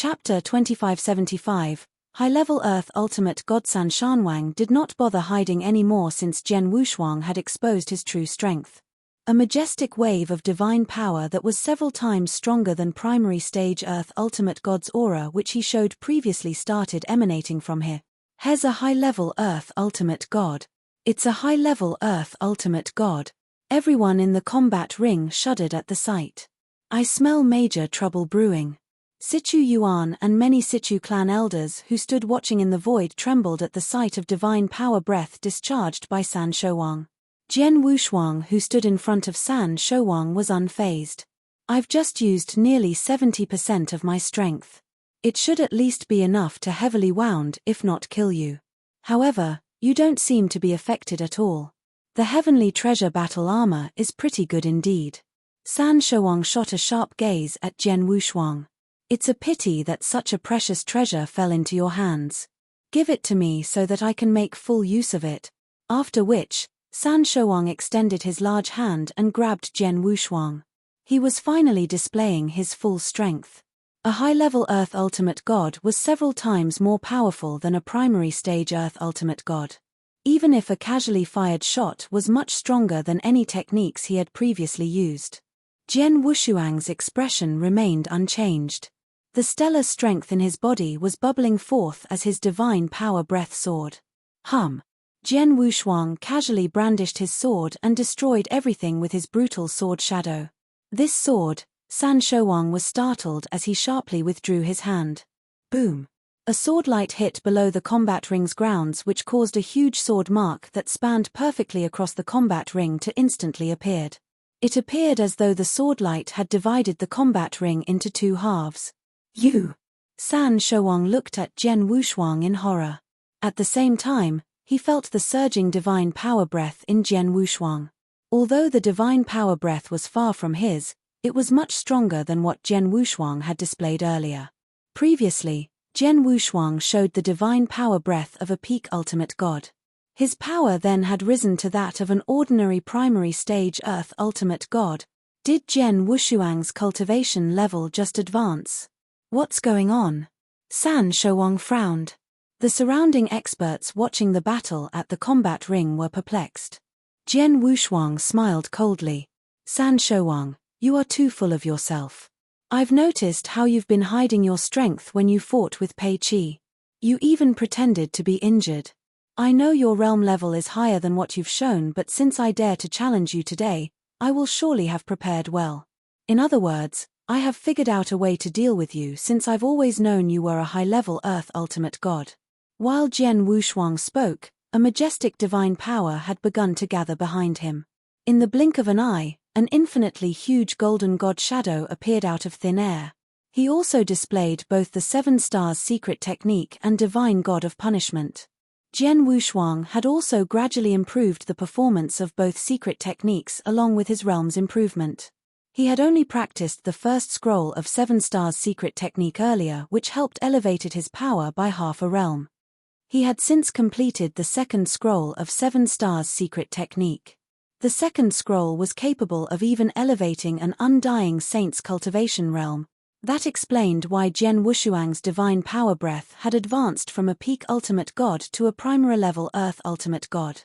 Chapter 2575. High-level Earth Ultimate God. San Shanwang did not bother hiding any more since Jian Wushuang had exposed his true strength. A majestic wave of divine power that was several times stronger than primary stage Earth Ultimate God's aura which he showed previously started emanating from here. Here's a high-level Earth Ultimate God. It's a high-level Earth Ultimate God. Everyone in the combat ring shuddered at the sight. I smell major trouble brewing. Situ Yuan and many Situ clan elders who stood watching in the void trembled at the sight of divine power breath discharged by San Shouwang. Jian Wushuang, who stood in front of San Shouwang, was unfazed. I've just used nearly 70% of my strength. It should at least be enough to heavily wound, if not kill you. However, you don't seem to be affected at all. The heavenly treasure battle armor is pretty good indeed. San Shouwang shot a sharp gaze at Jian Wushuang. It's a pity that such a precious treasure fell into your hands. Give it to me so that I can make full use of it. After which, San Shouwang extended his large hand and grabbed Jian Wushuang. He was finally displaying his full strength. A high-level Earth Ultimate God was several times more powerful than a primary stage Earth Ultimate God. Even if a casually fired shot was much stronger than any techniques he had previously used. Jian Wushuang's expression remained unchanged. The stellar strength in his body was bubbling forth as his divine power breath soared. Jian Wushuang casually brandished his sword and destroyed everything with his brutal sword shadow. This sword, San Shouwang was startled as he sharply withdrew his hand. Boom! A swordlight hit below the combat ring's grounds which caused a huge sword mark that spanned perfectly across the combat ring to instantly appeared. It appeared as though the swordlight had divided the combat ring into two halves. You! San Shouwang looked at Jian Wushuang in horror. At the same time, he felt the surging divine power breath in Jian Wushuang. Although the divine power breath was far from his, it was much stronger than what Jian Wushuang had displayed earlier. Previously, Jian Wushuang showed the divine power breath of a peak ultimate god. His power then had risen to that of an ordinary primary stage Earth Ultimate God. Did Jian Wushuang's cultivation level just advance? What's going on? San Shouwang frowned. The surrounding experts watching the battle at the combat ring were perplexed. Jian Wushuang smiled coldly. San Shouwang, you are too full of yourself. I've noticed how you've been hiding your strength when you fought with Pei Qi. You even pretended to be injured. I know your realm level is higher than what you've shown, but since I dare to challenge you today, I will surely have prepared well. In other words, I have figured out a way to deal with you since I've always known you were a high-level Earth Ultimate God. While Jian Wushuang spoke, a majestic divine power had begun to gather behind him. In the blink of an eye, an infinitely huge golden god shadow appeared out of thin air. He also displayed both the 7 stars secret technique and divine god of punishment. Jian Wushuang had also gradually improved the performance of both secret techniques along with his realm's improvement. He had only practiced the first scroll of 7 stars secret technique earlier, which helped elevated his power by half a realm. He had since completed the second scroll of 7 stars secret technique. The second scroll was capable of even elevating an undying saint's cultivation realm. That explained why Jian Wushuang's divine power breath had advanced from a peak ultimate god to a primary level Earth Ultimate God.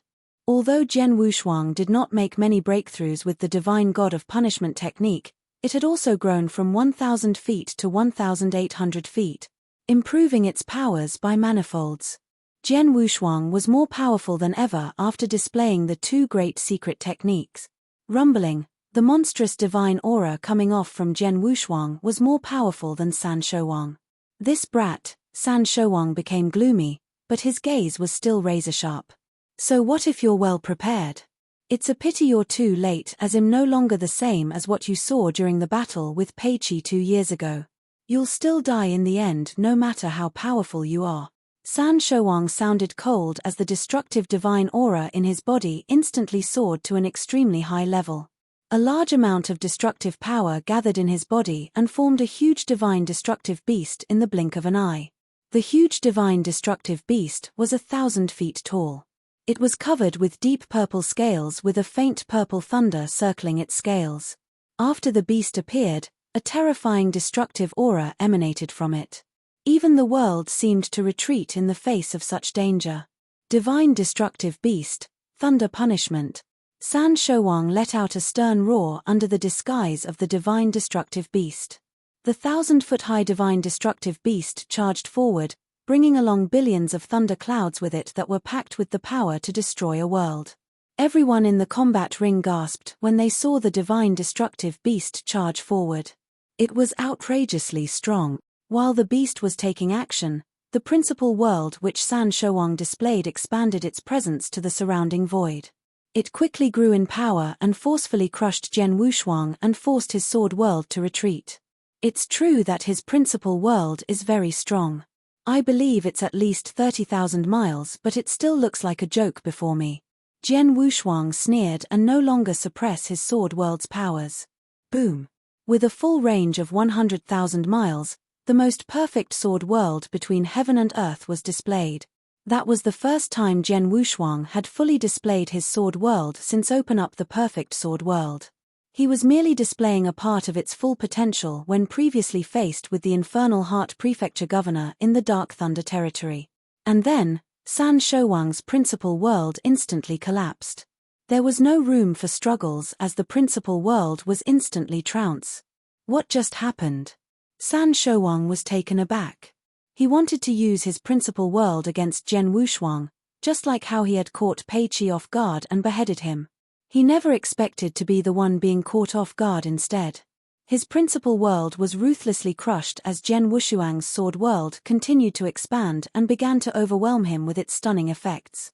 Although Jian Wushuang did not make many breakthroughs with the divine god of punishment technique, it had also grown from 1,000 feet to 1,800 feet, improving its powers by manifolds. Jian Wushuang was more powerful than ever after displaying the 2 great secret techniques. Rumbling, the monstrous divine aura coming off from Jian Wushuang was more powerful than San Shouwang. This brat, San Shouwang, became gloomy, but his gaze was still razor-sharp. So what if you're well prepared? It's a pity you're too late, as I'm no longer the same as what you saw during the battle with Pei Qi 2 years ago. You'll still die in the end no matter how powerful you are. San Shouwang sounded cold as the destructive divine aura in his body instantly soared to an extremely high level. A large amount of destructive power gathered in his body and formed a huge divine destructive beast in the blink of an eye. The huge divine destructive beast was 1,000 feet tall. It was covered with deep purple scales with a faint purple thunder circling its scales. After the beast appeared, A terrifying destructive aura emanated from it. Even the world seemed to retreat in the face of such danger. Divine destructive beast, thunder punishment. San Shouwang let out a stern roar under the disguise of the divine destructive beast. The 1,000-foot-high divine destructive beast charged forward, bringing along billions of thunder clouds with it that were packed with the power to destroy a world. Everyone in the combat ring gasped when they saw the divine destructive beast charge forward. It was outrageously strong. While the beast was taking action, the principal world which San Shouwang displayed expanded its presence to the surrounding void. It quickly grew in power and forcefully crushed Jian Wushuang and forced his sword world to retreat. It's true that his principal world is very strong. I believe it's at least 30,000 miles, but it still looks like a joke before me. Jian Wushuang sneered and no longer suppress his sword world's powers. Boom! With a full range of 100,000 miles, the most perfect sword world between heaven and earth was displayed. That was the first time Jian Wushuang had fully displayed his sword world since Open Up the Perfect Sword World. He was merely displaying a part of its full potential when previously faced with the Infernal Heart Prefecture Governor in the Dark Thunder territory. And then, San Shouwang's principal world instantly collapsed. There was no room for struggles as the principal world was instantly trounced. What just happened? San Shouwang was taken aback. He wanted to use his principal world against Jian Wushuang, just like how he had caught Pei Qi off guard and beheaded him. He never expected to be the one being caught off guard instead. His principal world was ruthlessly crushed as Jian Wushuang's sword world continued to expand and began to overwhelm him with its stunning effects.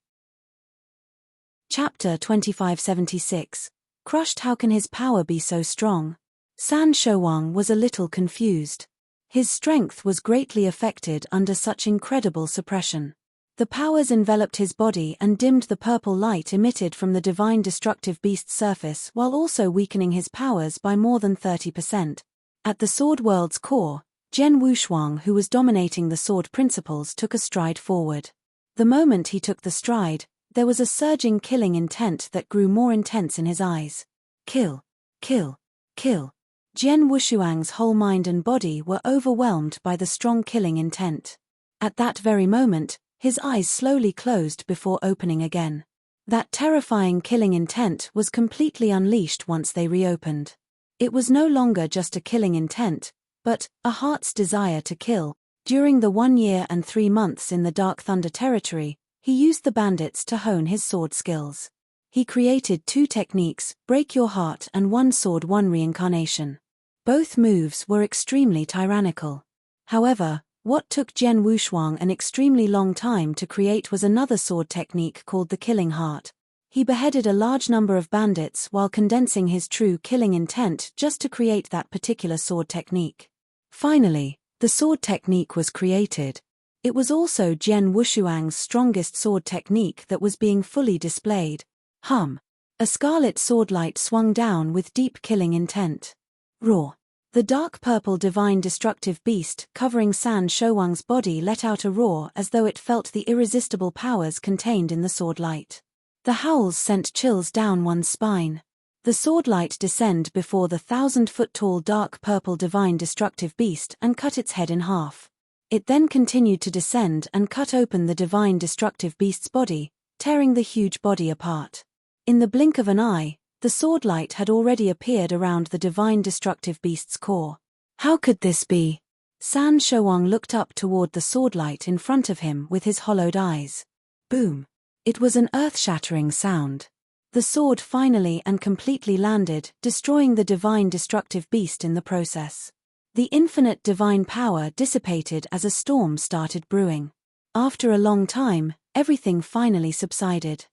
Chapter 2576. Crushed. How can his power be so strong? San Shouwang was a little confused. His strength was greatly affected under such incredible suppression. The powers enveloped his body and dimmed the purple light emitted from the divine destructive beast's surface while also weakening his powers by more than 30%. At the sword world's core, Jian Wushuang, who was dominating the sword principles, took a stride forward. The moment he took the stride, there was a surging killing intent that grew more intense in his eyes. Kill. Kill. Kill. Jian Wushuang's whole mind and body were overwhelmed by the strong killing intent. At that very moment, his eyes slowly closed before opening again. That terrifying killing intent was completely unleashed once they reopened. It was no longer just a killing intent, but a heart's desire to kill. During the 1 year and 3 months in the Dark Thunder territory, he used the bandits to hone his sword skills. He created 2 techniques, Break Your Heart and One Sword One Reincarnation. Both moves were extremely tyrannical. However, what took Jian Wushuang an extremely long time to create was another sword technique called the Killing Heart. He beheaded a large number of bandits while condensing his true killing intent just to create that particular sword technique. Finally, the sword technique was created. It was also Jian Wushuang's strongest sword technique that was being fully displayed. Hum. A scarlet sword light swung down with deep killing intent. Roar. The dark purple divine destructive beast covering San Shouwang's body let out a roar as though it felt the irresistible powers contained in the sword light. The howls sent chills down one's spine. The sword light descended before the 1,000-foot-tall dark purple divine destructive beast and cut its head in half. It then continued to descend and cut open the divine destructive beast's body, tearing the huge body apart. In the blink of an eye, the sword light had already appeared around the divine destructive beast's core. How could this be? San Shouwang looked up toward the sword light in front of him with his hollowed eyes. Boom! It was an earth-shattering sound. The sword finally and completely landed, destroying the divine destructive beast in the process. The infinite divine power dissipated as a storm started brewing. After a long time, everything finally subsided.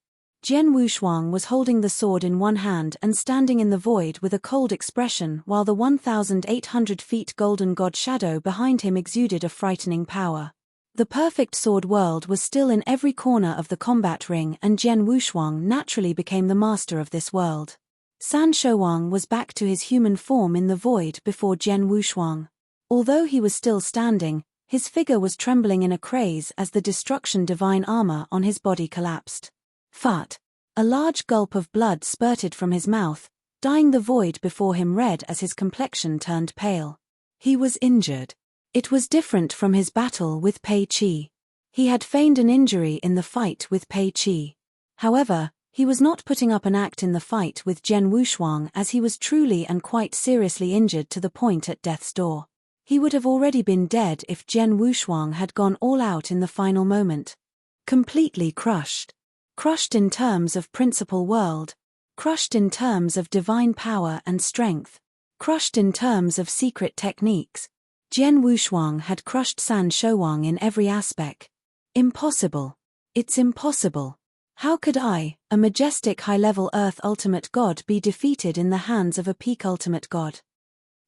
Jian Wushuang was holding the sword in one hand and standing in the void with a cold expression while the 1,800 feet golden god shadow behind him exuded a frightening power. The perfect sword world was still in every corner of the combat ring and Jian Wushuang naturally became the master of this world. San Shouwang was back to his human form in the void before Jian Wushuang. Although he was still standing, his figure was trembling in a craze as the destruction divine armor on his body collapsed. Fart. A large gulp of blood spurted from his mouth, dyeing the void before him red as his complexion turned pale. He was injured. It was different from his battle with Pei Qi. He had feigned an injury in the fight with Pei Qi. However, he was not putting up an act in the fight with Jian Wushuang, as he was truly and quite seriously injured to the point at death's door. He would have already been dead if Jian Wushuang had gone all out in the final moment. Completely crushed. Crushed in terms of principal world. Crushed in terms of divine power and strength. Crushed in terms of secret techniques. Jian Wushuang had crushed San Shouwang in every aspect. Impossible. It's impossible. How could I, a majestic high-level Earth ultimate god, be defeated in the hands of a peak ultimate god?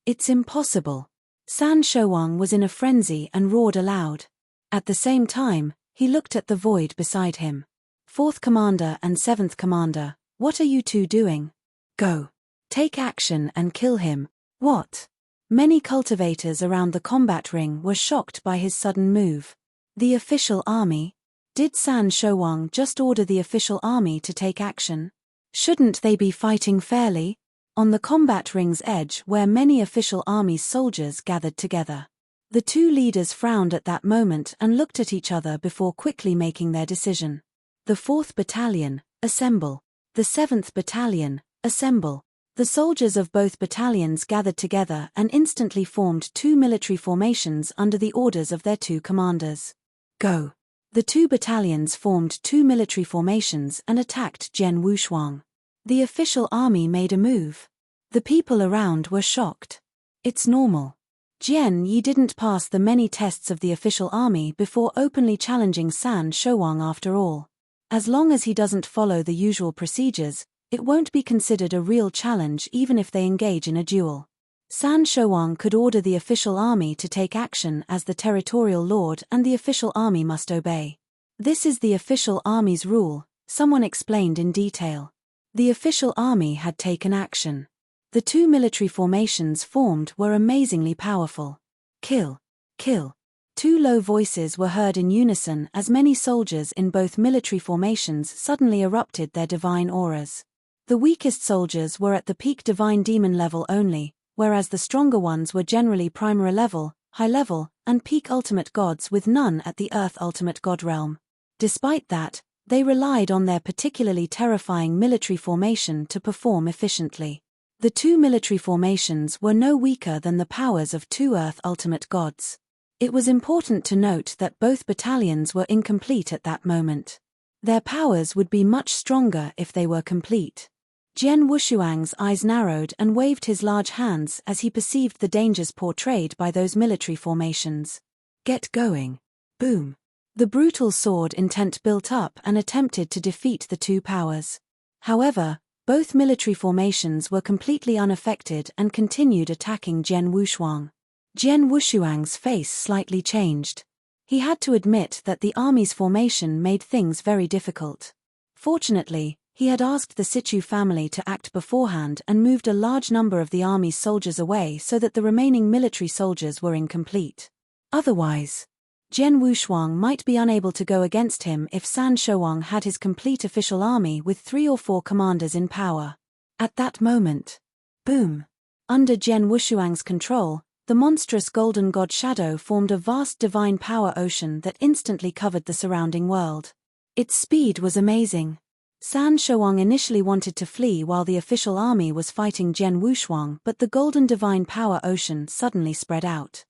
It's impossible. San Shouwang was in a frenzy and roared aloud. At the same time, he looked at the void beside him. Fourth Commander and Seventh Commander, what are you two doing? Go. Take action and kill him. What? Many cultivators around the combat ring were shocked by his sudden move. The official army? Did San Shouwang just order the official army to take action? Shouldn't they be fighting fairly? On the combat ring's edge where many official army's soldiers gathered together. The two leaders frowned at that moment and looked at each other before quickly making their decision. The 4th Battalion, assemble. The 7th Battalion, assemble. The soldiers of both battalions gathered together and instantly formed two military formations under the orders of their two commanders. Go. The two battalions formed two military formations and attacked Jian Wushuang. The official army made a move. The people around were shocked. It's normal. Jian Yi didn't pass the many tests of the official army before openly challenging San Shouwang after all. As long as he doesn't follow the usual procedures, it won't be considered a real challenge even if they engage in a duel. San Shouwang could order the official army to take action as the territorial lord, and the official army must obey. This is the official army's rule, someone explained in detail. The official army had taken action. The two military formations formed were amazingly powerful. Kill. Kill. Two low voices were heard in unison as many soldiers in both military formations suddenly erupted their divine auras. The weakest soldiers were at the peak divine demon level only, whereas the stronger ones were generally primary level, high level, and peak ultimate gods, with none at the Earth ultimate god realm. Despite that, they relied on their particularly terrifying military formation to perform efficiently. The two military formations were no weaker than the powers of two Earth ultimate gods. It was important to note that both battalions were incomplete at that moment. Their powers would be much stronger if they were complete. Jian Wushuang's eyes narrowed and waved his large hands as he perceived the dangers portrayed by those military formations. Get going. Boom. The brutal sword intent built up and attempted to defeat the two powers. However, both military formations were completely unaffected and continued attacking Jian Wushuang. Jian Wushuang's face slightly changed. He had to admit that the army's formation made things very difficult. Fortunately, he had asked the Situ family to act beforehand and moved a large number of the army's soldiers away so that the remaining military soldiers were incomplete. Otherwise, Jian Wushuang might be unable to go against him if San Shouwang had his complete official army with 3 or 4 commanders in power. At that moment, boom! Under Jian Wushuang's control, the monstrous golden god shadow formed a vast divine power ocean that instantly covered the surrounding world. Its speed was amazing. San Shouwang initially wanted to flee while the official army was fighting Jian Wushuang, but the golden divine power ocean suddenly spread out.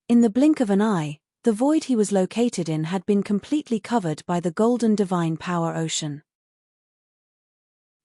In the blink of an eye, the void he was located in had been completely covered by the golden divine power ocean.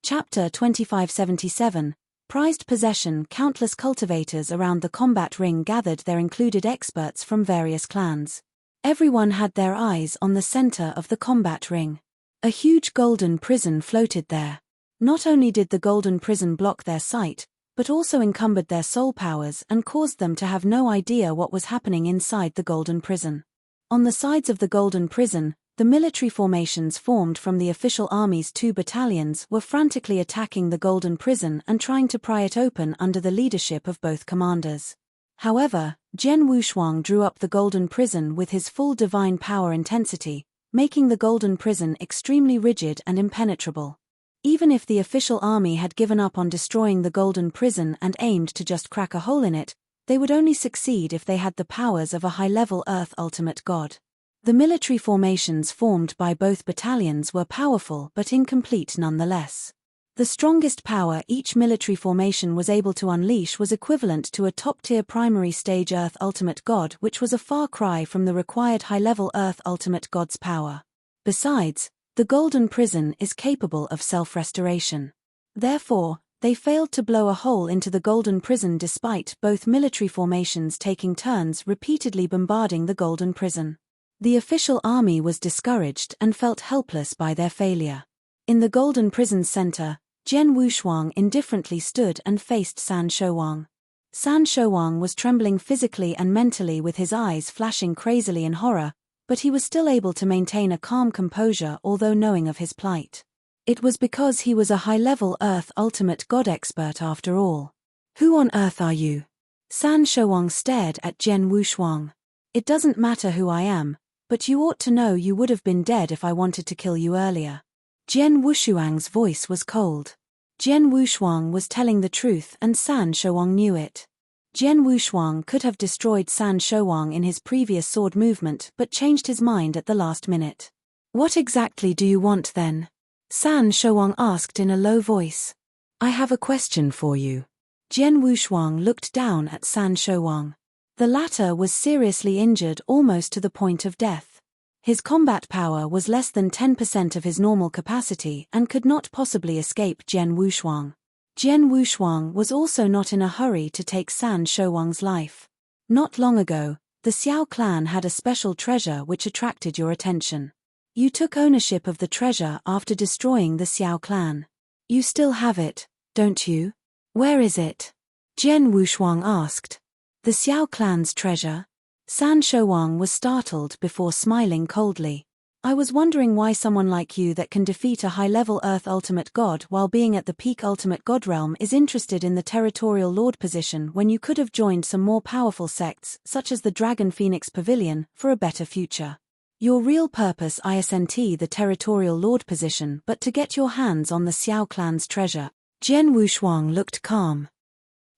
Chapter 2577, Prized Possession. Countless cultivators around the combat ring gathered there, included experts from various clans. Everyone had their eyes on the center of the combat ring. A huge golden prison floated there. Not only did the golden prison block their sight, but also encumbered their soul powers and caused them to have no idea what was happening inside the golden prison. On the sides of the golden prison, the military formations formed from the official army's 2 battalions were frantically attacking the golden prison and trying to pry it open under the leadership of both commanders. However, Jian Wushuang drew up the golden prison with his full divine power intensity, making the golden prison extremely rigid and impenetrable. Even if the official army had given up on destroying the Golden Prison and aimed to just crack a hole in it, they would only succeed if they had the powers of a high-level Earth ultimate god. The military formations formed by both battalions were powerful but incomplete nonetheless. The strongest power each military formation was able to unleash was equivalent to a top-tier primary stage Earth ultimate god, which was a far cry from the required high-level Earth ultimate god's power. Besides, the Golden Prison is capable of self-restoration. Therefore, they failed to blow a hole into the Golden Prison despite both military formations taking turns repeatedly bombarding the Golden Prison. The official army was discouraged and felt helpless by their failure. In the Golden Prison's center, Jian Wushuang indifferently stood and faced San Shouwang. San Shouwang was trembling physically and mentally with his eyes flashing crazily in horror, but he was still able to maintain a calm composure although knowing of his plight. It was because he was a high-level Earth ultimate god expert after all. Who on earth are you? San Shouwang stared at Jian Wushuang. It doesn't matter who I am, but you ought to know you would have been dead if I wanted to kill you earlier. Jian Wushuang's voice was cold. Jian Wushuang was telling the truth and San Shouwang knew it. Jian Wushuang could have destroyed San Shouwang in his previous sword movement but changed his mind at the last minute. What exactly do you want then? San Shouwang asked in a low voice. I have a question for you. Jian Wushuang looked down at San Shouwang. The latter was seriously injured almost to the point of death. His combat power was less than 10% of his normal capacity and could not possibly escape Jian Wushuang. Jian Wushuang was also not in a hurry to take San Shouwang's life. Not long ago, the Xiao clan had a special treasure which attracted your attention. You took ownership of the treasure after destroying the Xiao clan. You still have it, don't you? Where is it? Jian Wushuang asked. The Xiao clan's treasure? San Shouwang was startled before smiling coldly. I was wondering why someone like you that can defeat a high-level Earth ultimate god while being at the peak ultimate god realm is interested in the territorial lord position when you could have joined some more powerful sects, such as the Dragon Phoenix Pavilion, for a better future. Your real purpose isn't the territorial lord position but to get your hands on the Xiao clan's treasure. Jian Wushuang looked calm.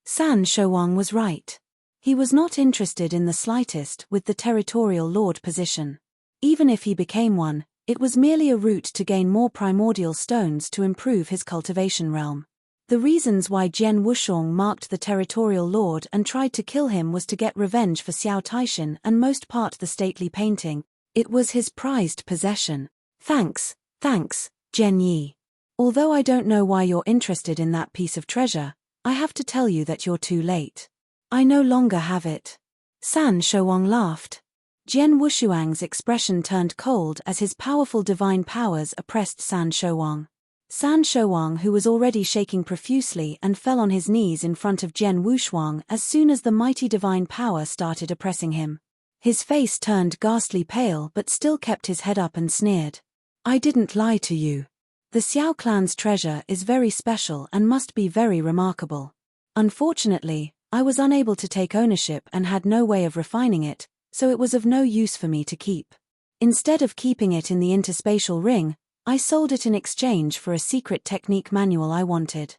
San Shouwang was right. He was not interested in the slightest with the territorial lord position. Even if he became one, it was merely a route to gain more primordial stones to improve his cultivation realm. The reasons why Jian Wushuang marked the territorial lord and tried to kill him was to get revenge for Xiao Taishan and most part the stately painting. It was his prized possession. Thanks, Jian Yi. Although I don't know why you're interested in that piece of treasure, I have to tell you that you're too late. I no longer have it. San Shouwang laughed. Jian Wushuang's expression turned cold as his powerful divine powers oppressed San Shouwang. San Shouwang, who was already shaking profusely and fell on his knees in front of Jian Wushuang as soon as the mighty divine power started oppressing him. His face turned ghastly pale but still kept his head up and sneered. I didn't lie to you. The Xiao clan's treasure is very special and must be very remarkable. Unfortunately, I was unable to take ownership and had no way of refining it, so it was of no use for me to keep. Instead of keeping it in the interspatial ring, I sold it in exchange for a secret technique manual I wanted.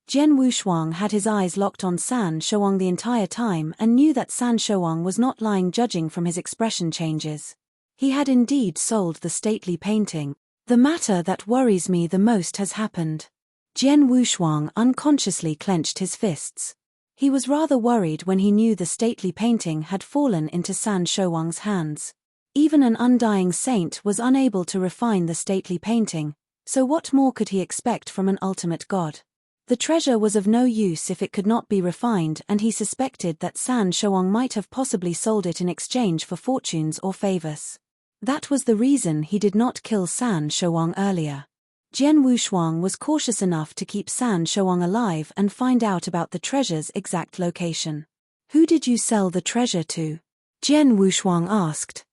Jian Wushuang had his eyes locked on San Shouwang the entire time and knew that San Shouwang was not lying judging from his expression changes. He had indeed sold the stately painting. The matter that worries me the most has happened. Jian Wushuang unconsciously clenched his fists. He was rather worried when he knew the stately painting had fallen into San Shouwang's hands. Even an undying saint was unable to refine the stately painting, so what more could he expect from an ultimate god? The treasure was of no use if it could not be refined, and he suspected that San Shouwang might have possibly sold it in exchange for fortunes or favors. That was the reason he did not kill San Shouwang earlier. Jian Wushuang was cautious enough to keep San Shouwang alive and find out about the treasure's exact location. Who did you sell the treasure to? Jian Wushuang asked.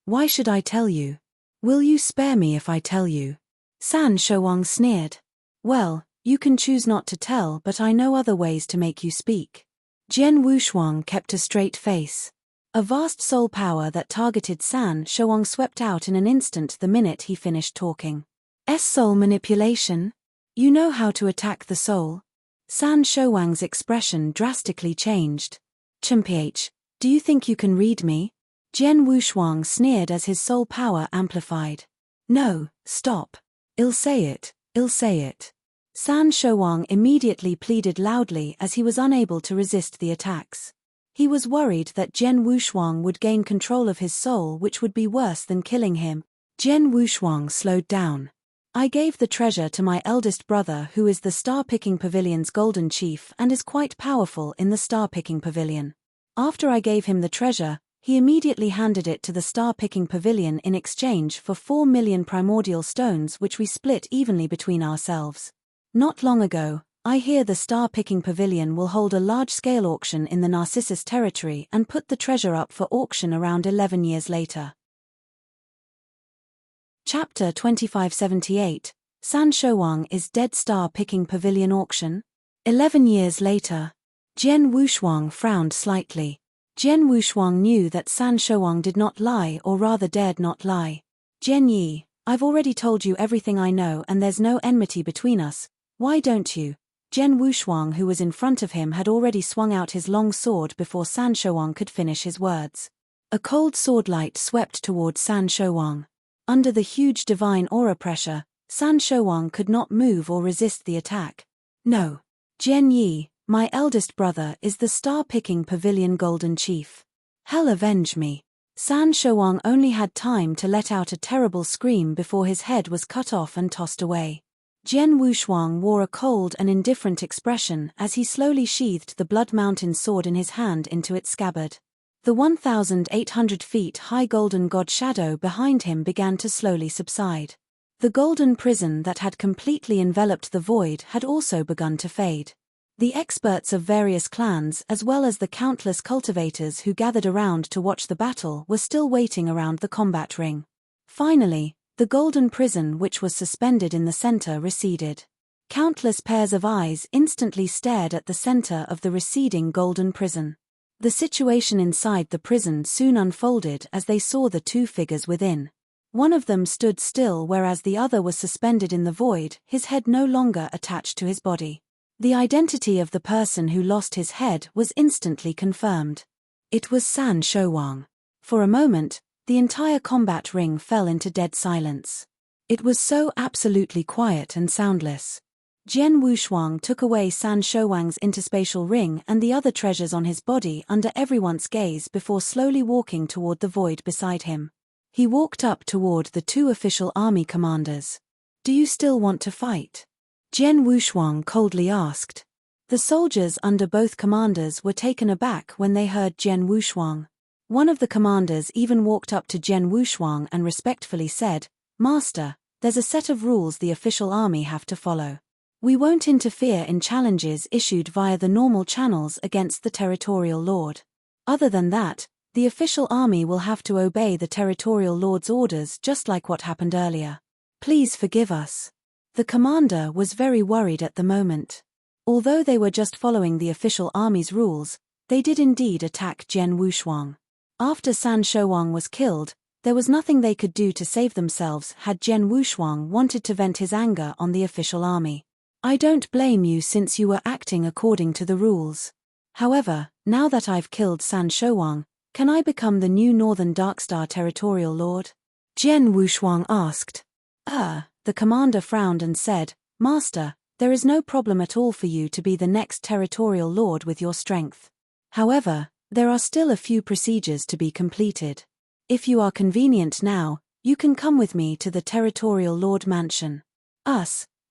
Why should I tell you? Will you spare me if I tell you? San Shouwang sneered. Well, you can choose not to tell, but I know other ways to make you speak. Jian Wushuang kept a straight face. A vast soul power that targeted San Shouwang swept out in an instant the minute he finished talking. Soul manipulation? You know how to attack the soul? San Shouwang's expression drastically changed. Chimph, do you think you can read me? Jian Wushuang sneered as his soul power amplified. No, stop. I'll say it, I'll say it. San Shouwang immediately pleaded loudly as he was unable to resist the attacks. He was worried that Jian Wushuang would gain control of his soul, which would be worse than killing him. Jian Wushuang slowed down. I gave the treasure to my eldest brother, who is the Star-Picking Pavilion's golden chief and is quite powerful in the Star-Picking Pavilion. After I gave him the treasure, he immediately handed it to the Star-Picking Pavilion in exchange for 4 million primordial stones, which we split evenly between ourselves. Not long ago, I hear the Star-Picking Pavilion will hold a large-scale auction in the Narcissus territory and put the treasure up for auction around 11 years later. Chapter 2578, San Shouwang is dead. Star-Picking Pavilion auction? 11 years later. Jian Wushuang frowned slightly. Jian Wushuang knew that San Shouwang did not lie, or rather dared not lie. Jian Yi, I've already told you everything I know and there's no enmity between us. Why don't you? Jian Wushuang, who was in front of him, had already swung out his long sword before San Shouwang could finish his words. A cold swordlight swept toward San Shouwang. Under the huge divine aura pressure, San Shouwang could not move or resist the attack. No. Jian Yi, my eldest brother, is the Star-Picking Pavilion Golden Chief. Hell avenge me. San Shouwang only had time to let out a terrible scream before his head was cut off and tossed away. Jian Wushuang wore a cold and indifferent expression as he slowly sheathed the Blood Mountain sword in his hand into its scabbard. The 1,800 feet high golden god shadow behind him began to slowly subside. The golden prison that had completely enveloped the void had also begun to fade. The experts of various clans, as well as the countless cultivators who gathered around to watch the battle, were still waiting around the combat ring. Finally, the golden prison which was suspended in the center receded. Countless pairs of eyes instantly stared at the center of the receding golden prison. The situation inside the prison soon unfolded as they saw the two figures within. One of them stood still whereas the other was suspended in the void, his head no longer attached to his body. The identity of the person who lost his head was instantly confirmed. It was San Shouwang. For a moment, the entire combat ring fell into dead silence. It was so absolutely quiet and soundless. Jian Wushuang took away San Shouwang's interspatial ring and the other treasures on his body under everyone's gaze before slowly walking toward the void beside him. He walked up toward the two official army commanders. Do you still want to fight? Jian Wushuang coldly asked. The soldiers under both commanders were taken aback when they heard Jian Wushuang. One of the commanders even walked up to Jian Wushuang and respectfully said, "Master, there's a set of rules the official army have to follow. We won't interfere in challenges issued via the normal channels against the territorial lord. Other than that, the official army will have to obey the territorial lord's orders just like what happened earlier. Please forgive us." The commander was very worried at the moment. Although they were just following the official army's rules, they did indeed attack Jian Wushuang. After San Shouwang was killed, there was nothing they could do to save themselves had Jian Wushuang wanted to vent his anger on the official army. I don't blame you since you were acting according to the rules. However, now that I've killed San Shouwang, can I become the new Northern Darkstar Territorial Lord? Jian Wushuang asked. The commander frowned and said, Master, there is no problem at all for you to be the next Territorial Lord with your strength. However, there are still a few procedures to be completed. If you are convenient now, you can come with me to the Territorial Lord Mansion.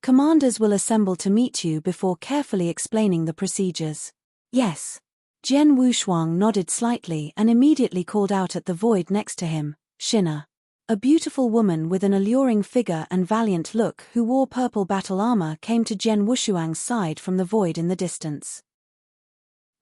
Commanders will assemble to meet you before carefully explaining the procedures. Yes. Jian Wushuang nodded slightly and immediately called out at the void next to him, Shina. A beautiful woman with an alluring figure and valiant look who wore purple battle armor came to Jian Wushuang's side from the void in the distance.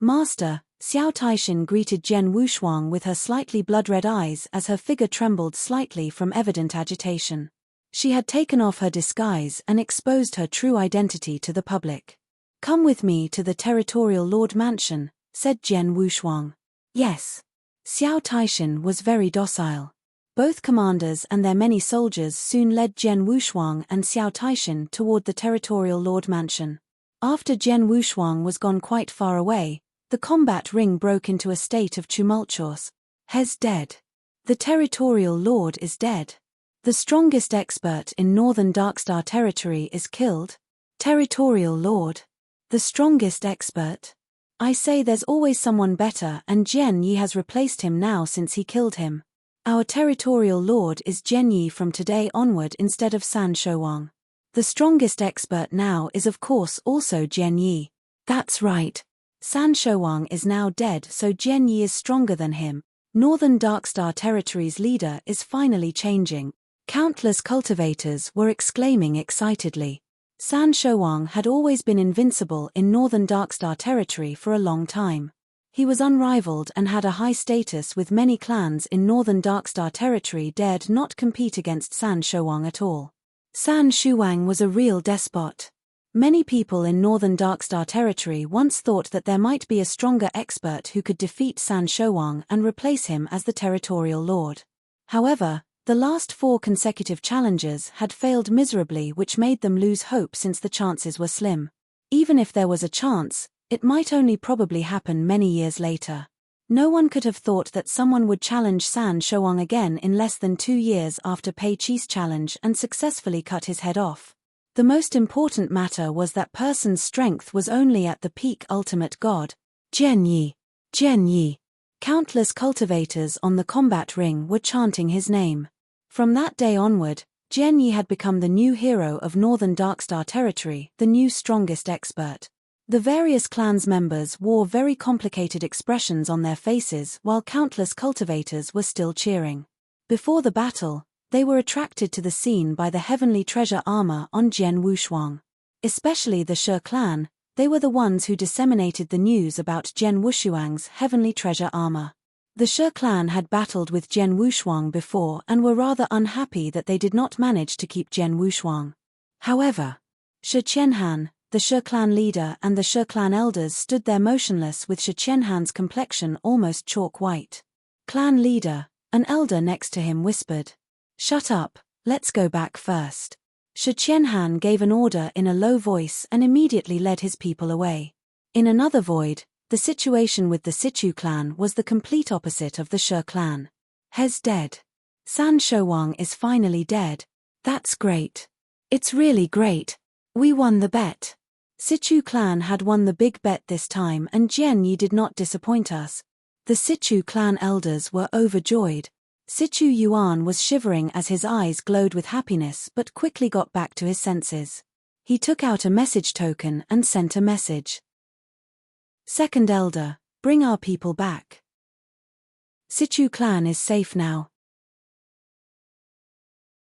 Master, Xiao Taishin greeted Jian Wushuang with her slightly blood-red eyes as her figure trembled slightly from evident agitation. She had taken off her disguise and exposed her true identity to the public. Come with me to the Territorial Lord Mansion, said Jian Wushuang. Yes. Xiao Taishin was very docile. Both commanders and their many soldiers soon led Jian Wushuang and Xiao Taishan toward the territorial lord mansion. After Jian Wushuang was gone quite far away, the combat ring broke into a state of tumultuous. He's dead. The territorial lord is dead. The strongest expert in northern Darkstar territory is killed. Territorial lord. The strongest expert. I say there's always someone better, and Jian Yi has replaced him now since he killed him. Our territorial lord is Jian Yi from today onward instead of San Shouwang. The strongest expert now is of course also Jian Yi. That's right. San Shouwang is now dead, so Jian Yi is stronger than him. Northern Darkstar territory's leader is finally changing. Countless cultivators were exclaiming excitedly. San Shouwang had always been invincible in Northern Darkstar territory for a long time. He was unrivaled and had a high status, with many clans in Northern Darkstar territory dared not compete against San Shouwang at all. San Shouwang was a real despot. Many people in Northern Darkstar territory once thought that there might be a stronger expert who could defeat San Shouwang and replace him as the territorial lord. However, the last 4 consecutive challenges had failed miserably, which made them lose hope since the chances were slim. Even if there was a chance, it might only probably happen many years later. No one could have thought that someone would challenge San Shouwang again in less than 2 years after Pei Chi's challenge and successfully cut his head off. The most important matter was that person's strength was only at the peak ultimate god. Jian Yi. Jian Yi. Countless cultivators on the combat ring were chanting his name. From that day onward, Jian Yi had become the new hero of Northern Darkstar territory, the new strongest expert. The various clans members wore very complicated expressions on their faces while countless cultivators were still cheering. Before the battle, they were attracted to the scene by the heavenly treasure armor on Jian Wushuang. Especially the Shi clan, they were the ones who disseminated the news about Jian Wushuang's heavenly treasure armor. The Shi clan had battled with Jian Wushuang before and were rather unhappy that they did not manage to keep Jian Wushuang. However, Shi Qianhan, the Shi clan leader, and the Shi clan elders stood there motionless, with Shi Qianhan's complexion almost chalk white. Clan leader, an elder next to him, whispered, "Shut up, let's go back first." Shi Qianhan gave an order in a low voice and immediately led his people away. In another void, the situation with the Sichu clan was the complete opposite of the Shi clan. He's dead. San Shouwang is finally dead. That's great. It's really great. We won the bet. Sichu clan had won the big bet this time, and Jian Yi did not disappoint us. The Sichu clan elders were overjoyed. Sichu Yuan was shivering as his eyes glowed with happiness, but quickly got back to his senses. He took out a message token and sent a message. "Second elder, bring our people back. Sichu clan is safe now."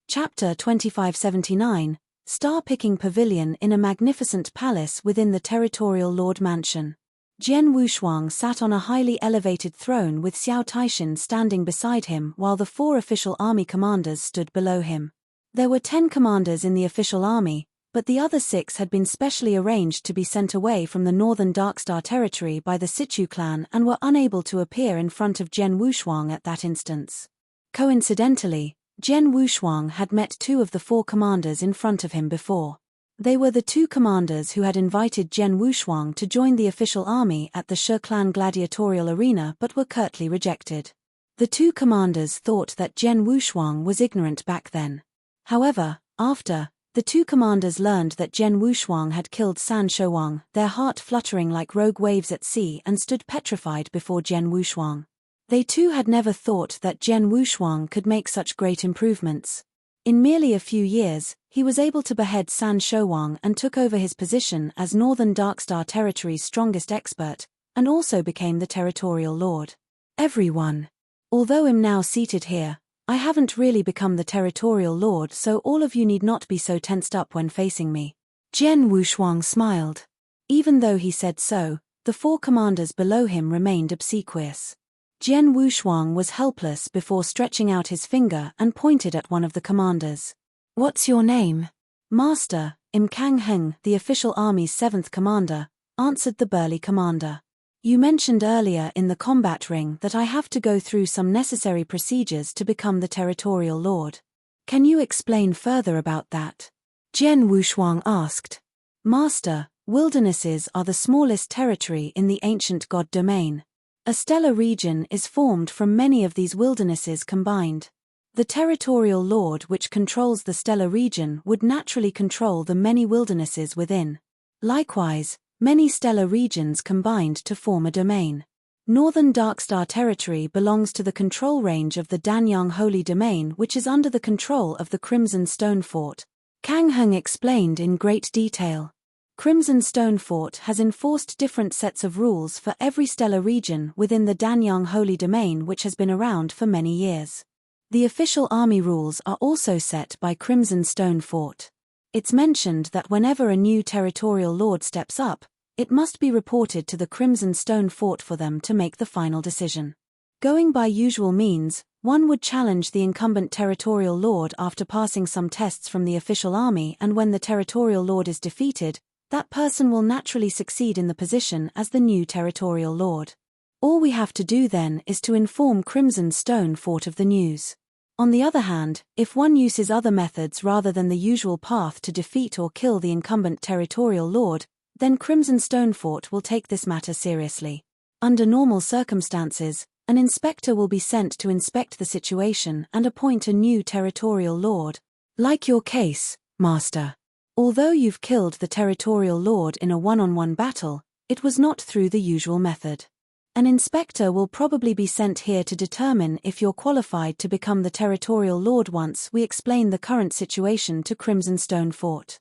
Chapter 2579, Star-Picking Pavilion in a magnificent palace within the territorial lord mansion. Jian Wushuang sat on a highly elevated throne with Xiao Taishan standing beside him while the 4 official army commanders stood below him. There were 10 commanders in the official army, but the other 6 had been specially arranged to be sent away from the northern Darkstar territory by the Sichu clan and were unable to appear in front of Jian Wushuang at that instance. Coincidentally, Jian Wushuang had met 2 of the 4 commanders in front of him before. They were the 2 commanders who had invited Jian Wushuang to join the official army at the Shi clan gladiatorial arena but were curtly rejected. The 2 commanders thought that Jian Wushuang was ignorant back then. However, after the 2 commanders learned that Jian Wushuang had killed San Shouwang, their heart fluttering like rogue waves at sea, and stood petrified before Jian Wushuang. They too had never thought that Jian Wushuang could make such great improvements. In merely a few years, he was able to behead San Shouwang and took over his position as Northern Darkstar territory's strongest expert, and also became the territorial lord. Everyone. Although I'm now seated here, I haven't really become the territorial lord, so all of you need not be so tensed up when facing me. Jian Wushuang smiled. Even though he said so, the 4 commanders below him remained obsequious. Jian Wushuang was helpless before stretching out his finger and pointed at one of the commanders. "What's your name?" "Master, Im Kang Heng, the official army's 7th commander," answered the burly commander. You mentioned earlier in the combat ring that I have to go through some necessary procedures to become the territorial lord. Can you explain further about that? Jian Wushuang asked. Master, wildernesses are the smallest territory in the ancient god domain. A stellar region is formed from many of these wildernesses combined. The territorial lord which controls the stellar region would naturally control the many wildernesses within. Likewise, many stellar regions combined to form a domain. Northern Darkstar territory belongs to the control range of the Danyang Holy Domain, which is under the control of the Crimson Stone Fort. Kang Heng explained in great detail. Crimson Stone Fort has enforced different sets of rules for every stellar region within the Danyang Holy Domain, which has been around for many years. The official army rules are also set by Crimson Stone Fort. It's mentioned that whenever a new territorial lord steps up, it must be reported to the Crimson Stone Fort for them to make the final decision. Going by usual means, one would challenge the incumbent territorial lord after passing some tests from the official army, and when the territorial lord is defeated, that person will naturally succeed in the position as the new territorial lord. All we have to do then is to inform Crimson Stone Fort of the news. On the other hand, if one uses other methods rather than the usual path to defeat or kill the incumbent territorial lord, then Crimson Stone Fort will take this matter seriously. Under normal circumstances, an inspector will be sent to inspect the situation and appoint a new territorial lord. Like your case, Master. Although you've killed the territorial lord in a one-on-one battle, it was not through the usual method. An inspector will probably be sent here to determine if you're qualified to become the territorial lord once we explain the current situation to Crimson Stone Fort.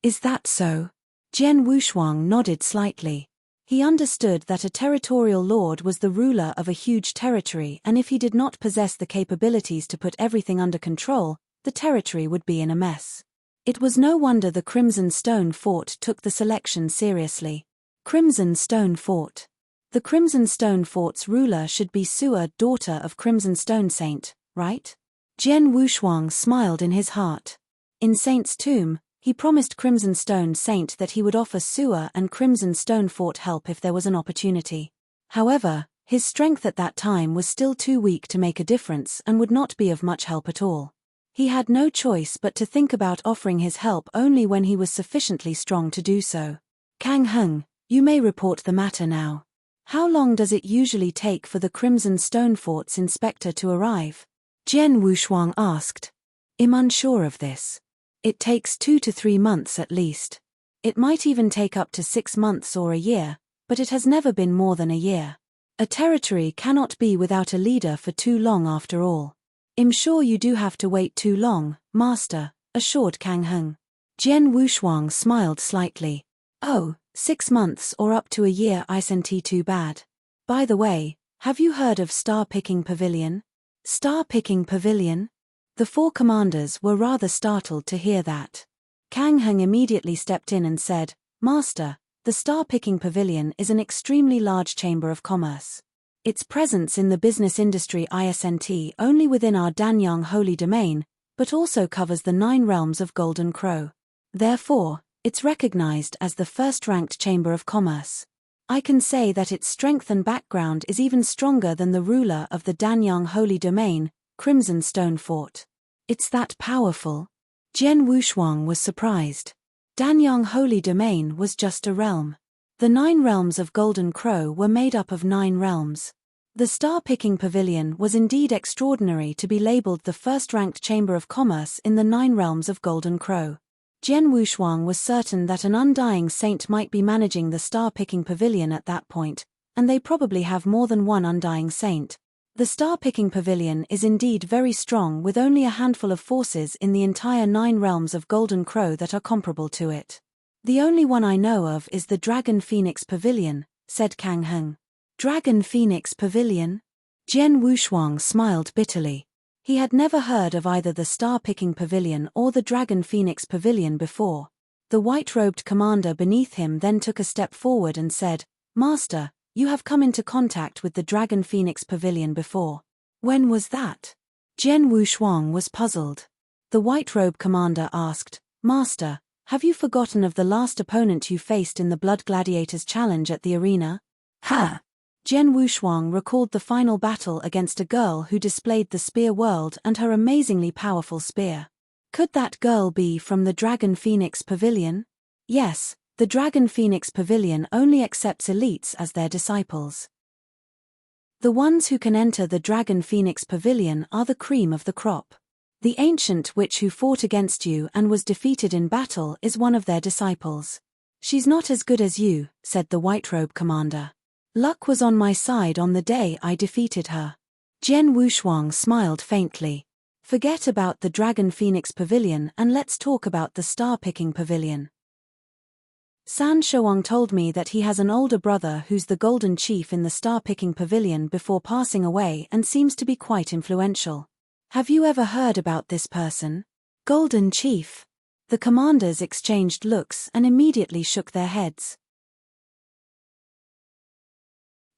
Is that so? Jian Wushuang nodded slightly. He understood that a territorial lord was the ruler of a huge territory, and if he did not possess the capabilities to put everything under control, the territory would be in a mess. It was no wonder the Crimson Stone Fort took the selection seriously. Crimson Stone Fort. The Crimson Stone Fort's ruler should be Sua, daughter of Crimson Stone Saint, right? Jian Wushuang smiled in his heart. In Saint's tomb, he promised Crimson Stone Saint that he would offer Sua and Crimson Stone Fort help if there was an opportunity. However, his strength at that time was still too weak to make a difference and would not be of much help at all. He had no choice but to think about offering his help only when he was sufficiently strong to do so. Kang Heng, you may report the matter now. How long does it usually take for the Crimson Stone Fort's inspector to arrive? Jian Wushuang asked. I'm unsure of this. It takes 2 to 3 months at least. It might even take up to 6 months or a year, but it has never been more than a year. A territory cannot be without a leader for too long after all. I'm sure you do have to wait too long, Master, assured Kang Heng. Jian Wushuang smiled slightly. Oh, 6 months or up to a year isn't too bad. By the way, have you heard of Star Picking Pavilion? Star Picking Pavilion? The 4 commanders were rather startled to hear that. Kang Heng immediately stepped in and said, Master, the Star Picking Pavilion is an extremely large chamber of commerce. Its presence in the business industry isn't only within our Danyang Holy Domain, but also covers the 9 realms of Golden Crow. Therefore, it's recognized as the first-ranked chamber of commerce. I can say that its strength and background is even stronger than the ruler of the Danyang Holy Domain, Crimson Stone Fort. It's that powerful? Jian Wushuang was surprised. Danyang Holy Domain was just a realm. The 9 realms of Golden Crow were made up of 9 realms. The Star Picking Pavilion was indeed extraordinary to be labeled the first-ranked chamber of commerce in the 9 realms of Golden Crow. Jian Wushuang was certain that an undying saint might be managing the Star Picking Pavilion at that point, and they probably have more than one undying saint. The Star Picking Pavilion is indeed very strong, with only a handful of forces in the entire 9 realms of Golden Crow that are comparable to it. The only one I know of is the Dragon Phoenix Pavilion, said Kang Heng. Dragon Phoenix Pavilion? Jian Wushuang smiled bitterly. He had never heard of either the Star Picking Pavilion or the Dragon Phoenix Pavilion before. The white-robed commander beneath him then took a step forward and said, Master, you have come into contact with the Dragon Phoenix Pavilion before. When was that? Jian Wushuang was puzzled. The white-robe commander asked, Master, have you forgotten of the last opponent you faced in the Blood Gladiators Challenge at the arena? Ha! Jen Wuxuang recalled the final battle against a girl who displayed the spear world and her amazingly powerful spear. Could that girl be from the Dragon Phoenix Pavilion? Yes, the Dragon Phoenix Pavilion only accepts elites as their disciples. The ones who can enter the Dragon Phoenix Pavilion are the cream of the crop. The ancient witch who fought against you and was defeated in battle is one of their disciples. She's not as good as you, said the white-robe commander. Luck was on my side on the day I defeated her. Jen Wuxuang smiled faintly. Forget about the Dragon Phoenix Pavilion and let's talk about the star-picking pavilion. San Shouang told me that he has an older brother who's the Golden Chief in the star-picking pavilion before passing away and seems to be quite influential. Have you ever heard about this person? Golden Chief? The commanders exchanged looks and immediately shook their heads.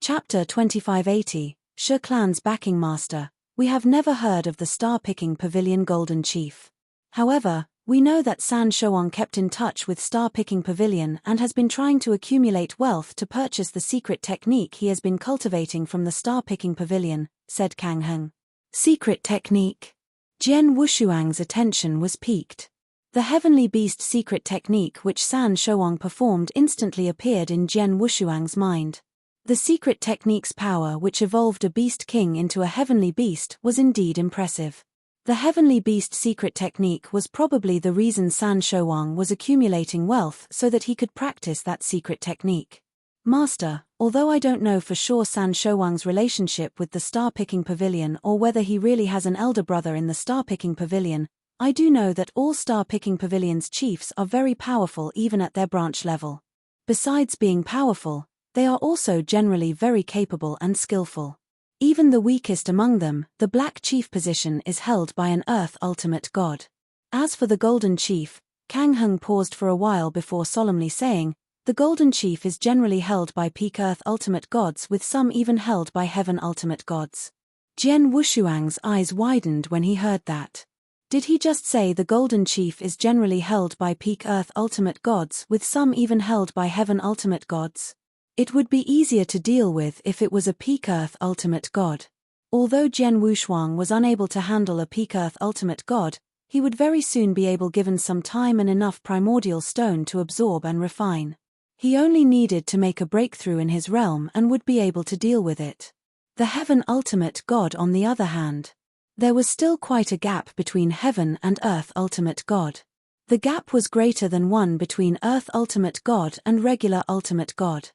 Chapter 2580, Shi Clan's Backing Master. We have never heard of the star-picking pavilion Golden Chief. However, we know that San Shouang kept in touch with Star-Picking Pavilion and has been trying to accumulate wealth to purchase the secret technique he has been cultivating from the Star-Picking Pavilion, said Kang Heng. Secret technique? Jen Wuxuang's attention was piqued. The Heavenly Beast secret technique which San Shouang performed instantly appeared in Jen Wuxuang's mind. The secret technique's power which evolved a Beast King into a Heavenly Beast was indeed impressive. The Heavenly Beast secret technique was probably the reason San Shouang was accumulating wealth so that he could practice that secret technique. Master, although I don't know for sure San Shouang's relationship with the Star-Picking Pavilion or whether he really has an elder brother in the Star-Picking Pavilion, I do know that all Star-Picking Pavilion's chiefs are very powerful even at their branch level. Besides being powerful, they are also generally very capable and skillful. Even the weakest among them, the Black Chief position is held by an Earth Ultimate God. As for the Golden Chief, Kang Heng paused for a while before solemnly saying, the Golden Chief is generally held by peak Earth Ultimate Gods with some even held by Heaven Ultimate Gods. Jen Wuxuang's eyes widened when he heard that. Did he just say the Golden Chief is generally held by peak Earth Ultimate Gods with some even held by Heaven Ultimate Gods? It would be easier to deal with if it was a peak Earth Ultimate God. Although Jen Wuxuang was unable to handle a peak Earth Ultimate God, he would very soon be able given some time and enough primordial stone to absorb and refine. He only needed to make a breakthrough in his realm and would be able to deal with it. The Heaven Ultimate God on the other hand. There was still quite a gap between Heaven and Earth Ultimate God. The gap was greater than one between Earth Ultimate God and regular Ultimate God.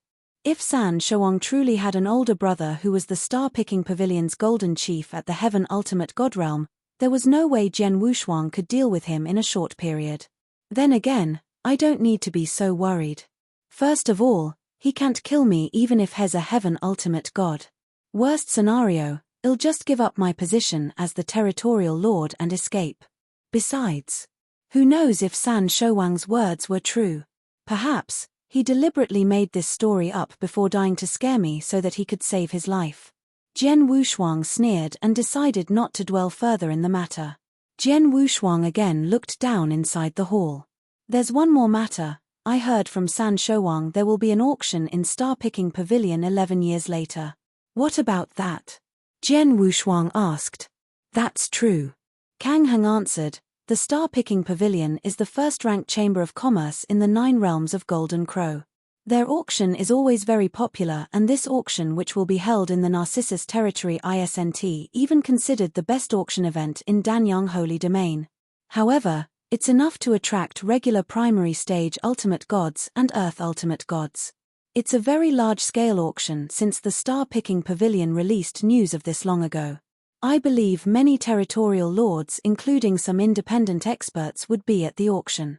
If San Shouang truly had an older brother who was the Star-Picking Pavilion's Golden Chief at the Heaven Ultimate God realm, there was no way Jen Wuxuang could deal with him in a short period. Then again, I don't need to be so worried. First of all, he can't kill me even if he's a Heaven Ultimate God. Worst scenario, I'll just give up my position as the territorial lord and escape. Besides, who knows if San Shouang's words were true? Perhaps he deliberately made this story up before dying to scare me so that he could save his life. Jen Wuxuang sneered and decided not to dwell further in the matter. Jen Wuxuang again looked down inside the hall. There's one more matter. I heard from San Shouang there will be an auction in Star-Picking Pavilion 11 years later. What about that? Jen Wuxuang asked. That's true. Kang Heng answered. The Star-Picking Pavilion is the first-ranked chamber of commerce in the 9 realms of Golden Crow. Their auction is always very popular and this auction which will be held in the Narcissus Territory ISNT even considered the best auction event in Danyang Holy Domain. However, it's enough to attract regular primary stage Ultimate Gods and Earth Ultimate Gods. It's a very large-scale auction since the Star-Picking Pavilion released news of this long ago. I believe many territorial lords including some independent experts would be at the auction.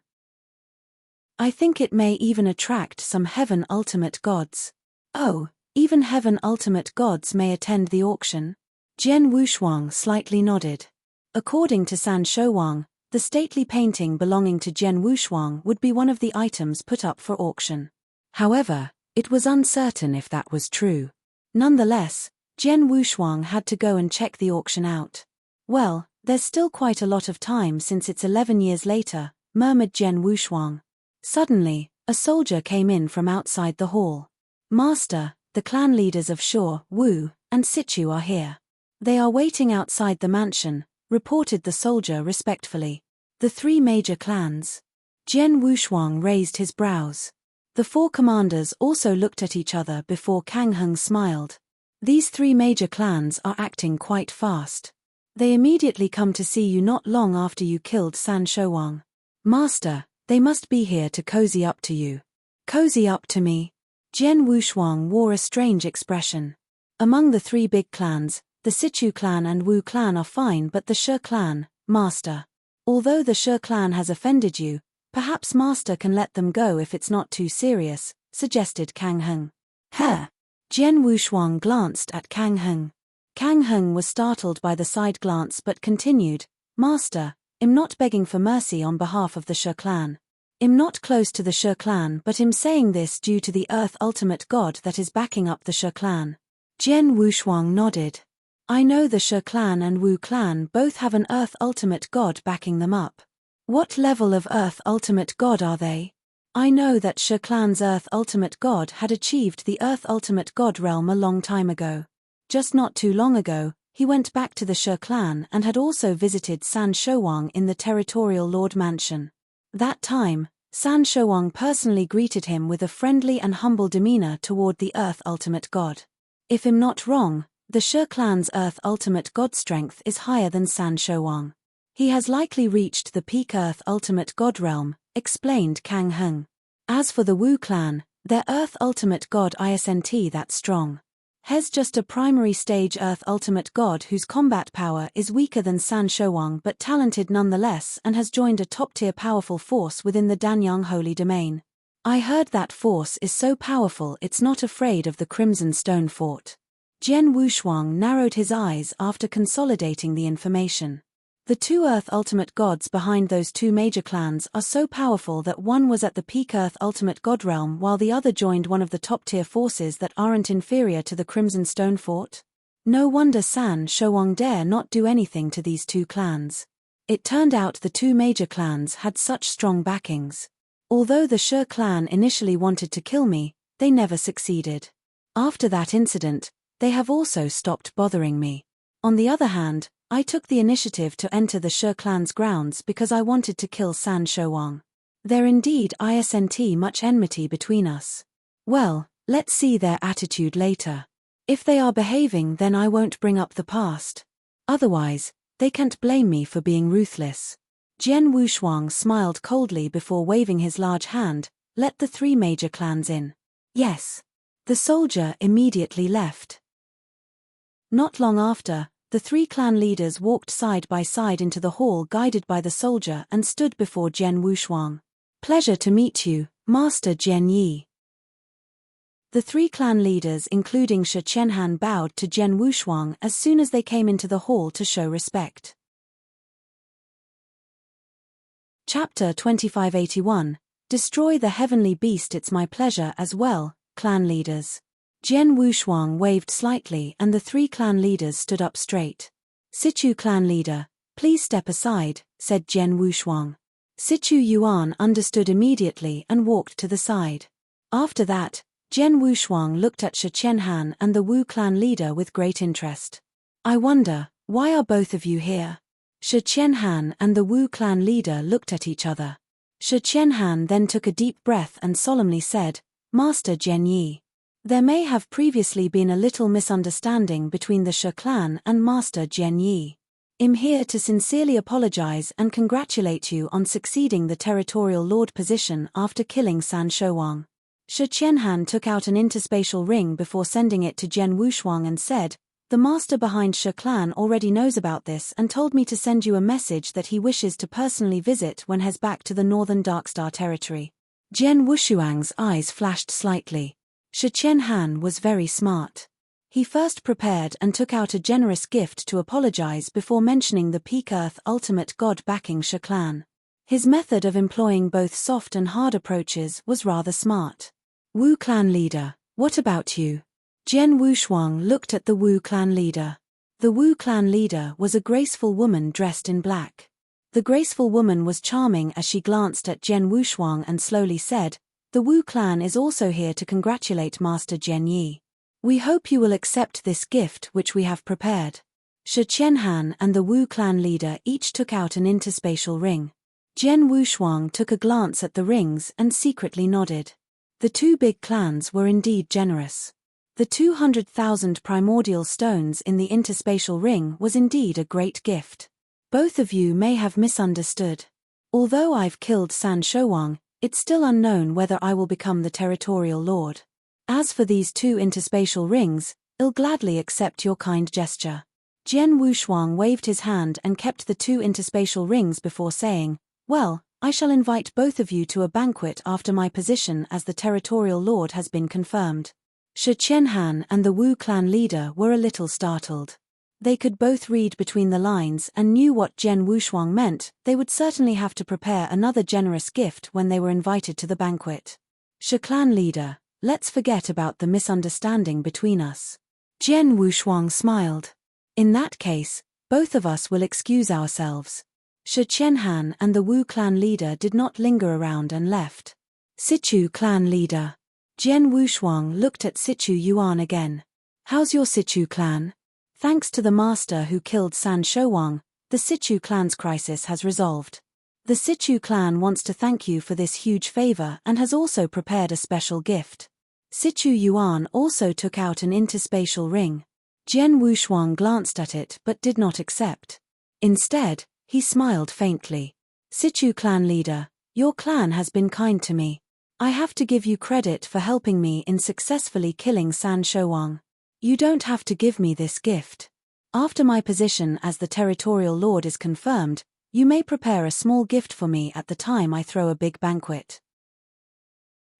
I think it may even attract some Heaven Ultimate Gods. Oh, even Heaven Ultimate Gods may attend the auction? Jen Wuxuang slightly nodded. According to San Shouang, the stately painting belonging to Jen Wuxuang would be one of the items put up for auction. However, it was uncertain if that was true. Nonetheless, Jen Wuxuang had to go and check the auction out. Well, there's still quite a lot of time since it's 11 years later, murmured Jen Wuxuang. Suddenly, a soldier came in from outside the hall. Master, the clan leaders of Shaw, Wu, and Situ are here. They are waiting outside the mansion, reported the soldier respectfully. The three major clans. Jian Wushuang raised his brows. The four commanders also looked at each other before Kang Heng smiled. These three major clans are acting quite fast. They immediately come to see you not long after you killed San Shouwang. Master, they must be here to cozy up to you. Cozy up to me? Jian Wushuang wore a strange expression. Among the three big clans, the Situ clan and Wu clan are fine, but the Shi clan, master. Although the Shi clan has offended you, perhaps master can let them go if it's not too serious, suggested Kang Heng. Huh? Jian Wushuang glanced at Kang Heng. Kang Heng was startled by the side glance but continued, Master, I'm not begging for mercy on behalf of the Shi clan. I'm not close to the Shi clan, but I'm saying this due to the Earth Ultimate God that is backing up the Shi clan. Jian Wushuang nodded. I know the Shi clan and Wu clan both have an Earth Ultimate God backing them up. What level of Earth Ultimate God are they? I know that Shi clan's Earth Ultimate God had achieved the Earth Ultimate God realm a long time ago. Just not too long ago, he went back to the Shi clan and had also visited San Shouwang in the Territorial Lord Mansion. That time, San Shouwang personally greeted him with a friendly and humble demeanor toward the Earth Ultimate God. If I'm not wrong, the Shi clan's Earth Ultimate God strength is higher than San Shouwang. He has likely reached the peak Earth Ultimate God realm, explained Kang Heng. As for the Wu clan, their Earth Ultimate God isn't that strong. He's just a primary stage Earth Ultimate God whose combat power is weaker than San Shouwang but talented nonetheless and has joined a top-tier powerful force within the Danyang Holy Domain. I heard that force is so powerful it's not afraid of the Crimson Stone Fort. Jian Wushuang narrowed his eyes after consolidating the information. The two Earth Ultimate Gods behind those two major clans are so powerful that one was at the peak Earth Ultimate God realm while the other joined one of the top-tier forces that aren't inferior to the Crimson Stone Fort. No wonder San Shouwang dare not do anything to these two clans. It turned out the two major clans had such strong backings. Although the Shi clan initially wanted to kill me, they never succeeded. After that incident, they have also stopped bothering me. On the other hand, I took the initiative to enter the Shi clan's grounds because I wanted to kill San Shouwang. There indeed isn't much enmity between us. Well, let's see their attitude later. If they are behaving, then I won't bring up the past. Otherwise, they can't blame me for being ruthless. Jian Wushuang smiled coldly before waving his large hand, let the three major clans in. Yes. The soldier immediately left. Not long after, the three clan leaders walked side by side into the hall guided by the soldier and stood before Jian Wushuang. Pleasure to meet you, Master Jian Yi. The three clan leaders including Shi Qianhan bowed to Jian Wushuang as soon as they came into the hall to show respect. Chapter 2581, Destroy the Heavenly Beast. It's my pleasure as well, clan leaders. Jian Wushuang waved slightly and the three clan leaders stood up straight. Situ clan leader, please step aside, said Jian Wushuang. Situ Yuan understood immediately and walked to the side. After that, Jian Wushuang looked at Shi Qianhan and the Wu clan leader with great interest. I wonder, why are both of you here? Shi Qianhan and the Wu clan leader looked at each other. Shi Qianhan then took a deep breath and solemnly said, Master Jian Yi. There may have previously been a little misunderstanding between the Shi clan and Master Jian Yi. I'm here to sincerely apologize and congratulate you on succeeding the Territorial Lord position after killing San Shouwang. Shi Qianhan took out an interspatial ring before sending it to Jian Wushuang and said, The master behind Shi clan already knows about this and told me to send you a message that he wishes to personally visit when he's back to the northern Darkstar territory. Jian Wushuang's eyes flashed slightly. Shi Qianhan was very smart. He first prepared and took out a generous gift to apologize before mentioning the peak Earth Ultimate God backing Shi clan. His method of employing both soft and hard approaches was rather smart. Wu clan leader, what about you? Jian Wushuang looked at the Wu clan leader. The Wu clan leader was a graceful woman dressed in black. The graceful woman was charming as she glanced at Jian Wushuang and slowly said, The Wu clan is also here to congratulate Master Jian Yi. We hope you will accept this gift which we have prepared. Shi Qianhan and the Wu clan leader each took out an interspatial ring. Jian Wushuang took a glance at the rings and secretly nodded. The two big clans were indeed generous. The 200,000 primordial stones in the interspatial ring was indeed a great gift. Both of you may have misunderstood. Although I've killed San Shouwang, it's still unknown whether I will become the territorial lord. As for these two interspatial rings, I'll gladly accept your kind gesture. Jian Wushuang waved his hand and kept the two interspatial rings before saying, well, I shall invite both of you to a banquet after my position as the territorial lord has been confirmed. Shi Qianhan and the Wu clan leader were a little startled. They could both read between the lines and knew what Jian Wushuang meant. They would certainly have to prepare another generous gift when they were invited to the banquet. Shi clan leader, let's forget about the misunderstanding between us. Jian Wushuang smiled. In that case, both of us will excuse ourselves. Shi Qianhan and the Wu clan leader did not linger around and left. Sichu clan leader. Jian Wushuang looked at Sichu Yuan again. How's your Sichu clan? Thanks to the master who killed San Shouwang, the Sichu clan's crisis has resolved. The Sichu clan wants to thank you for this huge favor and has also prepared a special gift. Sichu Yuan also took out an interspatial ring. Jian Wushuang glanced at it but did not accept. Instead, he smiled faintly. Sichu clan leader, your clan has been kind to me. I have to give you credit for helping me in successfully killing San Shouwang. You don't have to give me this gift. After my position as the territorial lord is confirmed, you may prepare a small gift for me at the time I throw a big banquet.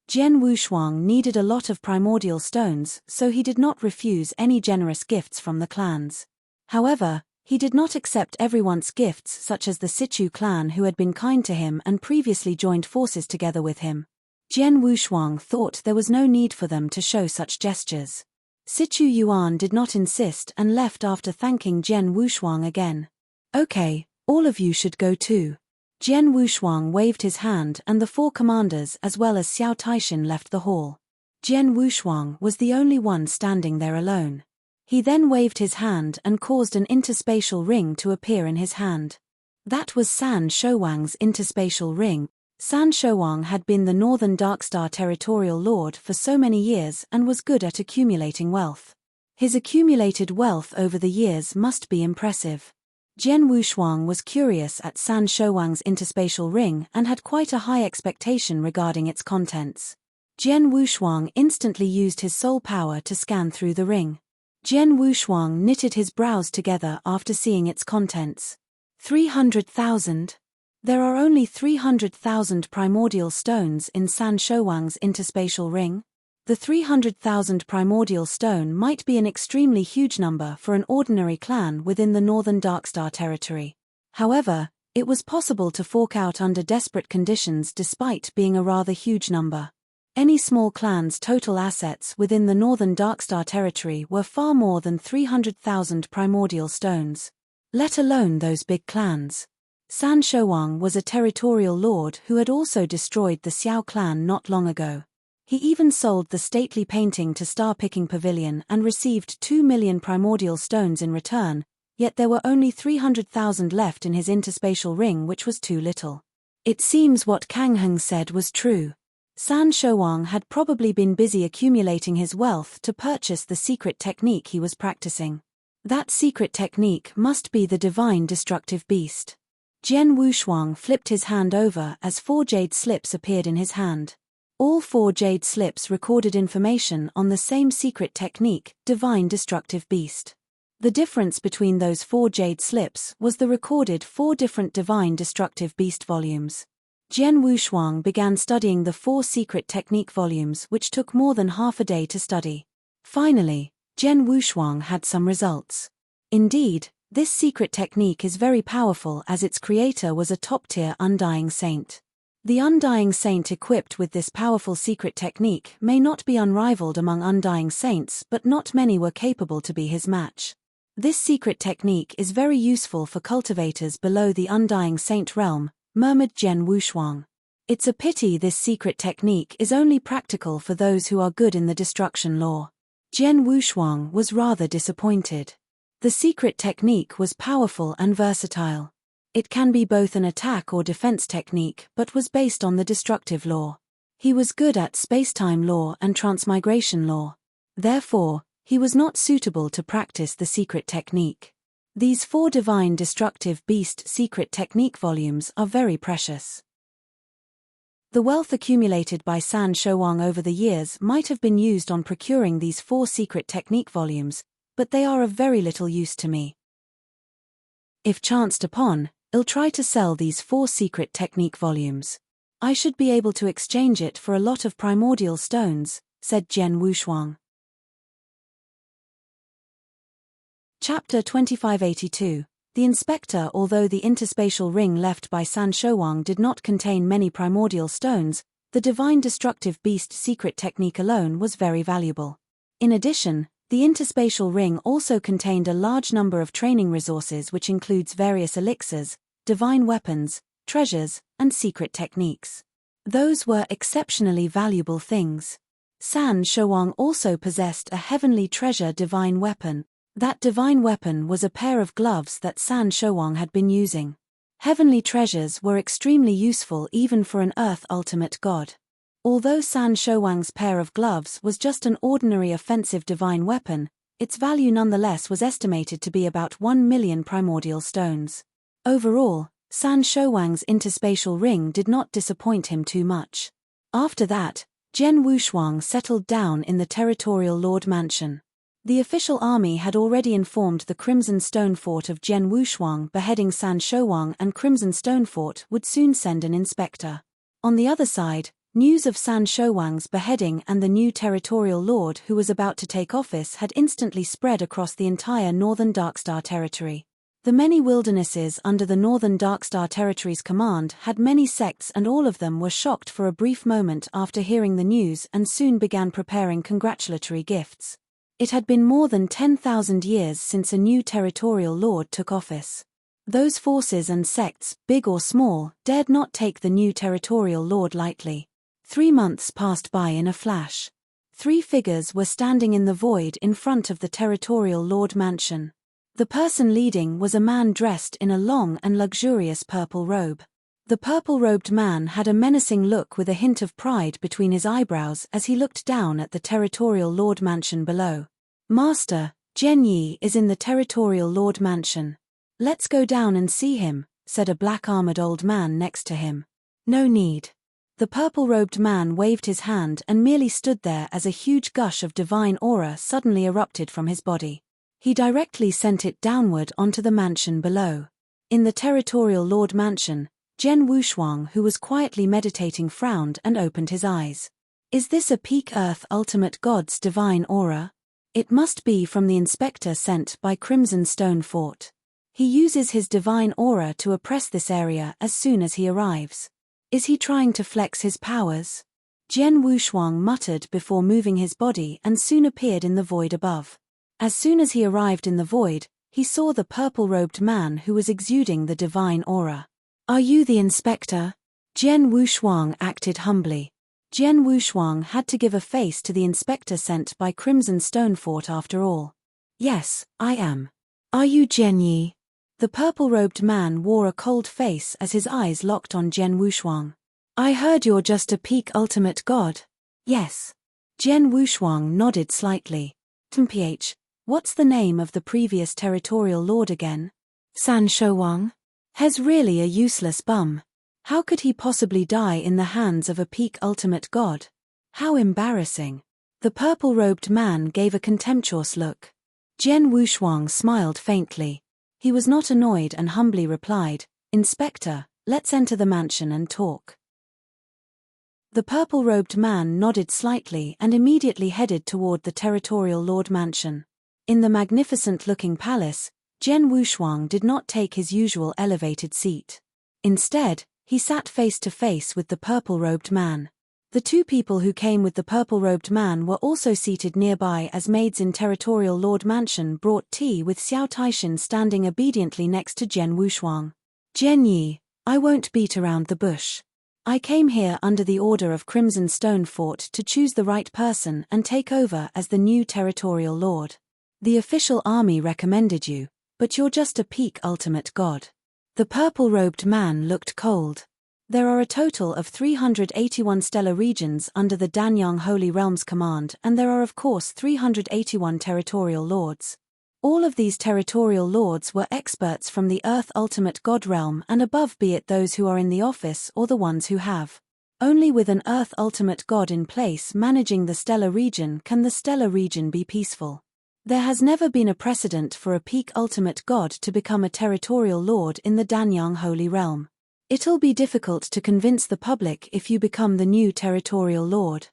Jian Wushuang needed a lot of primordial stones, so he did not refuse any generous gifts from the clans. However, he did not accept everyone's gifts, such as the Sichu clan who had been kind to him and previously joined forces together with him. Jian Wushuang thought there was no need for them to show such gestures. Sichu Yuan did not insist and left after thanking Jian Wushuang again. Okay, all of you should go too. Jian Wushuang waved his hand and the four commanders as well as Xiao Taishan left the hall. Jian Wushuang was the only one standing there alone. He then waved his hand and caused an interspatial ring to appear in his hand. That was San Shouwang's interspatial ring. San Shouwang had been the Northern Darkstar territorial lord for so many years and was good at accumulating wealth. His accumulated wealth over the years must be impressive. Jian Wushuang was curious at San Shouwang's interspatial ring and had quite a high expectation regarding its contents. Jian Wushuang instantly used his soul power to scan through the ring. Jian Wushuang knitted his brows together after seeing its contents. 300,000? There are only 300,000 primordial stones in San Shouwang's interspatial ring. The 300,000 primordial stone might be an extremely huge number for an ordinary clan within the Northern Darkstar territory. However, it was possible to fork out under desperate conditions despite being a rather huge number. Any small clan's total assets within the Northern Darkstar territory were far more than 300,000 primordial stones. Let alone those big clans. San Shouwang was a territorial lord who had also destroyed the Xiao clan not long ago. He even sold the stately painting to Star Picking Pavilion and received 2 million primordial stones in return, yet there were only 300,000 left in his interspatial ring, which was too little. It seems what Kang Heng said was true. San Shouwang had probably been busy accumulating his wealth to purchase the secret technique he was practicing. That secret technique must be the divine destructive beast. Jian Wushuang flipped his hand over as 4 jade slips appeared in his hand. All 4 jade slips recorded information on the same secret technique, divine destructive beast. The difference between those 4 jade slips was the recorded 4 different divine destructive beast volumes. Jian Wushuang began studying the 4 secret technique volumes, which took more than half a day to study. Finally, Jian Wushuang had some results. Indeed, this secret technique is very powerful as its creator was a top-tier undying saint. The undying saint equipped with this powerful secret technique may not be unrivaled among undying saints, but not many were capable to be his match. This secret technique is very useful for cultivators below the undying saint realm, murmured Jian Wushuang. It's a pity this secret technique is only practical for those who are good in the destruction law. Jian Wushuang was rather disappointed. The secret technique was powerful and versatile. It can be both an attack or defense technique but was based on the destructive law. He was good at space-time law and transmigration law. Therefore, he was not suitable to practice the secret technique. These 4 divine destructive beast secret technique volumes are very precious. The wealth accumulated by San Shouwang over the years might have been used on procuring these 4 secret technique volumes, but they are of very little use to me. If chanced upon, I'll try to sell these 4 secret technique volumes. I should be able to exchange it for a lot of primordial stones, said Jian Wushuang. Chapter 2582. The Inspector. Although the interspatial ring left by San Shouwang did not contain many primordial stones, the divine destructive beast secret technique alone was very valuable. In addition, the interspatial ring also contained a large number of training resources, which includes various elixirs, divine weapons, treasures, and secret techniques. Those were exceptionally valuable things. San Shouwang also possessed a heavenly treasure divine weapon. That divine weapon was a pair of gloves that San Shouwang had been using. Heavenly treasures were extremely useful even for an Earth ultimate god. Although San Shouwang's pair of gloves was just an ordinary offensive divine weapon, its value nonetheless was estimated to be about 1 million primordial stones. Overall, San Shouwang's interspatial ring did not disappoint him too much. After that, Jian Wushuang settled down in the Territorial Lord Mansion. The official army had already informed the Crimson Stone Fort of Jian Wushuang beheading San Shouwang, and Crimson Stone Fort would soon send an inspector. On the other side, news of San Shouwang's beheading and the new territorial lord who was about to take office had instantly spread across the entire northern Darkstar territory. The many wildernesses under the northern Darkstar territory's command had many sects, and all of them were shocked for a brief moment after hearing the news and soon began preparing congratulatory gifts. It had been more than 10,000 years since a new territorial lord took office. Those forces and sects, big or small, dared not take the new territorial lord lightly. 3 months passed by in a flash. 3 figures were standing in the void in front of the territorial lord mansion. The person leading was a man dressed in a long and luxurious purple robe. The purple-robed man had a menacing look with a hint of pride between his eyebrows as he looked down at the territorial lord mansion below. Master, Zhen Yi is in the territorial lord mansion. Let's go down and see him, said a black-armored old man next to him. No need. The purple-robed man waved his hand and merely stood there as a huge gush of divine aura suddenly erupted from his body. He directly sent it downward onto the mansion below. In the territorial lord mansion, Jian Wushuang, who was quietly meditating, frowned and opened his eyes. Is this a peak Earth ultimate god's divine aura? It must be from the inspector sent by Crimson Stone Fort. He uses his divine aura to oppress this area as soon as he arrives. Is he trying to flex his powers? Jian Wushuang muttered before moving his body and soon appeared in the void above. As soon as he arrived in the void, he saw the purple-robed man who was exuding the divine aura. Are you the inspector? Jian Wushuang acted humbly. Jian Wushuang had to give a face to the inspector sent by Crimson Stone Fort after all. Yes, I am. Are you Zhen Yi? The purple-robed man wore a cold face as his eyes locked on Jian Wushuang. I heard you're just a peak ultimate god. Yes. Jian Wushuang nodded slightly. Mph, what's the name of the previous territorial lord again? San Shouwang? Hes really a useless bum. How could he possibly die in the hands of a peak ultimate god? How embarrassing. The purple-robed man gave a contemptuous look. Jian Wushuang smiled faintly. He was not annoyed and humbly replied, Inspector, let's enter the mansion and talk. The purple-robed man nodded slightly and immediately headed toward the territorial lord mansion. In the magnificent-looking palace, Jian Wushuang did not take his usual elevated seat. Instead, he sat face to face with the purple-robed man. The 2 people who came with the purple-robed man were also seated nearby as maids in territorial lord mansion brought tea, with Xiao Taishan standing obediently next to Jian Wushuang. Zhen Yi, I won't beat around the bush. I came here under the order of Crimson Stone Fort to choose the right person and take over as the new territorial lord. The official army recommended you, but you're just a peak ultimate god. The purple-robed man looked cold. There are a total of 381 stellar regions under the Danyang Holy Realm's command, and there are of course 381 territorial lords. All of these territorial lords were experts from the Earth Ultimate God realm and above, be it those who are in the office or the ones who have. Only with an Earth Ultimate God in place managing the stellar region can the stellar region be peaceful. There has never been a precedent for a peak ultimate god to become a territorial lord in the Danyang Holy Realm. It'll be difficult to convince the public if you become the new territorial lord.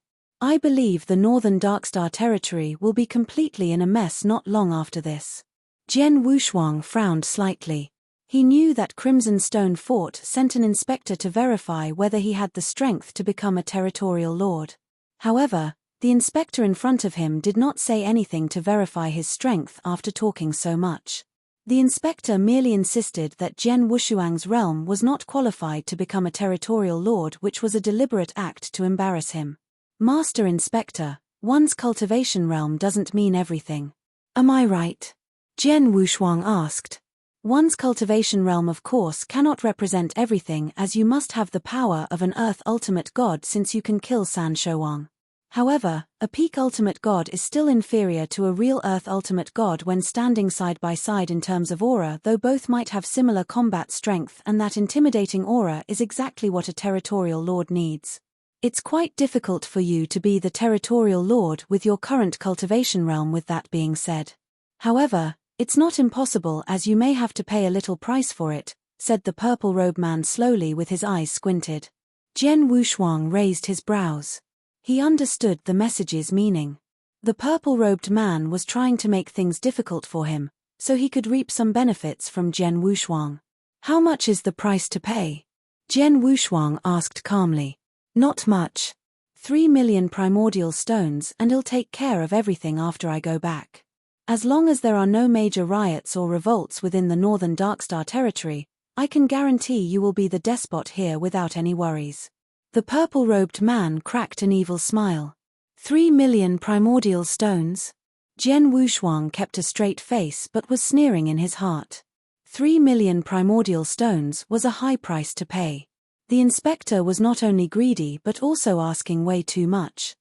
I believe the Northern Darkstar territory will be completely in a mess not long after this. Jian Wushuang frowned slightly. He knew that Crimson Stone Fort sent an inspector to verify whether he had the strength to become a territorial lord. However, the inspector in front of him did not say anything to verify his strength after talking so much. The inspector merely insisted that Jian Wushuang's realm was not qualified to become a territorial lord, which was a deliberate act to embarrass him. Master Inspector, one's cultivation realm doesn't mean everything. Am I right? Jian Wushuang asked. One's cultivation realm of course cannot represent everything, as you must have the power of an Earth Ultimate God since you can kill San Shouwang. However, a peak ultimate god is still inferior to a real Earth ultimate god when standing side by side in terms of aura, though both might have similar combat strength, and that intimidating aura is exactly what a territorial lord needs. It's quite difficult for you to be the territorial lord with your current cultivation realm, with that being said. However, it's not impossible, as you may have to pay a little price for it, said the purple-robed man slowly with his eyes squinted. Jian Wushuang raised his brows. He understood the message's meaning. The purple-robed man was trying to make things difficult for him, so he could reap some benefits from Jian Wushuang. How much is the price to pay? Jian Wushuang asked calmly. Not much. 3 million primordial stones, and he'll take care of everything after I go back. As long as there are no major riots or revolts within the Northern Darkstar territory, I can guarantee you will be the despot here without any worries. The purple-robed man cracked an evil smile. 3 million primordial stones? Jian Wushuang kept a straight face but was sneering in his heart. 3 million primordial stones was a high price to pay. The inspector was not only greedy but also asking way too much.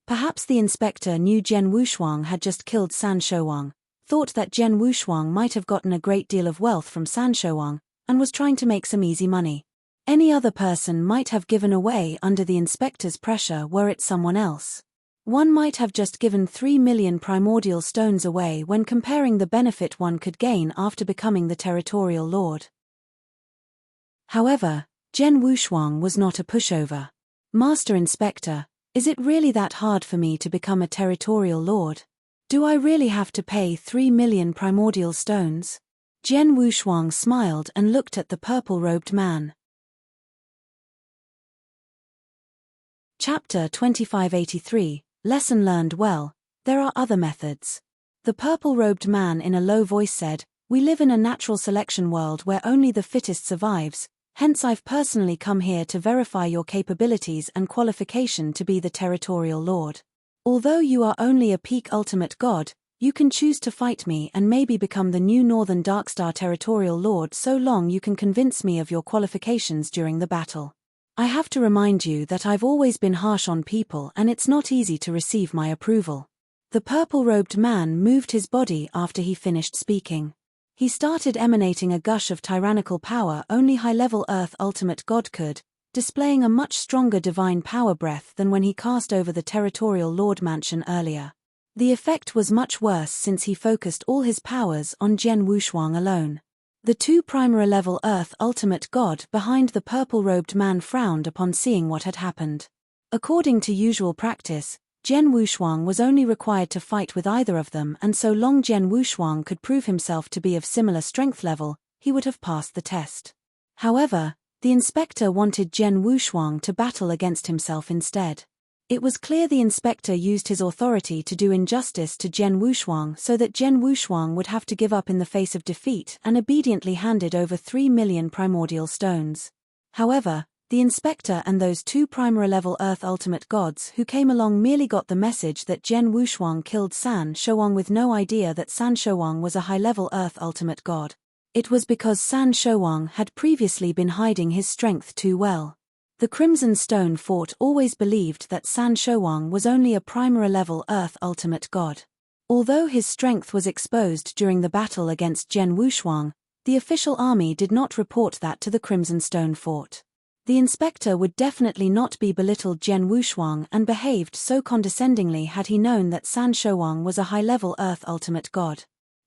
Perhaps the inspector knew Jian Wushuang had just killed San Shouwang, thought that Jian Wushuang might have gotten a great deal of wealth from San Shouwang, and was trying to make some easy money. Any other person might have given away under the inspector's pressure were it someone else. One might have just given 3 million primordial stones away when comparing the benefit one could gain after becoming the territorial lord. However, Jian Wushuang was not a pushover. Master Inspector, is it really that hard for me to become a territorial lord? Do I really have to pay 3 million primordial stones? Jian Wushuang smiled and looked at the purple-robed man. Chapter 2583, Lesson Learned Well, There Are Other Methods. The purple-robed man in a low voice said, "We live in a natural selection world where only the fittest survives. Hence I've personally come here to verify your capabilities and qualification to be the territorial lord. Although you are only a peak ultimate god, you can choose to fight me and maybe become the new Northern Darkstar territorial lord so long you can convince me of your qualifications during the battle. I have to remind you that I've always been harsh on people and it's not easy to receive my approval." The purple-robed man moved his body after he finished speaking. He started emanating a gush of tyrannical power only high-level Earth Ultimate God could, displaying a much stronger divine power breath than when he cast over the territorial lord mansion earlier. The effect was much worse since he focused all his powers on Jian Wushuang alone. The two primary-level Earth Ultimate God behind the purple-robed man frowned upon seeing what had happened. According to usual practice, Jian Wushuang was only required to fight with either of them, and so long Jian Wushuang could prove himself to be of similar strength level, he would have passed the test. However, the inspector wanted Jian Wushuang to battle against himself instead. It was clear the inspector used his authority to do injustice to Jian Wushuang so that Jian Wushuang would have to give up in the face of defeat and obediently handed over 3 million primordial stones. However, The inspector and those two primary-level Earth Ultimate Gods who came along merely got the message that Zhen Wushuang killed San Shouwang with no idea that San Shouwang was a high-level Earth Ultimate God. It was because San Shouwang had previously been hiding his strength too well. The Crimson Stone Fort always believed that San Shouwang was only a primary-level Earth Ultimate God. Although his strength was exposed during the battle against Zhen Wushuang, the official army did not report that to the Crimson Stone Fort. The inspector would definitely not be belittled Zhen Wushuang and behaved so condescendingly had he known that San Shouwang was a high-level Earth Ultimate God.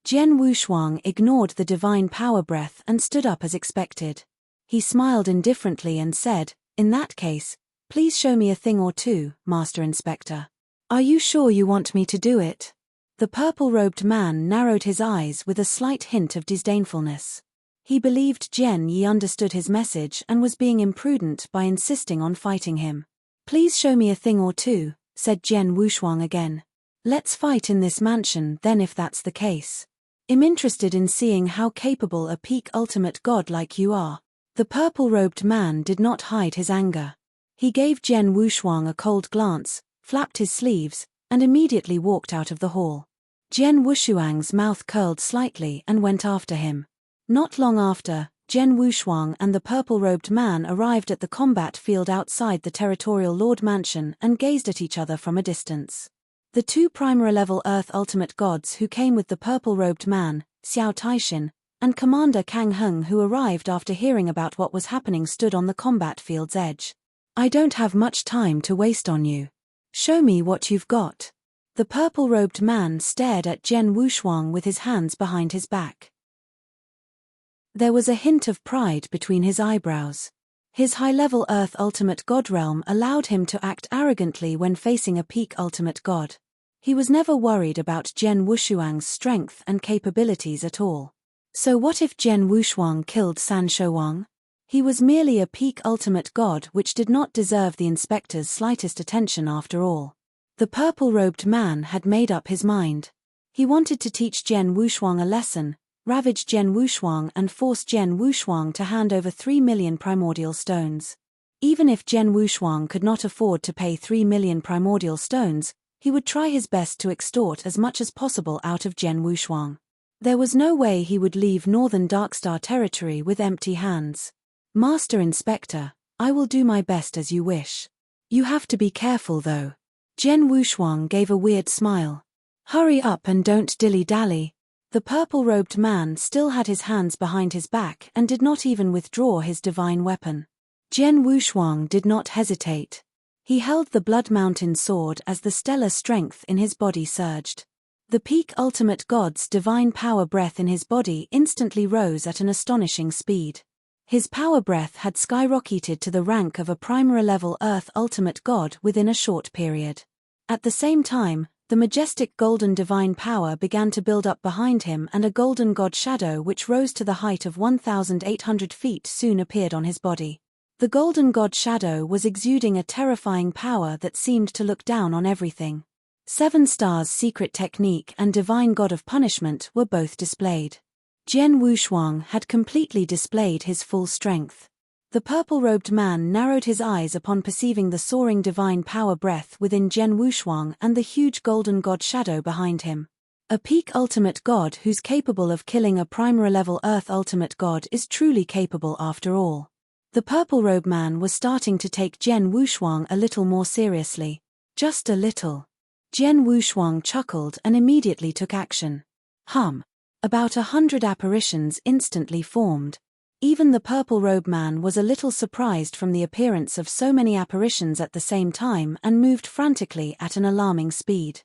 Zhen Wushuang ignored the divine power breath and stood up as expected. He smiled indifferently and said, "In that case, please show me a thing or two, Master Inspector." "Are you sure you want me to do it?" The purple-robed man narrowed his eyes with a slight hint of disdainfulness. He believed Zhen Yi understood his message and was being imprudent by insisting on fighting him. "Please show me a thing or two," said Zhen Wushuang again. "Let's fight in this mansion then if that's the case. I'm interested in seeing how capable a peak ultimate god like you are." The purple-robed man did not hide his anger. He gave Zhen Wushuang a cold glance, flapped his sleeves, and immediately walked out of the hall. Zhen Wushuang's mouth curled slightly and went after him. Not long after, Zhen Wushuang and the purple-robed man arrived at the combat field outside the Territorial Lord Mansion and gazed at each other from a distance. The two primary-level Earth Ultimate Gods who came with the purple-robed man, Xiao Taishin, and Commander Kang Heng who arrived after hearing about what was happening stood on the combat field's edge. "I don't have much time to waste on you. Show me what you've got." The purple-robed man stared at Zhen Wushuang with his hands behind his back. There was a hint of pride between his eyebrows. His high-level Earth Ultimate God realm allowed him to act arrogantly when facing a peak Ultimate God. He was never worried about Zhen Wushuang's strength and capabilities at all. So what if Zhen Wushuang killed San Shouwang? He was merely a peak Ultimate God which did not deserve the inspector's slightest attention after all. The purple-robed man had made up his mind. He wanted to teach Zhen Wushuang a lesson, ravage Zhen Wushuang and force Zhen Wushuang to hand over 3 million primordial stones. Even if Zhen Wushuang could not afford to pay 3 million primordial stones, he would try his best to extort as much as possible out of Zhen Wushuang. There was no way he would leave Northern Darkstar territory with empty hands. "Master Inspector, I will do my best as you wish. You have to be careful though." Zhen Wushuang gave a weird smile. "Hurry up and don't dilly-dally." The purple-robed man still had his hands behind his back and did not even withdraw his divine weapon. Zhen Wushuang did not hesitate. He held the Blood Mountain sword as the stellar strength in his body surged. The peak Ultimate God's divine power breath in his body instantly rose at an astonishing speed. His power breath had skyrocketed to the rank of a primary-level Earth Ultimate God within a short period. At the same time, the majestic golden divine power began to build up behind him and a golden god shadow which rose to the height of 1,800 feet soon appeared on his body. The golden god shadow was exuding a terrifying power that seemed to look down on everything. 7 Stars' secret technique and divine god of punishment were both displayed. Zhen Wushuang had completely displayed his full strength. The purple-robed man narrowed his eyes upon perceiving the soaring divine power breath within Zhen Wushuang and the huge golden god shadow behind him. A peak ultimate god who's capable of killing a primary-level Earth ultimate god is truly capable after all. The purple-robed man was starting to take Zhen Wushuang a little more seriously. Just a little. Zhen Wushuang chuckled and immediately took action. About 100 apparitions instantly formed. Even the purple-robed man was a little surprised from the appearance of so many apparitions at the same time and moved frantically at an alarming speed.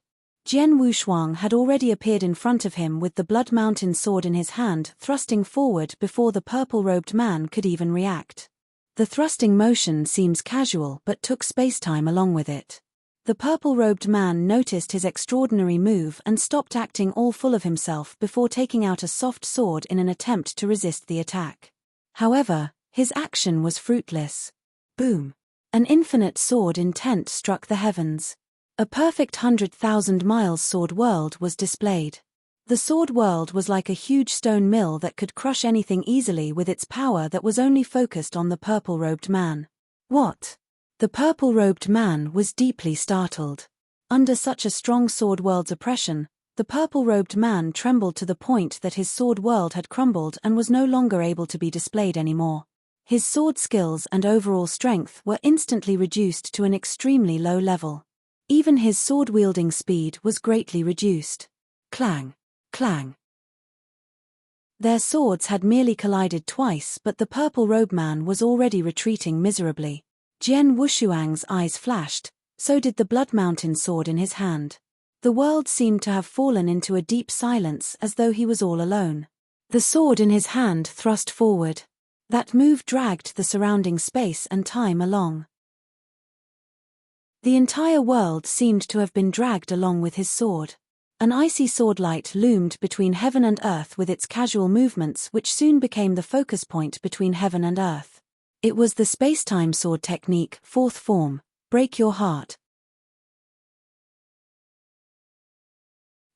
Zhen Wushuang had already appeared in front of him with the Blood Mountain sword in his hand, thrusting forward before the purple-robed man could even react. The thrusting motion seems casual but took space-time along with it. The purple-robed man noticed his extraordinary move and stopped acting all full of himself before taking out a soft sword in an attempt to resist the attack. However, his action was fruitless. Boom! An infinite sword intent struck the heavens. A perfect 100,000 miles sword world was displayed. The sword world was like a huge stone mill that could crush anything easily with its power that was only focused on the purple-robed man. What? The purple-robed man was deeply startled. Under such a strong sword world's oppression, the purple-robed man trembled to the point that his sword world had crumbled and was no longer able to be displayed anymore. His sword skills and overall strength were instantly reduced to an extremely low level. Even his sword-wielding speed was greatly reduced. Clang! Clang! Their swords had merely collided twice, but the purple-robed man was already retreating miserably. Jian Wushuang's eyes flashed, so did the Blood Mountain sword in his hand. The world seemed to have fallen into a deep silence as though he was all alone. The sword in his hand thrust forward. That move dragged the surrounding space and time along. The entire world seemed to have been dragged along with his sword. An icy swordlight loomed between heaven and earth with its casual movements, which soon became the focus point between heaven and earth. It was the space-time sword technique, fourth form, break your heart.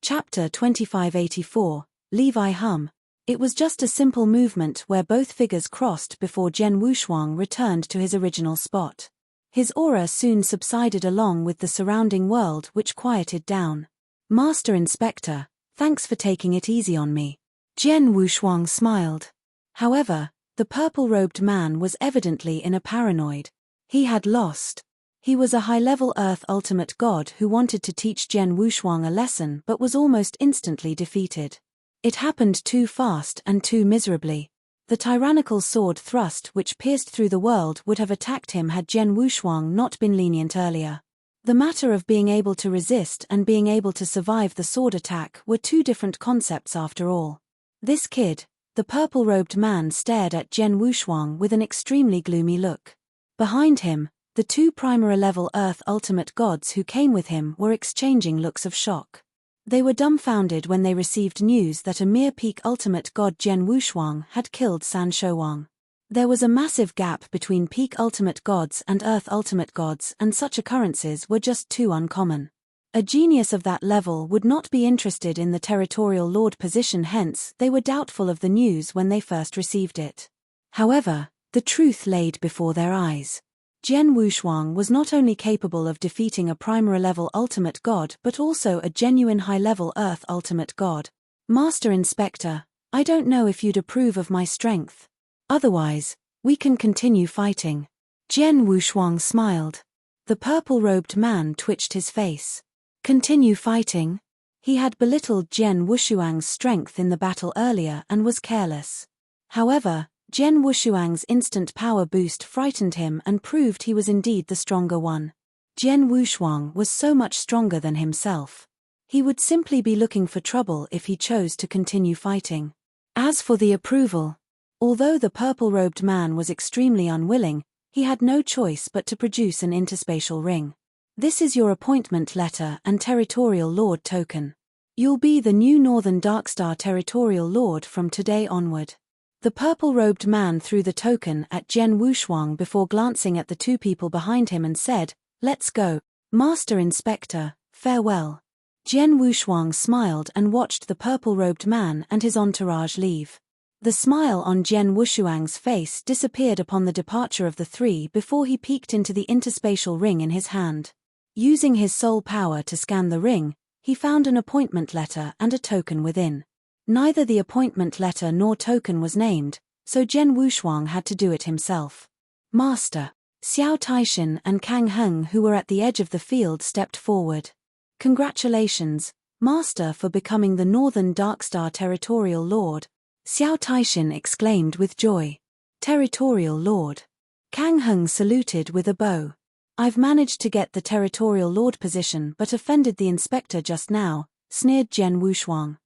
Chapter 2584, Levi hum. It was just a simple movement where both figures crossed before Jian Wushuang returned to his original spot. His aura soon subsided along with the surrounding world, which quieted down. Master Inspector, thanks for taking it easy on me. Jian Wushuang smiled. However, the purple-robed man was evidently in a paranoid. He had lost. He was a high-level Earth ultimate god who wanted to teach Jian Wushuang a lesson but was almost instantly defeated. It happened too fast and too miserably. The tyrannical sword thrust which pierced through the world would have attacked him had Jian Wushuang not been lenient earlier. The matter of being able to resist and being able to survive the sword attack were two different concepts after all. This kid, the purple-robed man, stared at Jian Wushuang with an extremely gloomy look. Behind him, the two Primera-level Earth ultimate gods who came with him were exchanging looks of shock. They were dumbfounded when they received news that a mere peak ultimate god Jian Wushuang had killed San Shouwang. There was a massive gap between peak ultimate gods and Earth ultimate gods, and such occurrences were just too uncommon. A genius of that level would not be interested in the territorial lord position, hence they were doubtful of the news when they first received it. However, the truth laid before their eyes. Jian Wushuang was not only capable of defeating a Primera-level ultimate god but also a genuine high-level Earth ultimate god. Master Inspector, I don't know if you'd approve of my strength. Otherwise, we can continue fighting. Jian Wushuang smiled. The purple-robed man twitched his face. Continue fighting? He had belittled Jian Wushuang's strength in the battle earlier and was careless. However, Jian Wushuang's instant power boost frightened him and proved he was indeed the stronger one. Jian Wushuang was so much stronger than himself. He would simply be looking for trouble if he chose to continue fighting. As for the approval, although the purple-robed man was extremely unwilling, he had no choice but to produce an interspatial ring. This is your appointment letter and territorial lord token. You'll be the new Northern Darkstar territorial lord from today onward. The purple-robed man threw the token at Jian Wushuang before glancing at the two people behind him and said, "Let's go. Master Inspector, farewell." Jian Wushuang smiled and watched the purple-robed man and his entourage leave. The smile on Jian Wushuang's face disappeared upon the departure of the three before he peeked into the interspatial ring in his hand. Using his soul power to scan the ring, he found an appointment letter and a token within. Neither the appointment letter nor token was named, so Jian Wushuang had to do it himself. Master. Xiao Taishan and Kang Heng, who were at the edge of the field, stepped forward. Congratulations, Master, for becoming the Northern Darkstar Territorial Lord. Xiao Taishan exclaimed with joy. Territorial Lord. Kang Heng saluted with a bow. I've managed to get the Territorial Lord position but offended the inspector just now, sneered Jian Wushuang.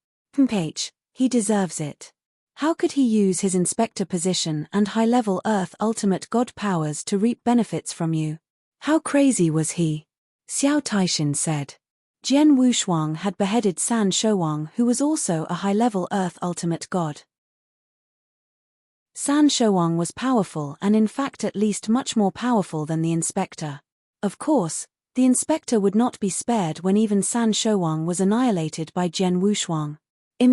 He deserves it. How could he use his inspector position and high-level Earth ultimate god powers to reap benefits from you? How crazy was he? Xiao Taishan said. Jian Wushuang had beheaded San Shouwang, who was also a high-level Earth ultimate god. San Shouwang was powerful and in fact at least much more powerful than the inspector. Of course, the inspector would not be spared when even San Shouwang was annihilated by Jian Wushuang.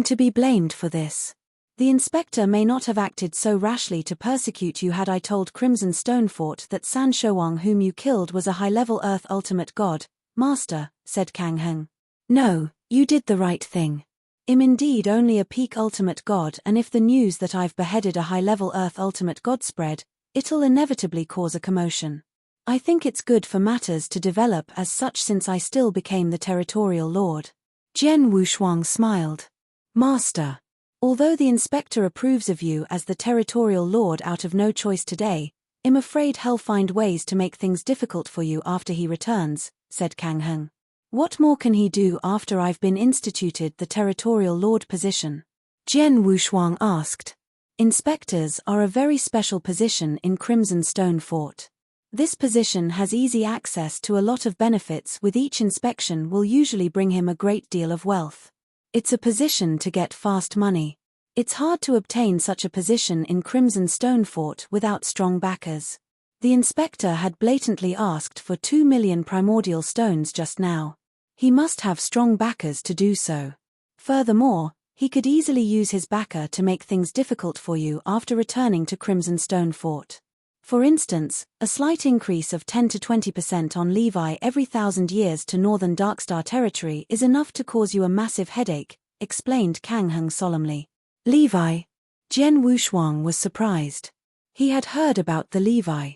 To be blamed for this. The inspector may not have acted so rashly to persecute you had I told Crimson Stonefort that San Shouang whom you killed was a high-level Earth ultimate god, master, said Kang Heng. No, you did the right thing. I'm indeed only a peak ultimate god, and if the news that I've beheaded a high-level Earth ultimate god spread, it'll inevitably cause a commotion. I think it's good for matters to develop as such since I still became the territorial lord. Jian Wushuang smiled. Master. Although the inspector approves of you as the territorial lord out of no choice today, I'm afraid he'll find ways to make things difficult for you after he returns, said Kang Heng. What more can he do after I've been instituted the territorial lord position? Jian Wushuang asked. Inspectors are a very special position in Crimson Stone Fort. This position has easy access to a lot of benefits, with each inspection will usually bring him a great deal of wealth. It's a position to get fast money. It's hard to obtain such a position in Crimson Stone Fort without strong backers. The inspector had blatantly asked for 2 million primordial stones just now. He must have strong backers to do so. Furthermore, he could easily use his backer to make things difficult for you after returning to Crimson Stone Fort. For instance, a slight increase of 10 to 20% on Levi every 1,000 years to Northern Darkstar territory is enough to cause you a massive headache, explained Kang Heng solemnly. Levi? Jian Wushuang was surprised. He had heard about the Levi.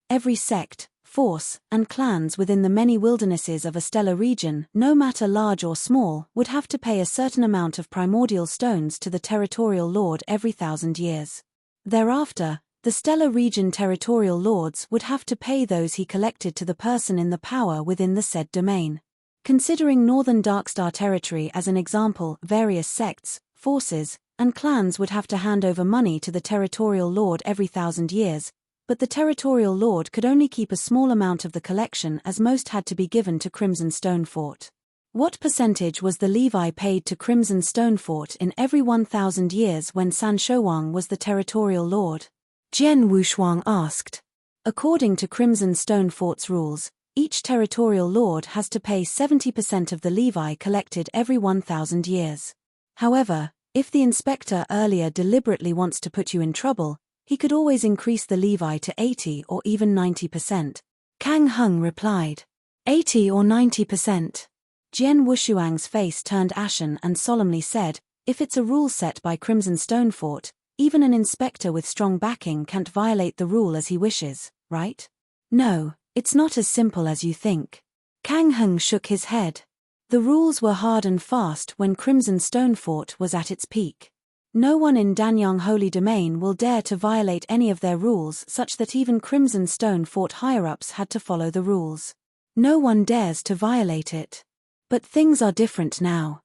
Every sect, force, and clans within the many wildernesses of a stellar region, no matter large or small, would have to pay a certain amount of primordial stones to the territorial lord every 1,000 years. Thereafter, the stellar region territorial lords would have to pay those he collected to the person in the power within the said domain. Considering Northern Darkstar territory as an example, various sects, forces, and clans would have to hand over money to the territorial lord every 1,000 years, but the territorial lord could only keep a small amount of the collection as most had to be given to Crimson Stone Fort. What percentage was the Levi paid to Crimson Stone Fort in every 1,000 years when San Shouang was the territorial lord? Jian Wushuang asked. According to Crimson Stone Fort's rules, each territorial lord has to pay 70% of the Levi collected every 1,000 years. However, if the inspector earlier deliberately wants to put you in trouble, he could always increase the Levi to 80 or even 90%. Kang Heng replied. 80 or 90%. Jian Wushuang's face turned ashen and solemnly said, if it's a rule set by Crimson Stone Fort, even an inspector with strong backing can't violate the rule as he wishes, right? No, it's not as simple as you think. Kang Heng shook his head. The rules were hard and fast when Crimson Stone Fort was at its peak. No one in Danyang Holy Domain will dare to violate any of their rules, such that even Crimson Stone Fort higher-ups had to follow the rules. No one dares to violate it. But things are different now.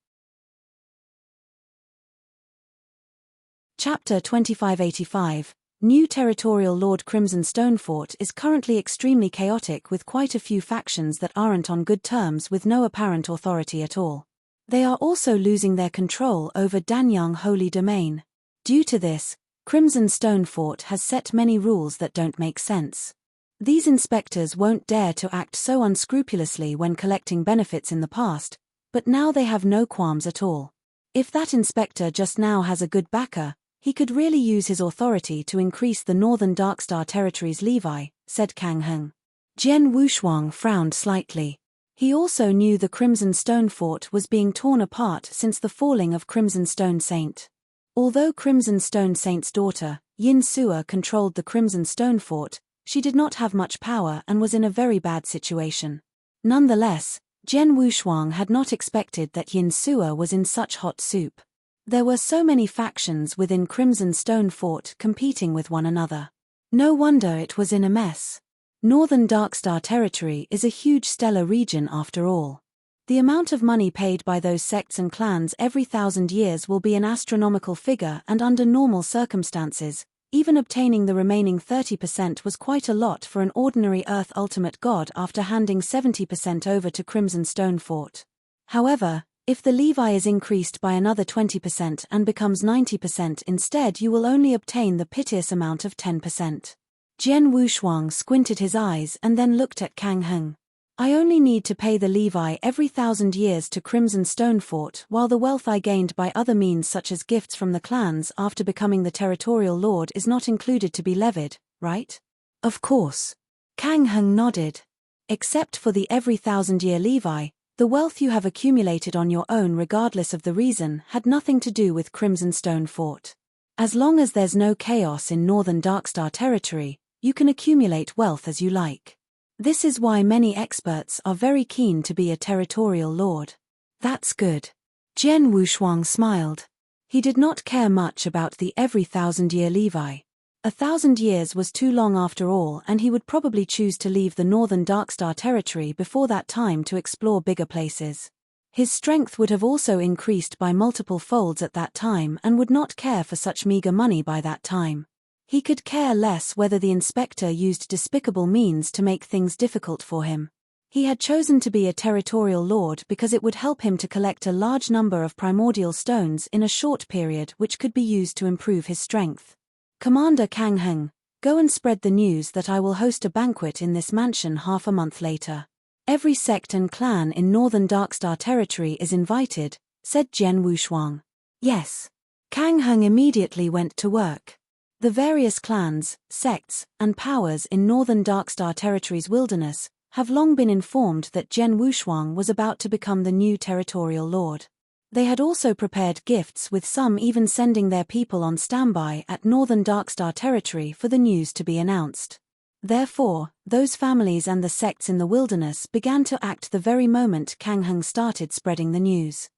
Chapter 2585, New Territorial Lord. Crimson Stone Fort is currently extremely chaotic, with quite a few factions that aren't on good terms with no apparent authority at all. They are also losing their control over Danyang Holy Domain. Due to this, Crimson Stone Fort has set many rules that don't make sense. These inspectors won't dare to act so unscrupulously when collecting benefits in the past, but now they have no qualms at all. If that inspector just now has a good backer, he could really use his authority to increase the Northern Darkstar territory's Levi, said Kang Heng. Jian Wushuang frowned slightly. He also knew the Crimson Stone Fort was being torn apart since the falling of Crimson Stone Saint. Although Crimson Stone Saint's daughter, Yin Sua, controlled the Crimson Stone Fort, she did not have much power and was in a very bad situation. Nonetheless, Jian Wushuang had not expected that Yin Sua was in such hot soup. There were so many factions within Crimson Stone Fort competing with one another. No wonder it was in a mess. Northern Darkstar territory is a huge stellar region after all. The amount of money paid by those sects and clans every 1,000 years will be an astronomical figure, and under normal circumstances, even obtaining the remaining 30% was quite a lot for an ordinary Earth ultimate god after handing 70% over to Crimson Stone Fort. However, if the Levi is increased by another 20% and becomes 90% instead, you will only obtain the piteous amount of 10%. Jian Wushuang squinted his eyes and then looked at Kang Heng. I only need to pay the levy every 1,000 years to Crimson Stone Fort, while the wealth I gained by other means such as gifts from the clans after becoming the territorial lord is not included to be levied, right? Of course. Kang Heng nodded. Except for the every 1,000-year levy, the wealth you have accumulated on your own regardless of the reason had nothing to do with Crimson Stone Fort. As long as there's no chaos in northern Darkstar territory, you can accumulate wealth as you like. This is why many experts are very keen to be a territorial lord. That's good. Jian Wushuang smiled. He did not care much about the every 1,000-year levy. 1,000 years was too long after all, and he would probably choose to leave the northern Darkstar territory before that time to explore bigger places. His strength would have also increased by multiple folds at that time and would not care for such meager money by that time. He could care less whether the inspector used despicable means to make things difficult for him. He had chosen to be a territorial lord because it would help him to collect a large number of primordial stones in a short period which could be used to improve his strength. Commander Kang Heng, go and spread the news that I will host a banquet in this mansion half a month later. Every sect and clan in northern Darkstar territory is invited, said Jian Wushuang. Yes. Kang Heng immediately went to work. The various clans, sects, and powers in northern Darkstar territory's wilderness have long been informed that Jian Wushuang was about to become the new territorial lord. They had also prepared gifts, with some even sending their people on standby at northern Darkstar territory for the news to be announced. Therefore, those families and the sects in the wilderness began to act the very moment Kang Heng started spreading the news.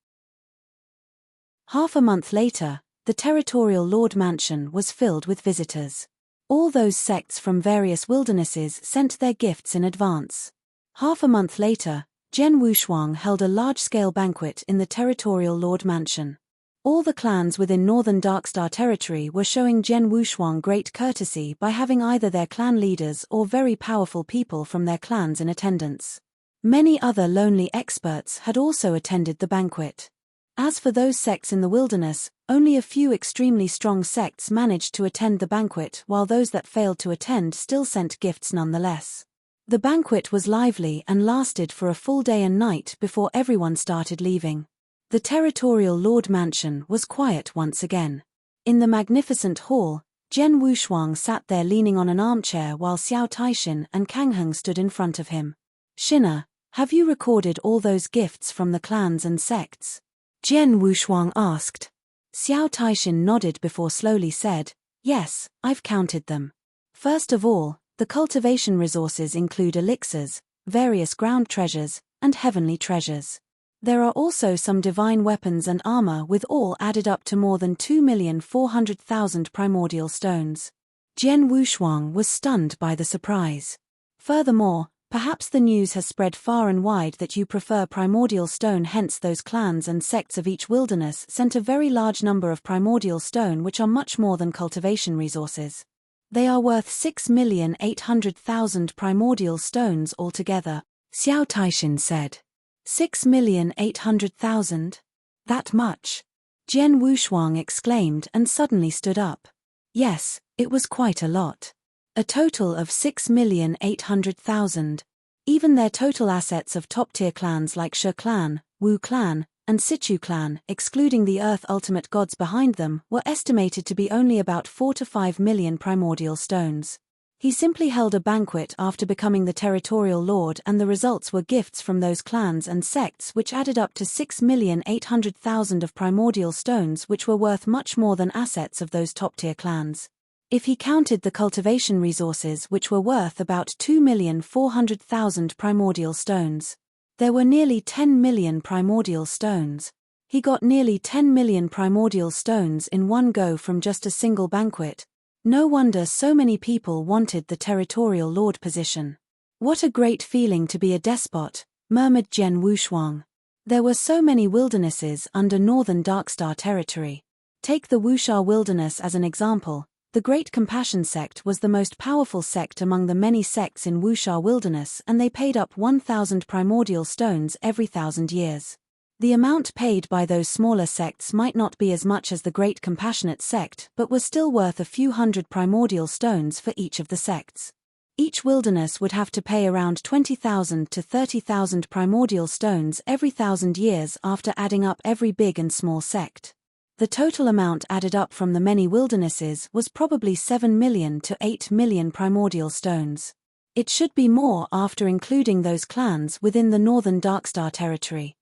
Half a month later, the territorial lord mansion was filled with visitors. All those sects from various wildernesses sent their gifts in advance. Half a month later, Jian Wushuang held a large-scale banquet in the territorial lord mansion. All the clans within northern Darkstar territory were showing Jian Wushuang great courtesy by having either their clan leaders or very powerful people from their clans in attendance. Many other lonely experts had also attended the banquet. As for those sects in the wilderness, only a few extremely strong sects managed to attend the banquet, while those that failed to attend still sent gifts nonetheless. The banquet was lively and lasted for a full day and night before everyone started leaving. The territorial lord mansion was quiet once again. In the magnificent hall, Jian Wushuang sat there leaning on an armchair while Xiao Taishin and Kang Heng stood in front of him. Shina, have you recorded all those gifts from the clans and sects? Jian Wushuang asked. Xiao Taishin nodded before slowly said, yes, I've counted them. First of all, the cultivation resources include elixirs, various ground treasures, and heavenly treasures. There are also some divine weapons and armor, with all added up to more than 2,400,000 primordial stones. Jian Wushuang was stunned by the surprise. Furthermore, perhaps the news has spread far and wide that you prefer primordial stone, hence those clans and sects of each wilderness sent a very large number of primordial stone, which are much more than cultivation resources. They are worth 6,800,000 primordial stones altogether, Xiao Taishin said. 6,800,000? That much? Jian Wushuang exclaimed and suddenly stood up. Yes, it was quite a lot. A total of 6,800,000. Even their total assets of top-tier clans like Shi clan, Wu clan, and Sichu clan, excluding the Earth Ultimate Gods behind them, were estimated to be only about 4 to 5 million primordial stones. He simply held a banquet after becoming the territorial lord, and the results were gifts from those clans and sects which added up to 6,800,000 of primordial stones, which were worth much more than assets of those top-tier clans. If he counted the cultivation resources, which were worth about 2,400,000 primordial stones, there were nearly 10 million primordial stones. He got nearly 10 million primordial stones in one go from just a single banquet. No wonder so many people wanted the territorial lord position. What a great feeling to be a despot, murmured Jian Wushuang. There were so many wildernesses under northern Darkstar territory. Take the Wuxia wilderness as an example. The Great Compassion sect was the most powerful sect among the many sects in Wuxia wilderness, and they paid up 1,000 primordial stones every 1,000 years. The amount paid by those smaller sects might not be as much as the Great Compassionate sect, but was still worth a few hundred primordial stones for each of the sects. Each wilderness would have to pay around 20,000 to 30,000 primordial stones every 1,000 years after adding up every big and small sect. The total amount added up from the many wildernesses was probably 7 million to 8 million primordial stones. It should be more after including those clans within the northern Darkstar territory.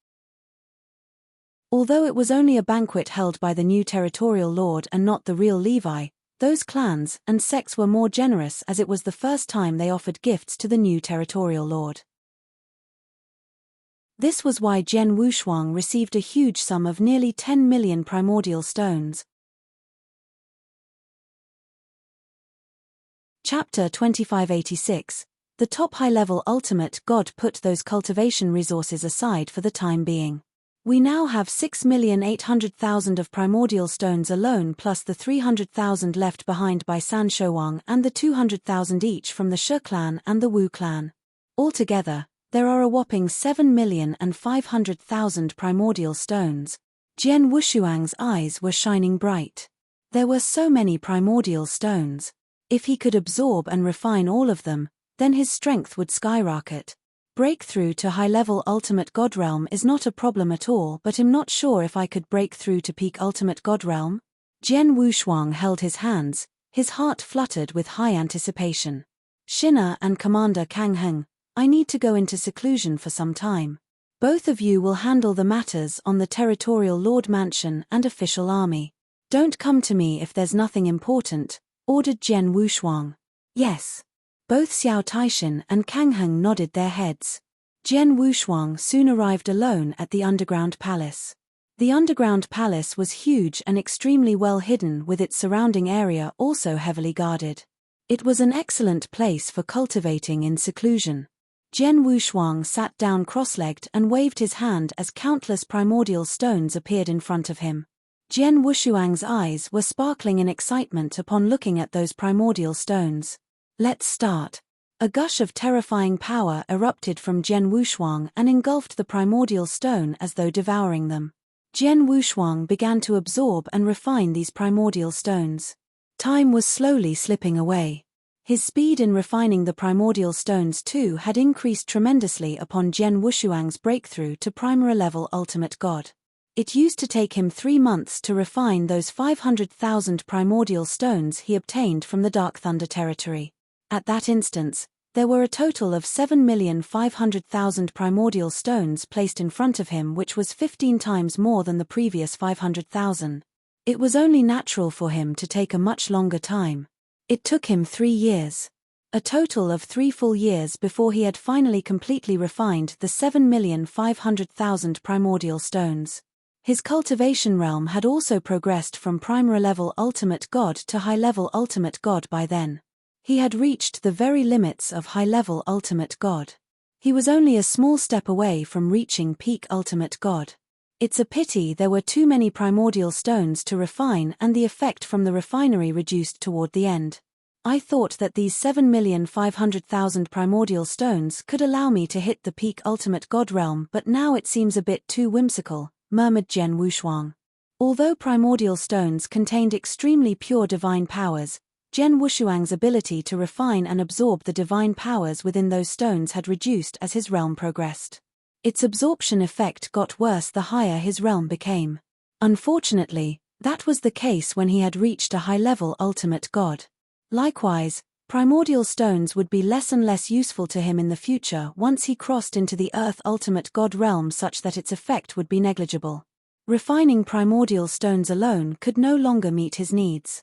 Although it was only a banquet held by the new territorial lord and not the real Levi, those clans and sects were more generous as it was the first time they offered gifts to the new territorial lord. This was why Jian Wushuang received a huge sum of nearly 10 million primordial stones. Chapter 2586. The top high-level ultimate god put those cultivation resources aside for the time being. We now have 6,800,000 of primordial stones alone plus the 300,000 left behind by San Shouwang and the 200,000 each from the Shi clan and the Wu clan. Altogether, there are a whopping 7,500,000 primordial stones. Jian Wushuang's eyes were shining bright. There were so many primordial stones. If he could absorb and refine all of them, then his strength would skyrocket. Breakthrough to high-level Ultimate God Realm is not a problem at all, but I'm not sure if I could break through to peak Ultimate God Realm. Jian Wushuang held his hands, his heart fluttered with high anticipation. Shina and Commander Kang Heng, I need to go into seclusion for some time. Both of you will handle the matters on the Territorial Lord Mansion and official army. Don't come to me if there's nothing important, ordered Jian Wushuang. Yes. Both Xiao Taishan and Kang Heng nodded their heads. Jian Wushuang soon arrived alone at the underground palace. The underground palace was huge and extremely well hidden, with its surrounding area also heavily guarded. It was an excellent place for cultivating in seclusion. Jian Wushuang sat down cross-legged and waved his hand as countless primordial stones appeared in front of him. Jian Wushuang's eyes were sparkling in excitement upon looking at those primordial stones. Let's start. A gush of terrifying power erupted from Jian Wushuang and engulfed the primordial stone as though devouring them. Jian Wushuang began to absorb and refine these primordial stones. Time was slowly slipping away. His speed in refining the primordial stones too had increased tremendously upon Jian Wushuang's breakthrough to Primary level Ultimate God. It used to take him 3 months to refine those 500,000 primordial stones he obtained from the Dark Thunder territory. At that instance, there were a total of 7,500,000 primordial stones placed in front of him, which was 15 times more than the previous 500,000. It was only natural for him to take a much longer time. It took him 3 years. A total of 3 full years before he had finally completely refined the 7,500,000 primordial stones. His cultivation realm had also progressed from primary level Ultimate God to high-level Ultimate God by then. He had reached the very limits of high-level Ultimate God. He was only a small step away from reaching peak Ultimate God. It's a pity there were too many primordial stones to refine and the effect from the refinery reduced toward the end. I thought that these 7,500,000 primordial stones could allow me to hit the peak Ultimate God realm, but now it seems a bit too whimsical, murmured Jian Wushuang. Although primordial stones contained extremely pure divine powers, Jian Wushuang's ability to refine and absorb the divine powers within those stones had reduced as his realm progressed. Its absorption effect got worse the higher his realm became. Unfortunately, that was the case when he had reached a high-level Ultimate God. Likewise, primordial stones would be less and less useful to him in the future once he crossed into the Earth Ultimate God realm, such that its effect would be negligible. Refining primordial stones alone could no longer meet his needs.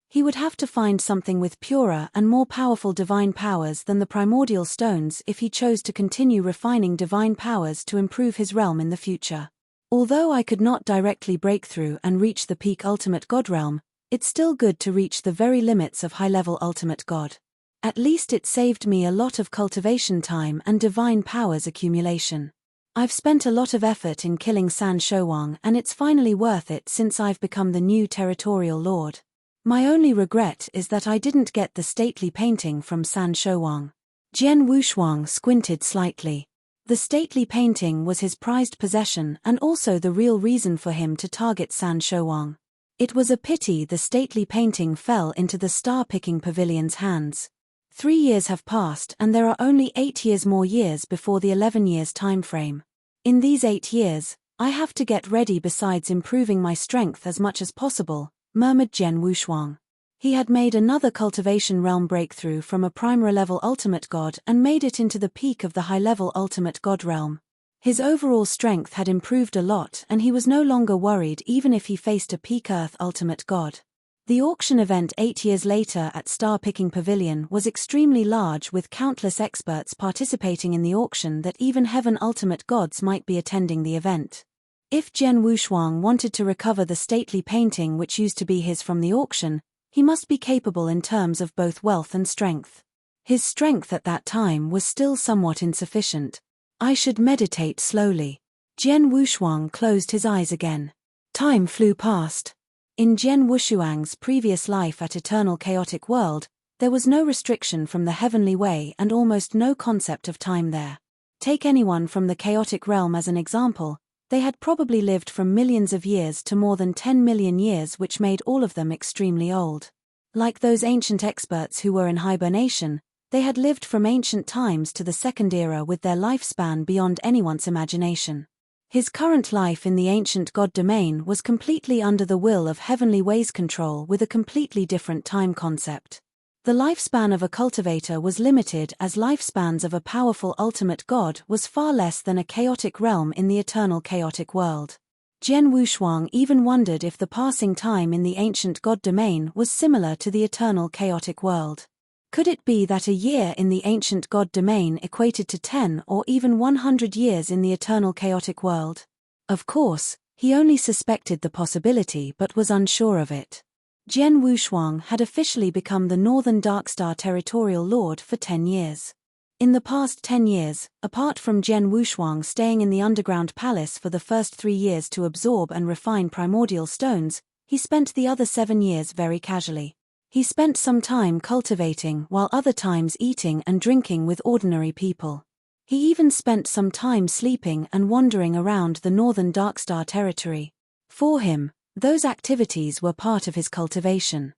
He would have to find something with purer and more powerful divine powers than the primordial stones if he chose to continue refining divine powers to improve his realm in the future. Although I could not directly break through and reach the peak Ultimate God realm, it's still good to reach the very limits of high-level Ultimate God. At least it saved me a lot of cultivation time and divine powers accumulation. I've spent a lot of effort in killing San Shouwang, and it's finally worth it since I've become the new territorial lord. My only regret is that I didn't get the stately painting from San Shouwang. Jian Wushuang squinted slightly. The stately painting was his prized possession and also the real reason for him to target San Shouwang. It was a pity the stately painting fell into the star-picking pavilion's hands. 3 years have passed and there are only 8 years more years before the 11 years time frame. In these 8 years, I have to get ready besides improving my strength as much as possible, murmured Jian Wushuang. He had made another cultivation realm breakthrough from a primary-level ultimate god and made it into the peak of the high-level ultimate god realm. His overall strength had improved a lot and he was no longer worried even if he faced a peak Earth ultimate god. The auction event 8 years later at Star Picking Pavilion was extremely large with countless experts participating in the auction that even heaven ultimate gods might be attending the event. If Jian Wushuang wanted to recover the stately painting which used to be his from the auction, he must be capable in terms of both wealth and strength. His strength at that time was still somewhat insufficient. I should meditate slowly. Jian Wushuang closed his eyes again. Time flew past. In Jian Wushuang's previous life at Eternal Chaotic World, there was no restriction from the heavenly way and almost no concept of time there. Take anyone from the chaotic realm as an example, they had probably lived from millions of years to more than 10 million years, which made all of them extremely old. Like those ancient experts who were in hibernation, they had lived from ancient times to the second era with their lifespan beyond anyone's imagination. His current life in the ancient god domain was completely under the will of heavenly ways control with a completely different time concept. The lifespan of a cultivator was limited as lifespans of a powerful ultimate god was far less than a chaotic realm in the eternal chaotic world. Jian Wushuang even wondered if the passing time in the ancient god domain was similar to the eternal chaotic world. Could it be that a year in the ancient god domain equated to 10 or even 100 years in the eternal chaotic world? Of course, he only suspected the possibility but was unsure of it. Jian Wushuang had officially become the Northern Darkstar Territorial Lord for 10 years. In the past 10 years, apart from Jian Wushuang staying in the underground palace for the first 3 years to absorb and refine primordial stones, he spent the other 7 years very casually. He spent some time cultivating while other times eating and drinking with ordinary people. He even spent some time sleeping and wandering around the Northern Darkstar territory. For him, those activities were part of his cultivation.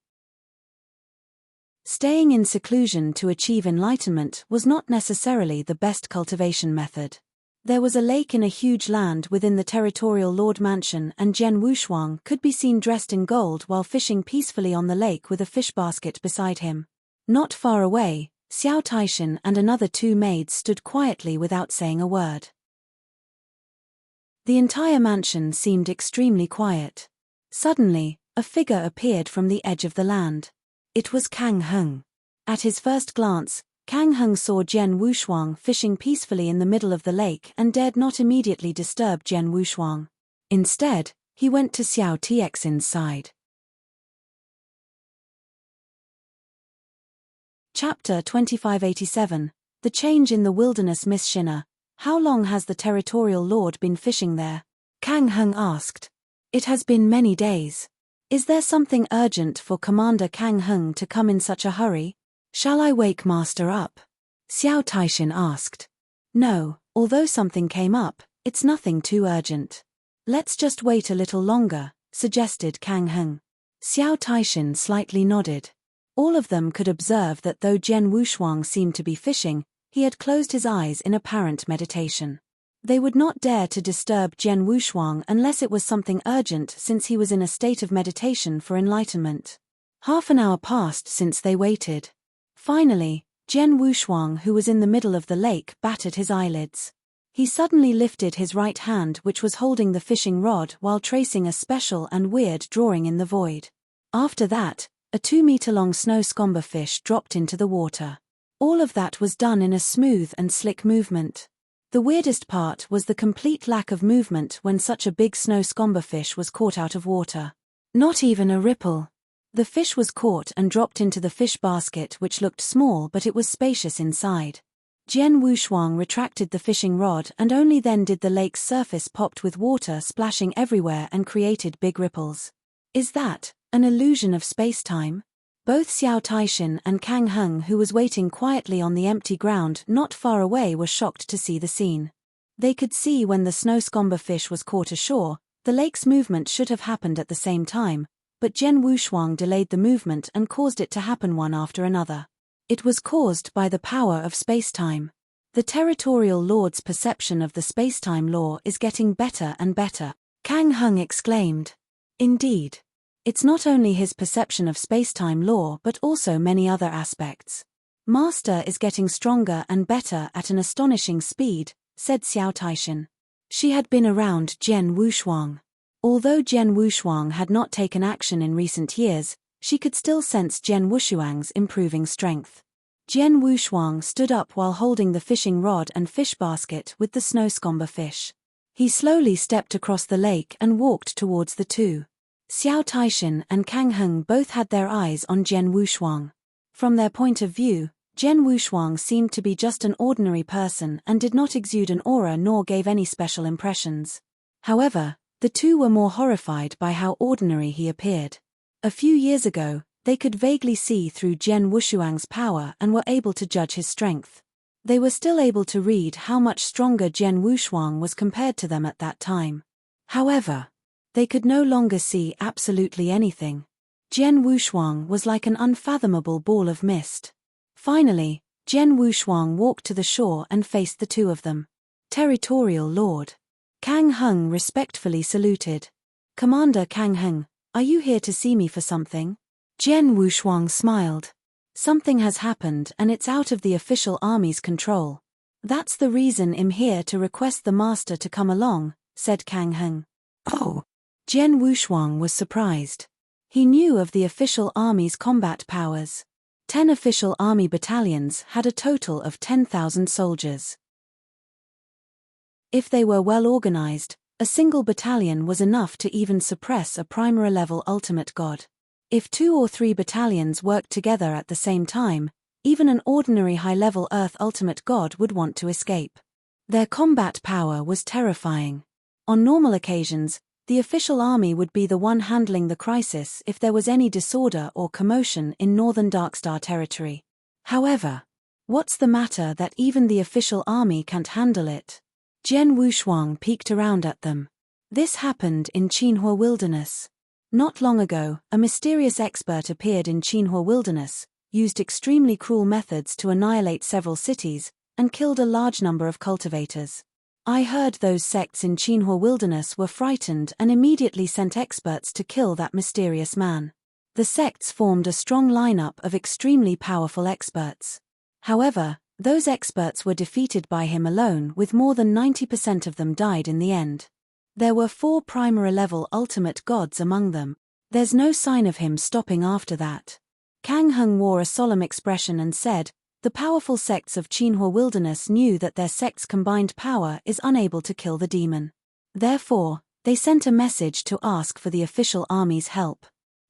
Staying in seclusion to achieve enlightenment was not necessarily the best cultivation method. There was a lake in a huge land within the territorial lord mansion and Jian Wushuang could be seen dressed in gold while fishing peacefully on the lake with a fish basket beside him. Not far away, Xiao Taishan and another 2 maids stood quietly without saying a word. The entire mansion seemed extremely quiet. Suddenly, a figure appeared from the edge of the land. It was Kang Heng. At his first glance, Kang Heng saw Jian Wushuang fishing peacefully in the middle of the lake and dared not immediately disturb Jian Wushuang. Instead, he went to Xiao Txin's side. Chapter 2587, The Change in the Wilderness. Miss Shinner, how long has the territorial lord been fishing there? Kang Heng asked. It has been many days. Is there something urgent for Commander Kang Heng to come in such a hurry? Shall I wake Master up? Xiao Taishan asked. No, although something came up, it's nothing too urgent. Let's just wait a little longer, suggested Kang Heng. Xiao Taishan slightly nodded. All of them could observe that though Jian Wushuang seemed to be fishing, he had closed his eyes in apparent meditation. They would not dare to disturb Jian Wushuang unless it was something urgent since he was in a state of meditation for enlightenment. Half an hour passed since they waited. Finally, Jian Wushuang, who was in the middle of the lake, battered his eyelids. He suddenly lifted his right hand which was holding the fishing rod while tracing a special and weird drawing in the void. After that, a 2-meter-long snow scomber fish dropped into the water. All of that was done in a smooth and slick movement. The weirdest part was the complete lack of movement when such a big snow scomber fish was caught out of water. Not even a ripple. The fish was caught and dropped into the fish basket which looked small but it was spacious inside. Jian Wushuang retracted the fishing rod and only then did the lake's surface popped with water splashing everywhere and created big ripples. Is that an illusion of space-time? Both Xiao Taishan and Kang Heng, who was waiting quietly on the empty ground not far away, were shocked to see the scene. They could see when the snow scomber fish was caught ashore, the lake's movement should have happened at the same time, but Zhen Wushuang delayed the movement and caused it to happen one after another. It was caused by the power of space-time. The territorial lord's perception of the space-time law is getting better and better, Kang Heng exclaimed. Indeed. It's not only his perception of space-time law but also many other aspects. Master is getting stronger and better at an astonishing speed, said Xiao Taishan. She had been around Zhen Wushuang. Although Zhen Wushuang had not taken action in recent years, she could still sense Zhen Wushuang's improving strength. Zhen Wushuang stood up while holding the fishing rod and fish basket with the snow scomber fish. He slowly stepped across the lake and walked towards the two. Xiao Taishan and Kang Heng both had their eyes on Zhen Wushuang. From their point of view, Zhen Wushuang seemed to be just an ordinary person and did not exude an aura nor gave any special impressions. However, the two were more horrified by how ordinary he appeared. A few years ago, they could vaguely see through Zhen Wushuang's power and were able to judge his strength. They were still able to read how much stronger Zhen Wushuang was compared to them at that time. However, they could no longer see absolutely anything. Zhen Wushuang was like an unfathomable ball of mist. Finally, Zhen Wushuang walked to the shore and faced the two of them. Territorial Lord. Kang Heng respectfully saluted. Commander Kang Heng, are you here to see me for something? Zhen Wushuang smiled. Something has happened and it's out of the official army's control. That's the reason I'm here to request the master to come along, said Kang Heng. Oh. Zhen Wushuang was surprised. He knew of the official army's combat powers. 10 official army battalions had a total of 10,000 soldiers. If they were well organized, a single battalion was enough to even suppress a primary-level ultimate god. If 2 or 3 battalions worked together at the same time, even an ordinary high-level Earth ultimate god would want to escape. Their combat power was terrifying. On normal occasions, the official army would be the one handling the crisis if there was any disorder or commotion in northern Darkstar territory. However, what's the matter that even the official army can't handle it? Zhen Wushuang peeked around at them. This happened in Qinhua Wilderness. Not long ago, a mysterious expert appeared in Qinhua Wilderness, used extremely cruel methods to annihilate several cities, and killed a large number of cultivators. I heard those sects in Qinhua Wilderness were frightened and immediately sent experts to kill that mysterious man. The sects formed a strong lineup of extremely powerful experts. However, those experts were defeated by him alone, with more than 90% of them died in the end. There were 4 primary-level ultimate gods among them. There's no sign of him stopping after that. Kang Heng wore a solemn expression and said, the powerful sects of Qinhua Wilderness knew that their sect's combined power is unable to kill the demon. Therefore, they sent a message to ask for the official army's help.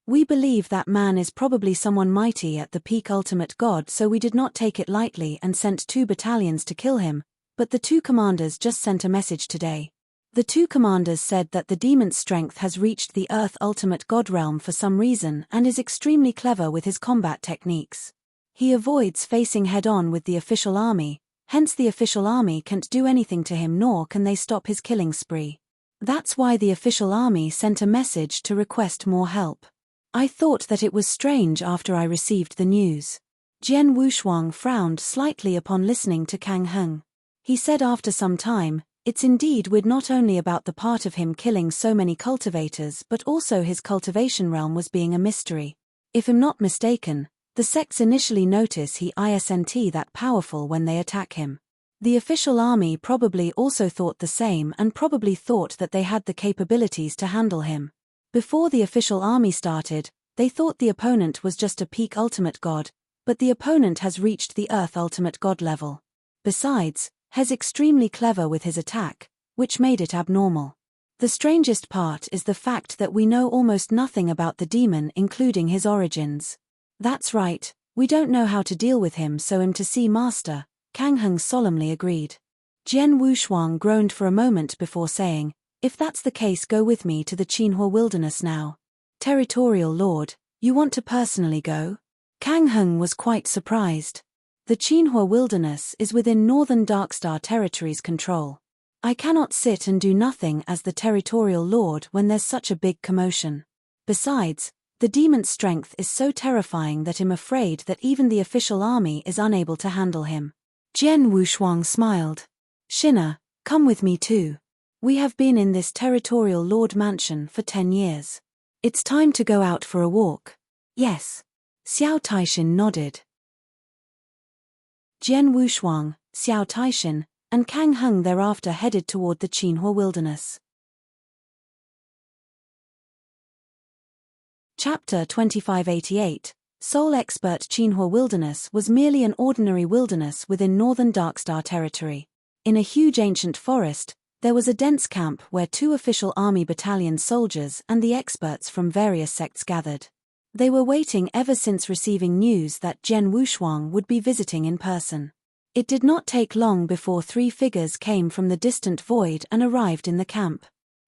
We believe that man is probably someone mighty at the peak ultimate god, so we did not take it lightly and sent 2 battalions to kill him, but the 2 commanders just sent a message today. The 2 commanders said that the demon's strength has reached the Earth ultimate god realm for some reason and is extremely clever with his combat techniques. He avoids facing head-on with the official army, hence the official army can't do anything to him nor can they stop his killing spree. That's why the official army sent a message to request more help. I thought that it was strange after I received the news. Zhen Wushuang frowned slightly upon listening to Kang Heng. He said after some time, it's indeed weird not only about the part of him killing so many cultivators but also his cultivation realm was being a mystery. If I'm not mistaken, the sects initially notice he isn't that powerful when they attack him. The official army probably also thought the same and probably thought that they had the capabilities to handle him. Before the official army started, they thought the opponent was just a peak ultimate god, but the opponent has reached the Earth ultimate god level. Besides, he's extremely clever with his attack, which made it abnormal. The strangest part is the fact that we know almost nothing about the demon, including his origins. That's right, we don't know how to deal with him, so I'm to see Master, Kang Heng solemnly agreed. Zhen Wushuang groaned for a moment before saying, if that's the case, go with me to the Qinhua Wilderness now. Territorial Lord, you want to personally go? Kang Heng was quite surprised. The Qinhua Wilderness is within northern Darkstar territory's control. I cannot sit and do nothing as the Territorial Lord when there's such a big commotion. Besides, The demon's strength is so terrifying that I'm afraid that even the official army is unable to handle him. Jian Wushuang smiled. Shina, come with me too. We have been in this territorial lord mansion for 10 years. It's time to go out for a walk. Yes. Xiao Taishin nodded. Jian Wushuang, Xiao Taishin, and Kang Heng thereafter headed toward the Qinhua wilderness. Chapter 2588, Soul Expert. Qinhua Wilderness was merely an ordinary wilderness within northern Darkstar territory. In a huge ancient forest, there was a dense camp where 2 official army battalion soldiers and the experts from various sects gathered. They were waiting ever since receiving news that Jian Wushuang would be visiting in person. It did not take long before 3 figures came from the distant void and arrived in the camp.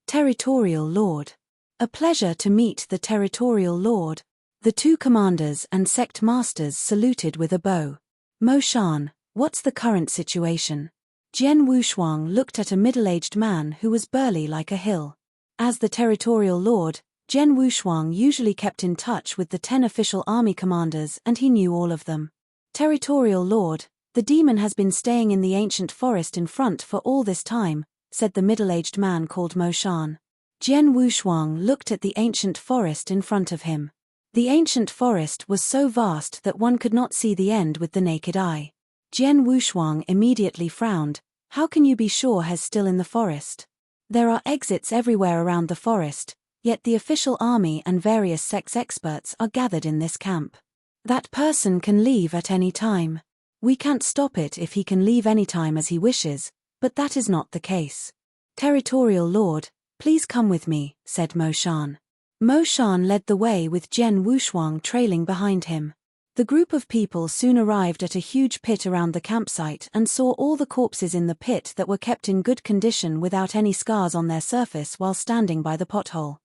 Territorial Lord. A pleasure to meet the Territorial Lord. The 2 commanders and sect masters saluted with a bow. Mo Shan, what's the current situation? Jian Wushuang looked at a middle-aged man who was burly like a hill. As the Territorial Lord, Jian Wushuang usually kept in touch with the 10 official army commanders and he knew all of them. Territorial Lord, the demon has been staying in the ancient forest in front for all this time, said the middle-aged man called Mo Shan. Jian Wushuang looked at the ancient forest in front of him. The ancient forest was so vast that one could not see the end with the naked eye. Jian Wushuang immediately frowned. How can you be sure he's still in the forest? There are exits everywhere around the forest, yet the official army and various sects experts are gathered in this camp. That person can leave at any time. We can't stop it if he can leave any time as he wishes, but that is not the case. Territorial Lord, please come with me, said Mo Shan. Mo Shan led the way with Jian Wushuang trailing behind him. The group of people soon arrived at a huge pit around the campsite and saw all the corpses in the pit that were kept in good condition without any scars on their surface while standing by the pothole.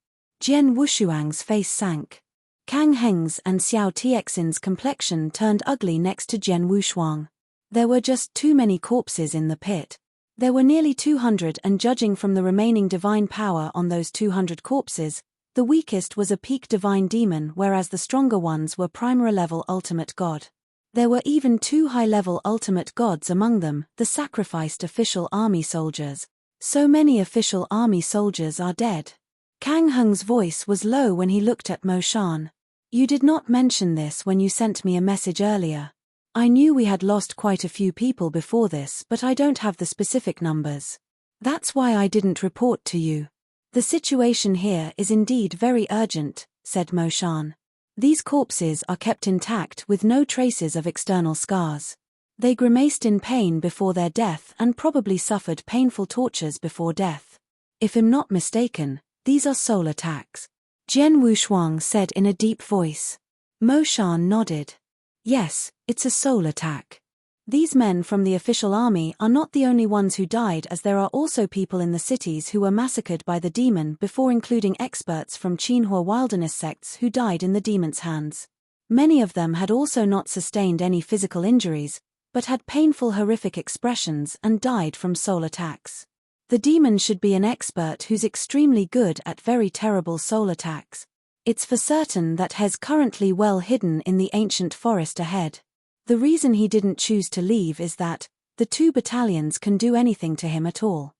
Jian Wushuang's face sank. Kang Heng's and Xiao Tiexin's complexion turned ugly next to Jian Wushuang. There were just too many corpses in the pit. There were nearly 200 and judging from the remaining divine power on those 200 corpses, the weakest was a peak divine demon whereas the stronger ones were primary-level ultimate god. There were even 2 high-level ultimate gods among them, the sacrificed official army soldiers. So many official army soldiers are dead. Kang Heng's voice was low when he looked at Mo Shan. You did not mention this when you sent me a message earlier. I knew we had lost quite a few people before this, but I don't have the specific numbers. That's why I didn't report to you. The situation here is indeed very urgent, said Mo Shan. These corpses are kept intact with no traces of external scars. They grimaced in pain before their death and probably suffered painful tortures before death. If I'm not mistaken, these are soul attacks. Jian Wushuang said in a deep voice. Mo Shan nodded. Yes, it's a soul attack. These men from the official army are not the only ones who died, as there are also people in the cities who were massacred by the demon before, including experts from Qinhua wilderness sects who died in the demon's hands. Many of them had also not sustained any physical injuries, but had painful horrific expressions and died from soul attacks. The demon should be an expert who's extremely good at very terrible soul attacks. It's for certain that he's currently well hidden in the ancient forest ahead. The reason he didn't choose to leave is that the 2 battalions can do anything to him at all.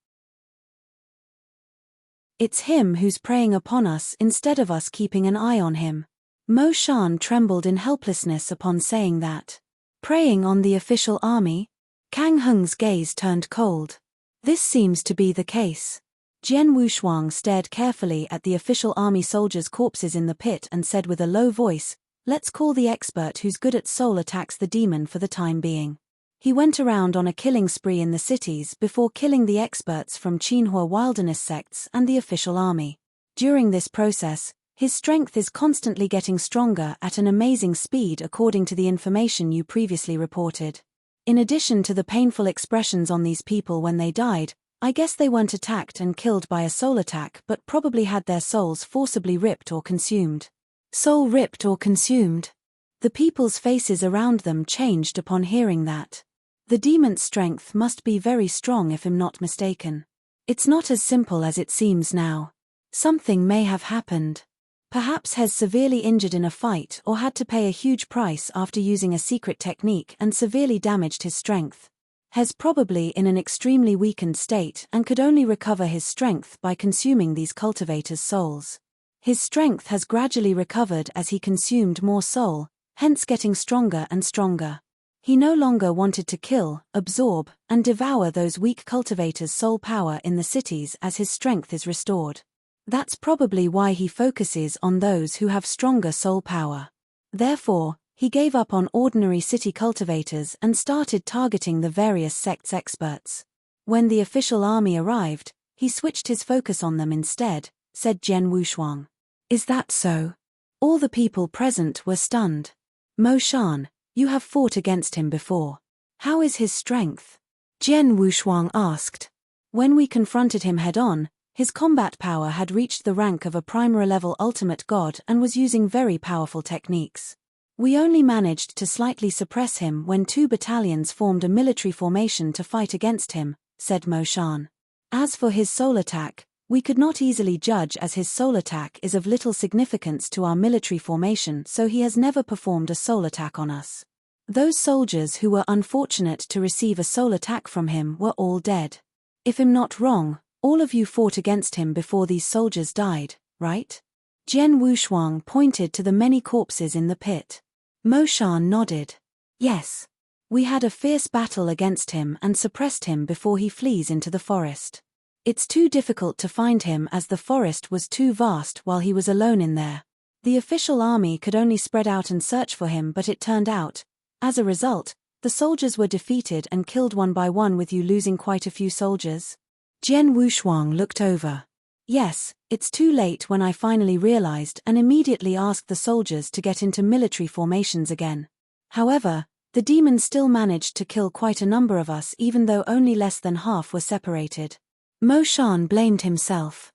It's him who's preying upon us instead of us keeping an eye on him. Mo Shan trembled in helplessness upon saying that. Preying on the official army? Kang Heng's gaze turned cold. This seems to be the case. Jian Wushuang stared carefully at the official army soldiers' corpses in the pit and said with a low voice, let's call the expert who's good at soul attacks the demon for the time being. He went around on a killing spree in the cities before killing the experts from Qinhua wilderness sects and the official army. During this process, his strength is constantly getting stronger at an amazing speed according to the information you previously reported. In addition to the painful expressions on these people when they died, I guess they weren't attacked and killed by a soul attack but probably had their souls forcibly ripped or consumed. Soul ripped or consumed. The people's faces around them changed upon hearing that. The demon's strength must be very strong if I'm not mistaken. It's not as simple as it seems now. Something may have happened. Perhaps Hez severely injured in a fight or had to pay a huge price after using a secret technique and severely damaged his strength. Hez probably in an extremely weakened state and could only recover his strength by consuming these cultivators' souls. His strength has gradually recovered as he consumed more soul, hence getting stronger and stronger. He no longer wanted to kill, absorb, and devour those weak cultivators' soul power in the cities as his strength is restored. That's probably why he focuses on those who have stronger soul power. Therefore, he gave up on ordinary city cultivators and started targeting the various sects' experts. When the official army arrived, he switched his focus on them instead, said Jian Wushuang. Is that so? All the people present were stunned. Mo Shan, you have fought against him before. How is his strength? Jian Wushuang asked. When we confronted him head-on, his combat power had reached the rank of a primary-level ultimate god and was using very powerful techniques. We only managed to slightly suppress him when 2 battalions formed a military formation to fight against him, said Mo Shan. As for his soul attack, we could not easily judge as his soul attack is of little significance to our military formation, so he has never performed a soul attack on us. Those soldiers who were unfortunate to receive a soul attack from him were all dead. If I'm not wrong, all of you fought against him before these soldiers died, right? Jian Wushuang pointed to the many corpses in the pit. Mo Shan nodded. Yes. We had a fierce battle against him and suppressed him before he flees into the forest. It's too difficult to find him as the forest was too vast while he was alone in there. The official army could only spread out and search for him, but it turned out, as a result, the soldiers were defeated and killed one by one, with you losing quite a few soldiers. Jian Wushuang looked over. Yes, it's too late when I finally realized and immediately asked the soldiers to get into military formations again. However, the demon still managed to kill quite a number of us even though only less than half were separated. Mo Shan blamed himself.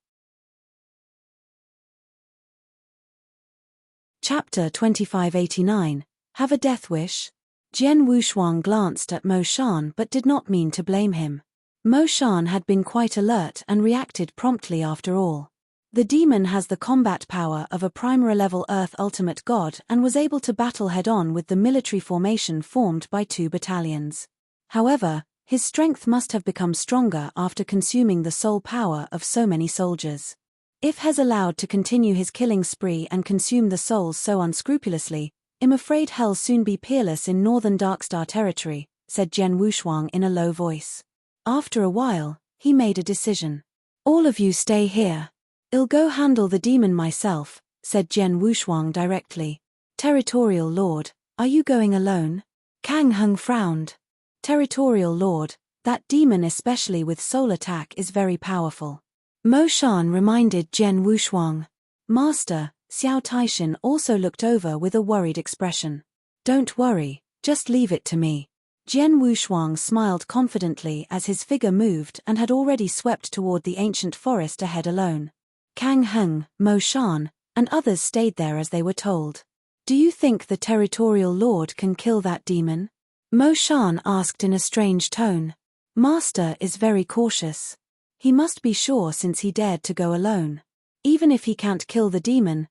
Chapter 2589, Have a Death Wish? Jian Wushuang glanced at Mo Shan but did not mean to blame him. Mo Shan had been quite alert and reacted promptly after all. The demon has the combat power of a primary-level Earth ultimate god and was able to battle head-on with the military formation formed by 2 battalions. However, his strength must have become stronger after consuming the soul power of so many soldiers. If Hez allowed to continue his killing spree and consume the souls so unscrupulously, I'm afraid hell'll soon be peerless in northern Darkstar territory, said Jian Wushuang in a low voice. After a while, he made a decision. All of you stay here. I'll go handle the demon myself, said Jian Wushuang directly. Territorial Lord, are you going alone? Kang Heng frowned. Territorial Lord, that demon especially with soul attack is very powerful. Mo Shan reminded Jian Wushuang. Master, Xiao Taishan also looked over with a worried expression. Don't worry, just leave it to me. Jian Wushuang smiled confidently as his figure moved and had already swept toward the ancient forest ahead alone. Kang Heng, Mo Shan, and others stayed there as they were told. Do you think the Territorial Lord can kill that demon? Mo Shan asked in a strange tone. Master is very cautious. He must be sure since he dared to go alone. Even if he can't kill the demon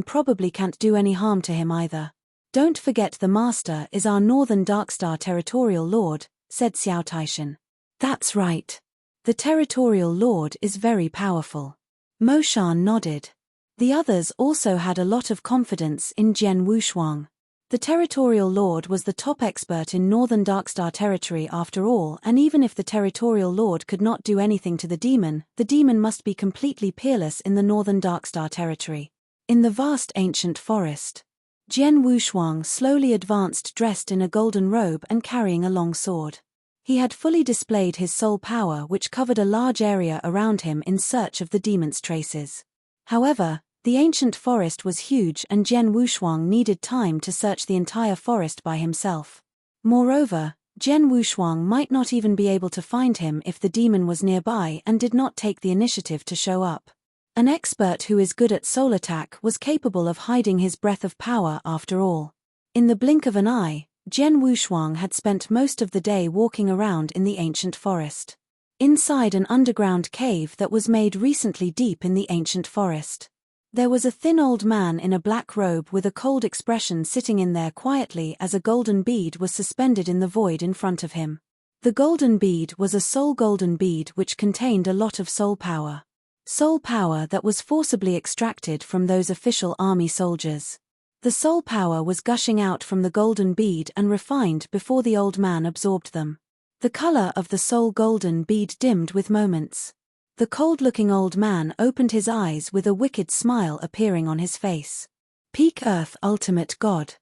probably can't do any harm to him either. Don't forget the Master is our northern Darkstar Territorial Lord, said Xiao Taishan. That's right. The Territorial Lord is very powerful. Mo Shan nodded. The others also had a lot of confidence in Jian Wushuang. The Territorial Lord was the top expert in northern Darkstar territory after all, and even if the Territorial Lord could not do anything to the demon must be completely peerless in the northern Darkstar territory. In the vast ancient forest, Jian Wushuang slowly advanced dressed in a golden robe and carrying a long sword. He had fully displayed his soul power which covered a large area around him in search of the demon's traces. However, the ancient forest was huge and Jian Wushuang needed time to search the entire forest by himself. Moreover, Jian Wushuang might not even be able to find him if the demon was nearby and did not take the initiative to show up. An expert who is good at soul attack was capable of hiding his breath of power after all. In the blink of an eye, Jian Wushuang had spent most of the day walking around in the ancient forest. Inside an underground cave that was made recently deep in the ancient forest. There was a thin old man in a black robe with a cold expression sitting in there quietly as a golden bead was suspended in the void in front of him. The golden bead was a soul golden bead which contained a lot of soul power. Soul power that was forcibly extracted from those official army soldiers. The soul power was gushing out from the golden bead and refined before the old man absorbed them. The color of the soul golden bead dimmed with moments. The cold-looking old man opened his eyes with a wicked smile appearing on his face. Peak Earth Ultimate God.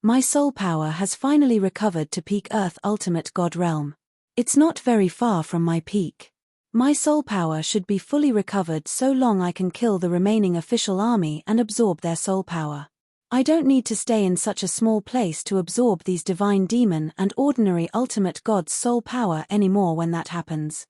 My soul power has finally recovered to Peak Earth Ultimate God realm. It's not very far from my peak. My soul power should be fully recovered so long I can kill the remaining official army and absorb their soul power. I don't need to stay in such a small place to absorb these divine demon and ordinary ultimate God's soul power anymore when that happens.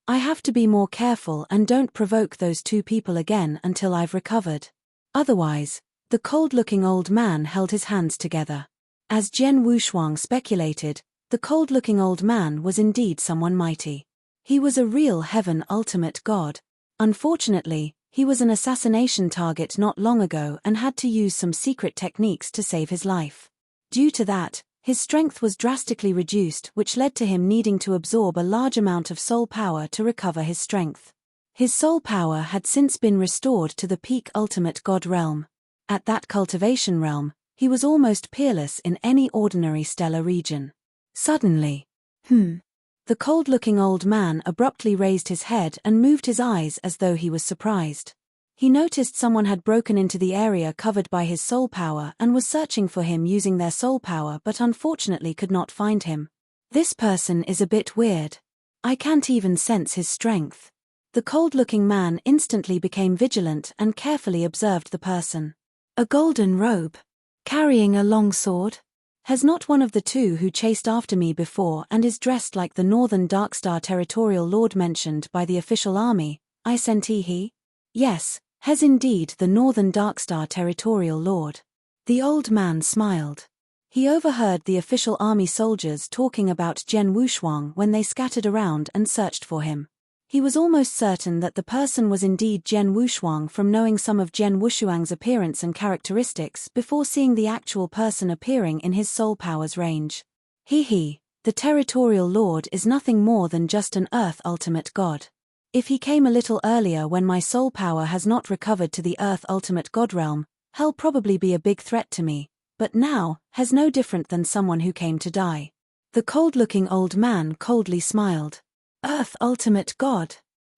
I have to be more careful and don't provoke those two people again until I've recovered. Otherwise, the cold-looking old man held his hands together. As Jian Wushuang speculated, the cold-looking old man was indeed someone mighty. He was a real heaven ultimate god. Unfortunately, he was an assassination target not long ago and had to use some secret techniques to save his life. Due to that, his strength was drastically reduced, which led to him needing to absorb a large amount of soul power to recover his strength. His soul power had since been restored to the peak ultimate god realm. At that cultivation realm, he was almost peerless in any ordinary stellar region. Suddenly, the cold-looking old man abruptly raised his head and moved his eyes as though he was surprised. He noticed someone had broken into the area covered by his soul power and was searching for him using their soul power but unfortunately could not find him. This person is a bit weird. I can't even sense his strength. The cold-looking man instantly became vigilant and carefully observed the person. A golden robe. Carrying a long sword? Has not one of the two who chased after me before and is dressed like the Northern Darkstar Territorial Lord mentioned by the official army, I sent he? Yes, has indeed the Northern Darkstar Territorial Lord. The old man smiled. He overheard the official army soldiers talking about Jian Wushuang when they scattered around and searched for him. He was almost certain that the person was indeed Jian Wushuang from knowing some of Jian Wushuang's appearance and characteristics before seeing the actual person appearing in his soul power's range. The Territorial Lord is nothing more than just an Earth ultimate god. If he came a little earlier when my soul power has not recovered to the Earth ultimate god realm, he'll probably be a big threat to me, but now, has no different than someone who came to die. The cold-looking old man coldly smiled. Earth ultimate god.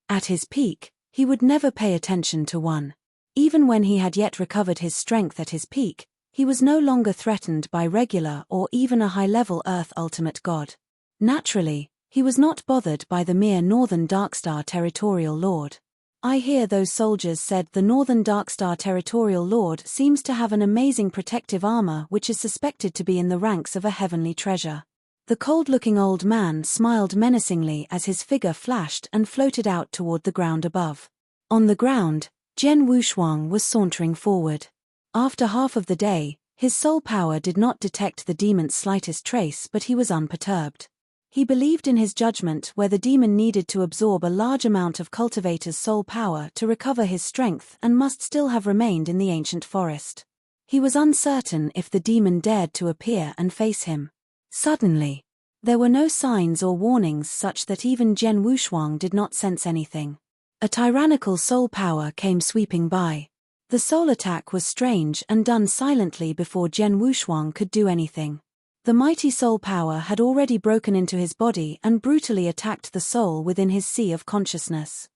At his peak, he would never pay attention to one. Even when he had yet recovered his strength at his peak, he was no longer threatened by regular or even a high-level Earth ultimate god. Naturally, he was not bothered by the mere Northern Darkstar Territorial Lord. I hear those soldiers said the Northern Darkstar Territorial Lord seems to have an amazing protective armor which is suspected to be in the ranks of a heavenly treasure. The cold-looking old man smiled menacingly as his figure flashed and floated out toward the ground above. On the ground, Jian Wushuang was sauntering forward. After half of the day, his soul power did not detect the demon's slightest trace, but he was unperturbed. He believed in his judgment where the demon needed to absorb a large amount of cultivator's soul power to recover his strength and must still have remained in the ancient forest. He was uncertain if the demon dared to appear and face him. Suddenly, there were no signs or warnings such that even Jian Wushuang did not sense anything. A tyrannical soul power came sweeping by. The soul attack was strange and done silently before Jian Wushuang could do anything. The mighty soul power had already broken into his body and brutally attacked the soul within his sea of consciousness.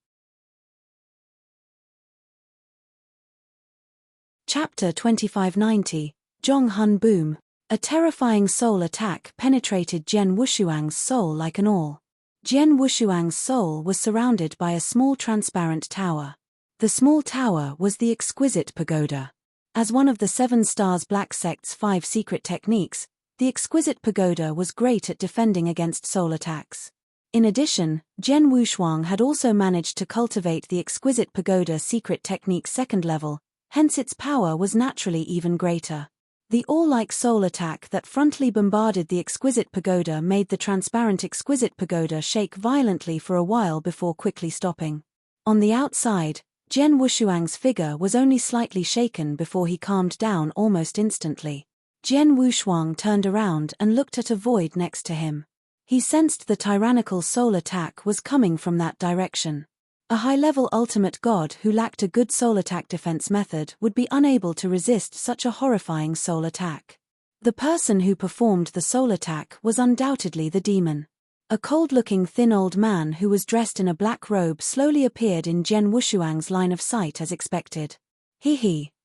Chapter 2590, Zhong Hun Boom. A terrifying soul attack penetrated Jian Wushuang's soul like an awl. Jian Wushuang's soul was surrounded by a small transparent tower. The small tower was the exquisite pagoda. As one of the Seven Stars Black Sect's 5 secret techniques, the exquisite pagoda was great at defending against soul attacks. In addition, Jian Wushuang had also managed to cultivate the exquisite pagoda secret technique's 2nd level, hence its power was naturally even greater. The awl-like soul attack that frontally bombarded the exquisite pagoda made the transparent exquisite pagoda shake violently for a while before quickly stopping. On the outside, Jian Wushuang's figure was only slightly shaken before he calmed down almost instantly. Jian Wushuang turned around and looked at a void next to him. He sensed the tyrannical soul attack was coming from that direction. A high-level ultimate god who lacked a good soul attack defense method would be unable to resist such a horrifying soul attack. The person who performed the soul attack was undoubtedly the demon. A cold-looking thin old man who was dressed in a black robe slowly appeared in Jian Wushuang's line of sight as expected.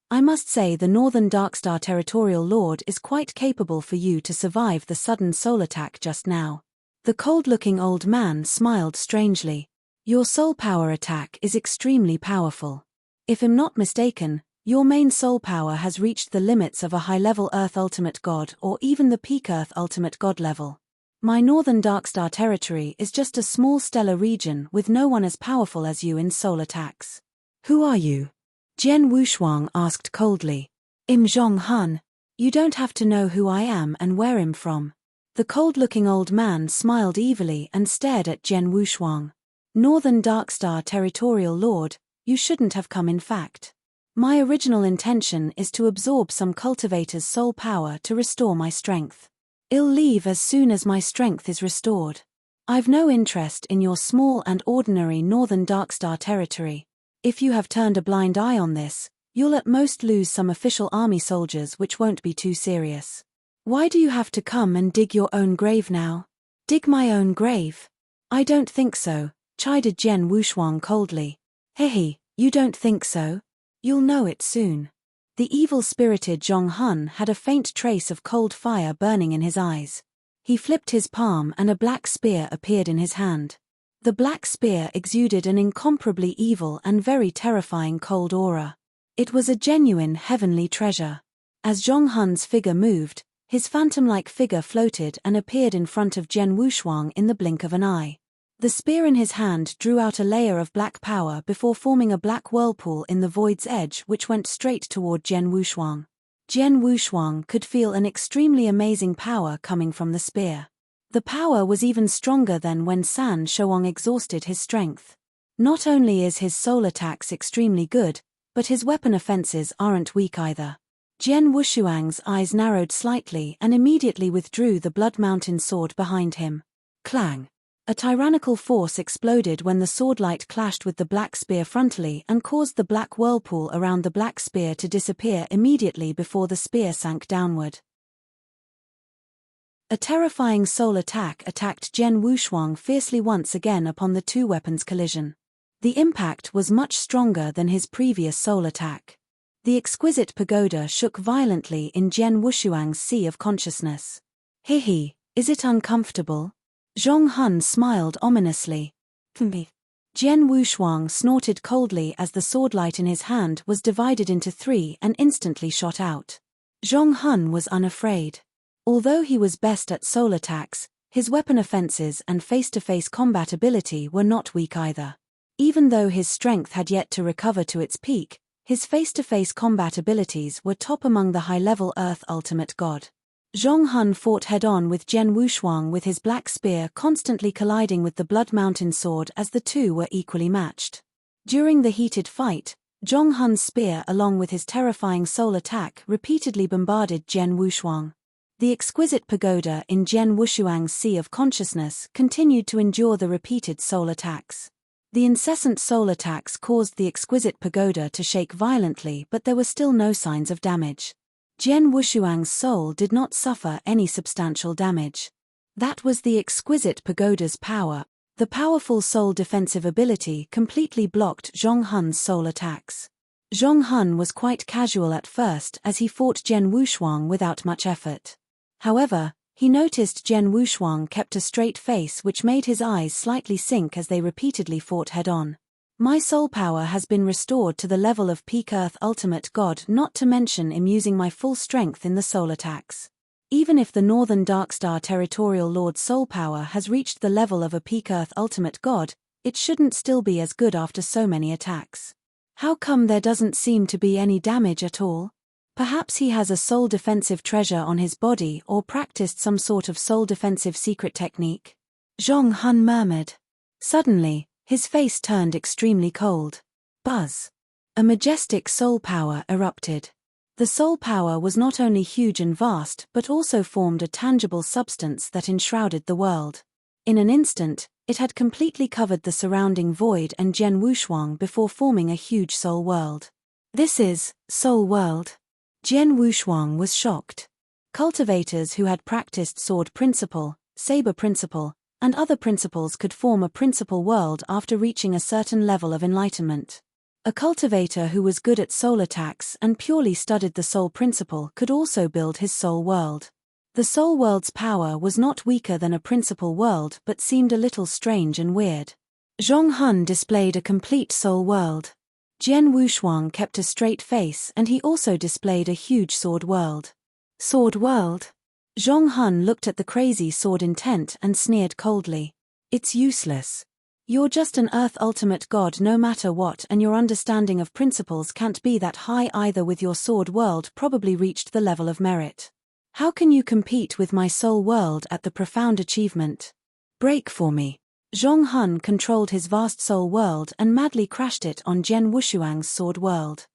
I must say the Northern Darkstar Territorial Lord is quite capable for you to survive the sudden soul attack just now. The cold-looking old man smiled strangely. Your soul power attack is extremely powerful. If I'm not mistaken, your main soul power has reached the limits of a high-level Earth Ultimate God or even the peak Earth Ultimate God level. My Northern Darkstar territory is just a small stellar region with no one as powerful as you in soul attacks. Who are you? Jian Wushuang asked coldly. I'm Zhong Han. You don't have to know who I am and where I'm from. The cold-looking old man smiled evilly and stared at Jian Wushuang. Northern Darkstar Territorial Lord, you shouldn't have come in fact. My original intention is to absorb some cultivator's soul power to restore my strength. I'll leave as soon as my strength is restored. I've no interest in your small and ordinary Northern Darkstar territory. If you have turned a blind eye on this, you'll at most lose some official army soldiers, which won't be too serious. Why do you have to come and dig your own grave now? Dig my own grave? I don't think so, chided Jian Wushuang coldly. You don't think so? You'll know it soon. The evil-spirited Zhong Han had a faint trace of cold fire burning in his eyes. He flipped his palm and a black spear appeared in his hand. The black spear exuded an incomparably evil and very terrifying cold aura. It was a genuine heavenly treasure. As Zhong Han's figure moved, his phantom-like figure floated and appeared in front of Jian Wushuang in the blink of an eye. The spear in his hand drew out a layer of black power before forming a black whirlpool in the void's edge which went straight toward Jian Wushuang. Jian Wushuang could feel an extremely amazing power coming from the spear. The power was even stronger than when San Shouang exhausted his strength. Not only is his soul attacks extremely good, but his weapon offenses aren't weak either. Jian Wushuang's eyes narrowed slightly and immediately withdrew the Blood Mountain sword behind him. Clang! A tyrannical force exploded when the sword light clashed with the black spear frontally and caused the black whirlpool around the black spear to disappear immediately before the spear sank downward. A terrifying soul attack attacked Jian Wushuang fiercely once again upon the two weapons' collision. The impact was much stronger than his previous soul attack. The exquisite pagoda shook violently in Jian Wushuang's sea of consciousness. Is it uncomfortable? Zhong Han smiled ominously. Jian Wushuang snorted coldly as the swordlight in his hand was divided into three and instantly shot out. Zhong Han was unafraid. Although he was best at soul attacks, his weapon offenses and face-to-face combat ability were not weak either. Even though his strength had yet to recover to its peak, his face-to-face combat abilities were top among the high-level Earth Ultimate God. Zhong Han fought head-on with Jian Wushuang with his black spear constantly colliding with the Blood Mountain sword as the two were equally matched. During the heated fight, Zhong Han's spear along with his terrifying soul attack repeatedly bombarded Jian Wushuang. The exquisite pagoda in Jian Wushuang's sea of consciousness continued to endure the repeated soul attacks. The incessant soul attacks caused the exquisite pagoda to shake violently, but there were still no signs of damage. Jian Wushuang's soul did not suffer any substantial damage. That was the exquisite pagoda's power. The powerful soul defensive ability completely blocked Zhong Han's soul attacks. Zhong Han was quite casual at first as he fought Jian Wushuang without much effort. However, he noticed Jian Wushuang kept a straight face, which made his eyes slightly sink as they repeatedly fought head-on. My soul power has been restored to the level of peak Earth Ultimate God, not to mention I'm using my full strength in the soul attacks. Even if the Northern Darkstar Territorial Lord's soul power has reached the level of a peak Earth Ultimate God, it shouldn't still be as good after so many attacks. How come there doesn't seem to be any damage at all? Perhaps he has a soul defensive treasure on his body or practiced some sort of soul defensive secret technique. Zhong Han murmured. Suddenly, his face turned extremely cold. Buzz. A majestic soul power erupted. The soul power was not only huge and vast but also formed a tangible substance that enshrouded the world. In an instant, it had completely covered the surrounding void and Jian Wushuang before forming a huge soul world. This is Soul World. Jian Wushuang was shocked. Cultivators who had practiced sword principle, saber principle, and other principles could form a principle world after reaching a certain level of enlightenment. A cultivator who was good at soul attacks and purely studied the soul principle could also build his soul world. The soul world's power was not weaker than a principle world but seemed a little strange and weird. Zhong Hun displayed a complete soul world. Jian Wushuang kept a straight face and he also displayed a huge sword world. Sword world? Zhong Hun looked at the crazy sword intent and sneered coldly. It's useless. You're just an earth ultimate god no matter what, and your understanding of principles can't be that high either. With your sword world probably reached the level of merit. How can you compete with my soul world at the profound achievement? Break for me. Zhong Hun controlled his vast soul world and madly crashed it on Jian Wushuang's sword world.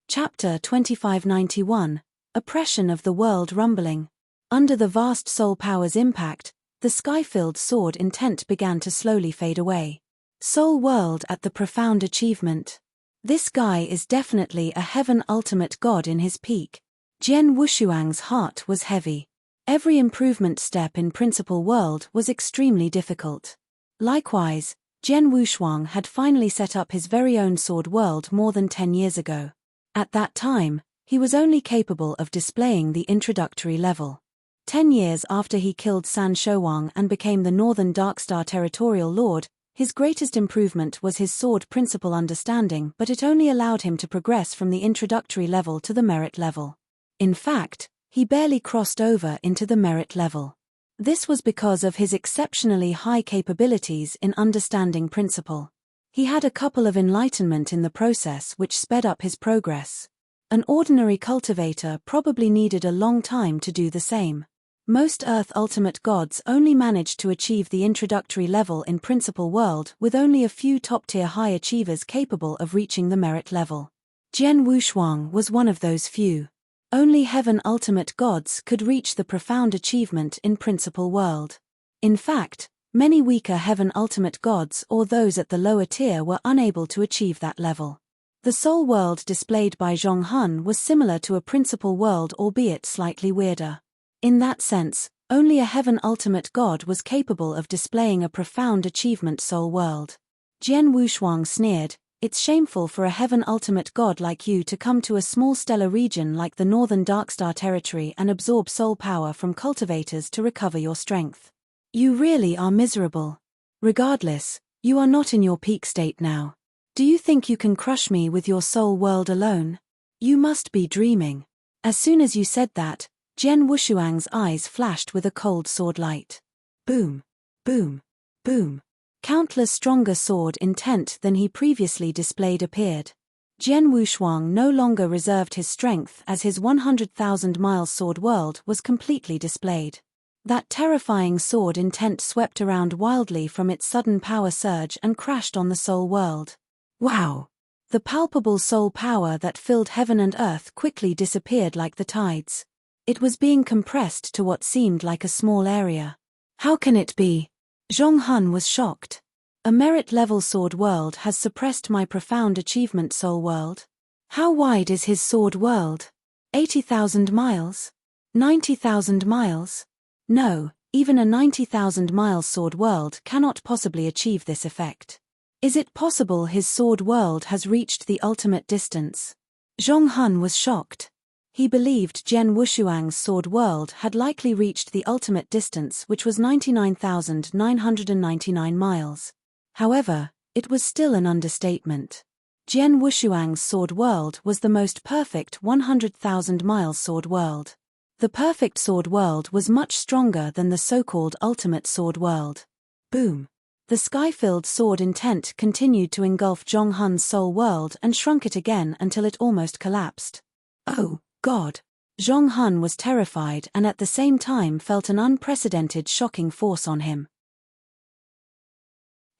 Chapter 2591, Oppression of the World Rumbling. Under the vast soul power's impact, the sky-filled sword intent began to slowly fade away. Soul world at the profound achievement. This guy is definitely a heaven ultimate god in his peak. Jian Wushuang's heart was heavy. Every improvement step in principle world was extremely difficult. Likewise, Jian Wushuang had finally set up his very own sword world more than 10 years ago. At that time, he was only capable of displaying the introductory level. 10 years after he killed San Shouwang and became the Northern Darkstar Territorial Lord, his greatest improvement was his sword principle understanding, but it only allowed him to progress from the introductory level to the merit level. In fact, he barely crossed over into the merit level. This was because of his exceptionally high capabilities in understanding principle. He had a couple of enlightenment in the process which sped up his progress. An ordinary cultivator probably needed a long time to do the same. Most Earth ultimate gods only managed to achieve the introductory level in principle world, with only a few top-tier high achievers capable of reaching the merit level. Jian Wushuang was one of those few. Only heaven ultimate gods could reach the profound achievement in principle world. In fact, many weaker heaven ultimate gods or those at the lower tier were unable to achieve that level. The soul world displayed by Zhong Hun was similar to a principle world, albeit slightly weirder. In that sense, only a heaven ultimate god was capable of displaying a profound achievement soul world. Jian Wushuang sneered, "It's shameful for a heaven ultimate god like you to come to a small stellar region like the Northern Darkstar Territory and absorb soul power from cultivators to recover your strength. You really are miserable. Regardless, you are not in your peak state now. Do you think you can crush me with your soul world alone? You must be dreaming." As soon as you said that, Jian Wushuang's eyes flashed with a cold sword light. Boom, boom, boom. Countless stronger sword intent than he previously displayed appeared. Jian Wushuang no longer reserved his strength as his 100,000-mile sword world was completely displayed. That terrifying sword intent swept around wildly from its sudden power surge and crashed on the soul world. Wow! The palpable soul power that filled heaven and earth quickly disappeared like the tides. It was being compressed to what seemed like a small area. How can it be? Zhong Hun was shocked. A merit-level sword world has suppressed my profound achievement soul world. How wide is his sword world? 80,000 miles? 90,000 miles? No, even a 90,000-mile sword world cannot possibly achieve this effect. Is it possible his sword world has reached the ultimate distance? Zhong Hun was shocked. He believed Jian Wushuang's sword world had likely reached the ultimate distance, which was 99,999 miles. However, it was still an understatement. Jian Wushuang's sword world was the most perfect 100,000-mile sword world. The perfect sword world was much stronger than the so-called ultimate sword world. Boom. The sky-filled sword intent continued to engulf Zhong Hun's soul world and shrunk it again until it almost collapsed. Oh, God! Zhong Hun was terrified and at the same time felt an unprecedented shocking force on him.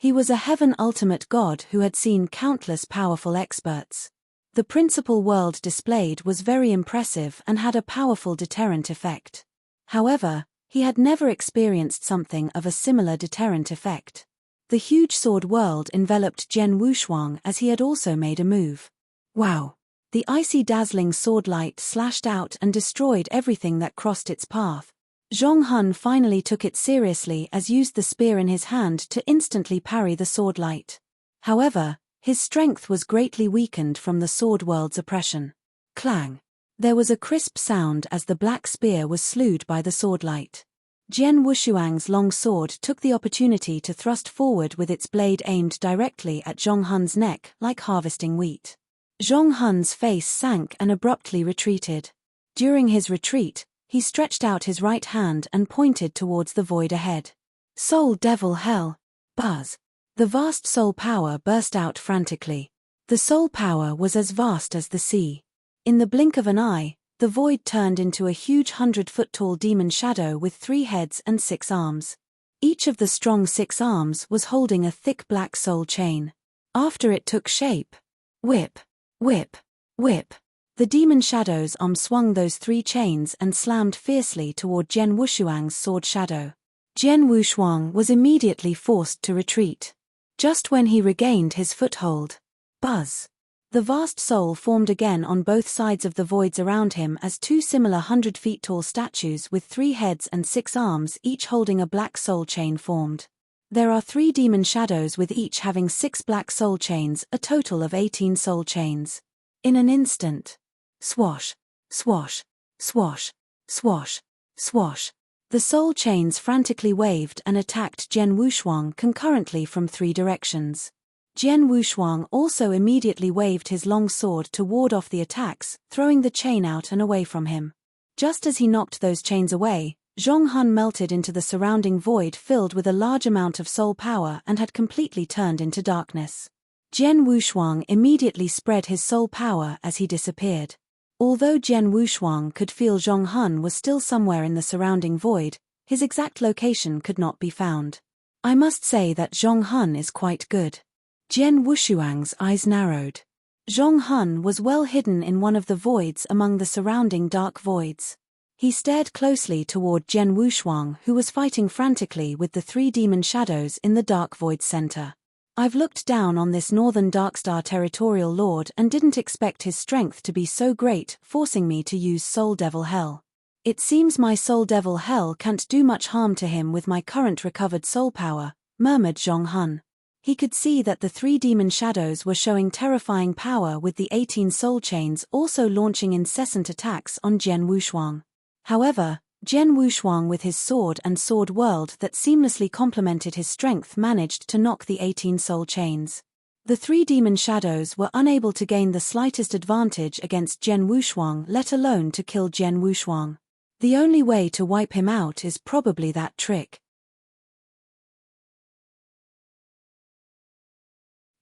He was a heaven ultimate god who had seen countless powerful experts. The principal world displayed was very impressive and had a powerful deterrent effect. However, he had never experienced something of a similar deterrent effect. The huge sword world enveloped Jian Wushuang as he had also made a move. Wow! The icy dazzling sword light slashed out and destroyed everything that crossed its path. Zhong Hun finally took it seriously as used the spear in his hand to instantly parry the sword light. However, his strength was greatly weakened from the sword world's oppression. Clang! There was a crisp sound as the black spear was slewed by the sword light. Jian Wushuang's long sword took the opportunity to thrust forward with its blade aimed directly at Zhong Hun's neck like harvesting wheat. Zhong Hun's face sank and abruptly retreated. During his retreat, he stretched out his right hand and pointed towards the void ahead. Soul Devil Hell! Buzz! The vast soul power burst out frantically. The soul power was as vast as the sea. In the blink of an eye, the void turned into a huge 100-foot-tall demon shadow with 3 heads and 6 arms. Each of the strong 6 arms was holding a thick black soul chain. After it took shape, whip, whip, whip. The demon shadow's arm swung those 3 chains and slammed fiercely toward Jian Wushuang's sword shadow. Jian Wushuang was immediately forced to retreat. Just when he regained his foothold, buzz! The vast soul formed again on both sides of the voids around him as 2 similar 100-feet-tall statues with 3 heads and 6 arms each holding a black soul chain formed. There are 3 demon shadows with each having 6 black soul chains, a total of 18 soul chains. In an instant, swash, swash, swash, swash, swash. The soul chains frantically waved and attacked Jian Wushuang concurrently from 3 directions. Jian Wushuang also immediately waved his long sword to ward off the attacks, throwing the chain out and away from him. Just as he knocked those chains away, Zhong Hun melted into the surrounding void filled with a large amount of soul power and had completely turned into darkness. Jian Wushuang immediately spread his soul power as he disappeared. Although Jian Wushuang could feel Zhong Hun was still somewhere in the surrounding void, his exact location could not be found. I must say that Zhong Hun is quite good. Jian Wushuang's eyes narrowed. Zhong Hun was well hidden in one of the voids among the surrounding dark voids. He stared closely toward Jian Wushuang, who was fighting frantically with the 3 demon shadows in the dark void's center. I've looked down on this northern Darkstar territorial lord and didn't expect his strength to be so great, forcing me to use Soul Devil Hell. It seems my Soul Devil Hell can't do much harm to him with my current recovered soul power, murmured Zhong Hun. He could see that the 3 demon shadows were showing terrifying power with the 18 soul chains also launching incessant attacks on Jian Wushuang. However, Jian Wushuang with his sword and sword world that seamlessly complemented his strength managed to knock the 18 soul chains. The 3 demon shadows were unable to gain the slightest advantage against Jian Wushuang, let alone to kill Jian Wushuang. The only way to wipe him out is probably that trick.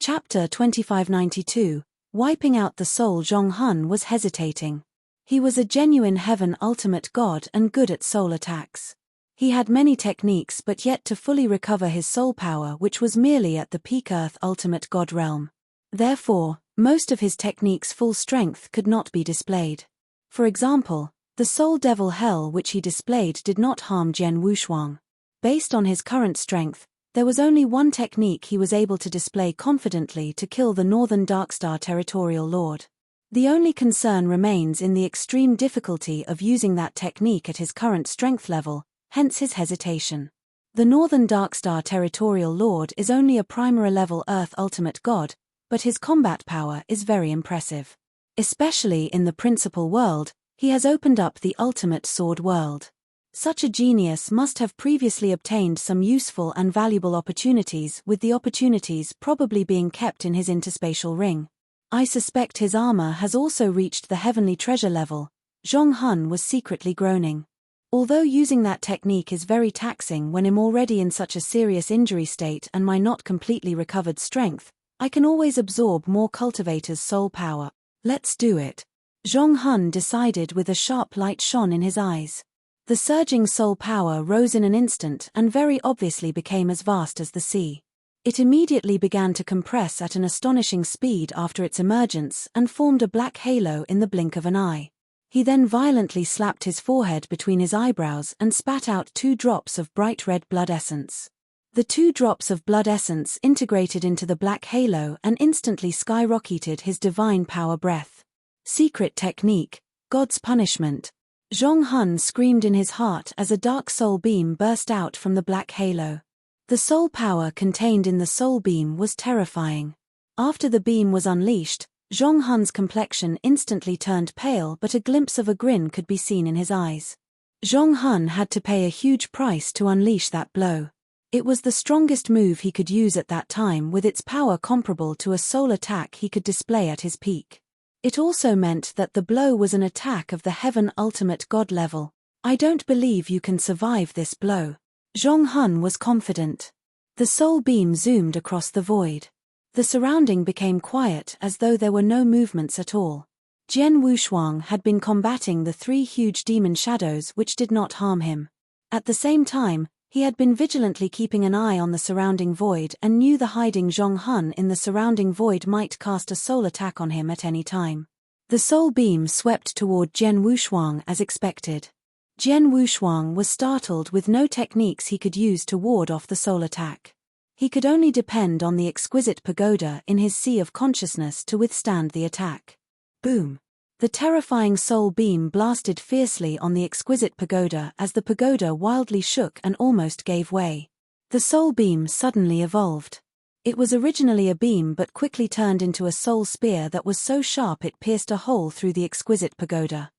Chapter 2592, Wiping Out the Soul. Zhong Hun was hesitating. He was a genuine heaven ultimate god and good at soul attacks. He had many techniques but yet to fully recover his soul power, which was merely at the peak earth ultimate god realm. Therefore, most of his techniques' full strength could not be displayed. For example, the Soul Devil Hell which he displayed did not harm Jian Wushuang. Based on his current strength, there was only one technique he was able to display confidently to kill the Northern Darkstar territorial lord. The only concern remains in the extreme difficulty of using that technique at his current strength level, hence his hesitation. The Northern Darkstar territorial lord is only a primary level Earth ultimate god, but his combat power is very impressive. Especially in the principal world, he has opened up the ultimate sword world. Such a genius must have previously obtained some useful and valuable opportunities, with the opportunities probably being kept in his interspatial ring. I suspect his armor has also reached the heavenly treasure level. Zhong Hun was secretly groaning. Although using that technique is very taxing when I'm already in such a serious injury state and my not completely recovered strength, I can always absorb more cultivator's soul power. Let's do it. Zhong Hun decided with a sharp light shone in his eyes. The surging soul power rose in an instant and very obviously became as vast as the sea. It immediately began to compress at an astonishing speed after its emergence and formed a black halo in the blink of an eye. He then violently slapped his forehead between his eyebrows and spat out 2 drops of bright red blood essence. The 2 drops of blood essence integrated into the black halo and instantly skyrocketed his divine power breath. Secret technique, God's punishment. Zhong Hun screamed in his heart as a dark soul beam burst out from the black halo. The soul power contained in the soul beam was terrifying. After the beam was unleashed, Zhong Hun's complexion instantly turned pale, but a glimpse of a grin could be seen in his eyes. Zhong Hun had to pay a huge price to unleash that blow. It was the strongest move he could use at that time, with its power comparable to a soul attack he could display at his peak. It also meant that the blow was an attack of the Heaven Ultimate God level. "I don't believe you can survive this blow." Zhong Hun was confident. The soul beam zoomed across the void. The surrounding became quiet, as though there were no movements at all. Jian Wushuang had been combating the 3 huge demon shadows which did not harm him. At the same time, he had been vigilantly keeping an eye on the surrounding void and knew the hiding Zhong Hun in the surrounding void might cast a soul attack on him at any time. The soul beam swept toward Jian Wushuang as expected. Jian Wushuang was startled, with no techniques he could use to ward off the soul attack. He could only depend on the exquisite pagoda in his sea of consciousness to withstand the attack. Boom! The terrifying soul beam blasted fiercely on the exquisite pagoda as the pagoda wildly shook and almost gave way. The soul beam suddenly evolved. It was originally a beam but quickly turned into a soul spear that was so sharp it pierced a hole through the exquisite pagoda.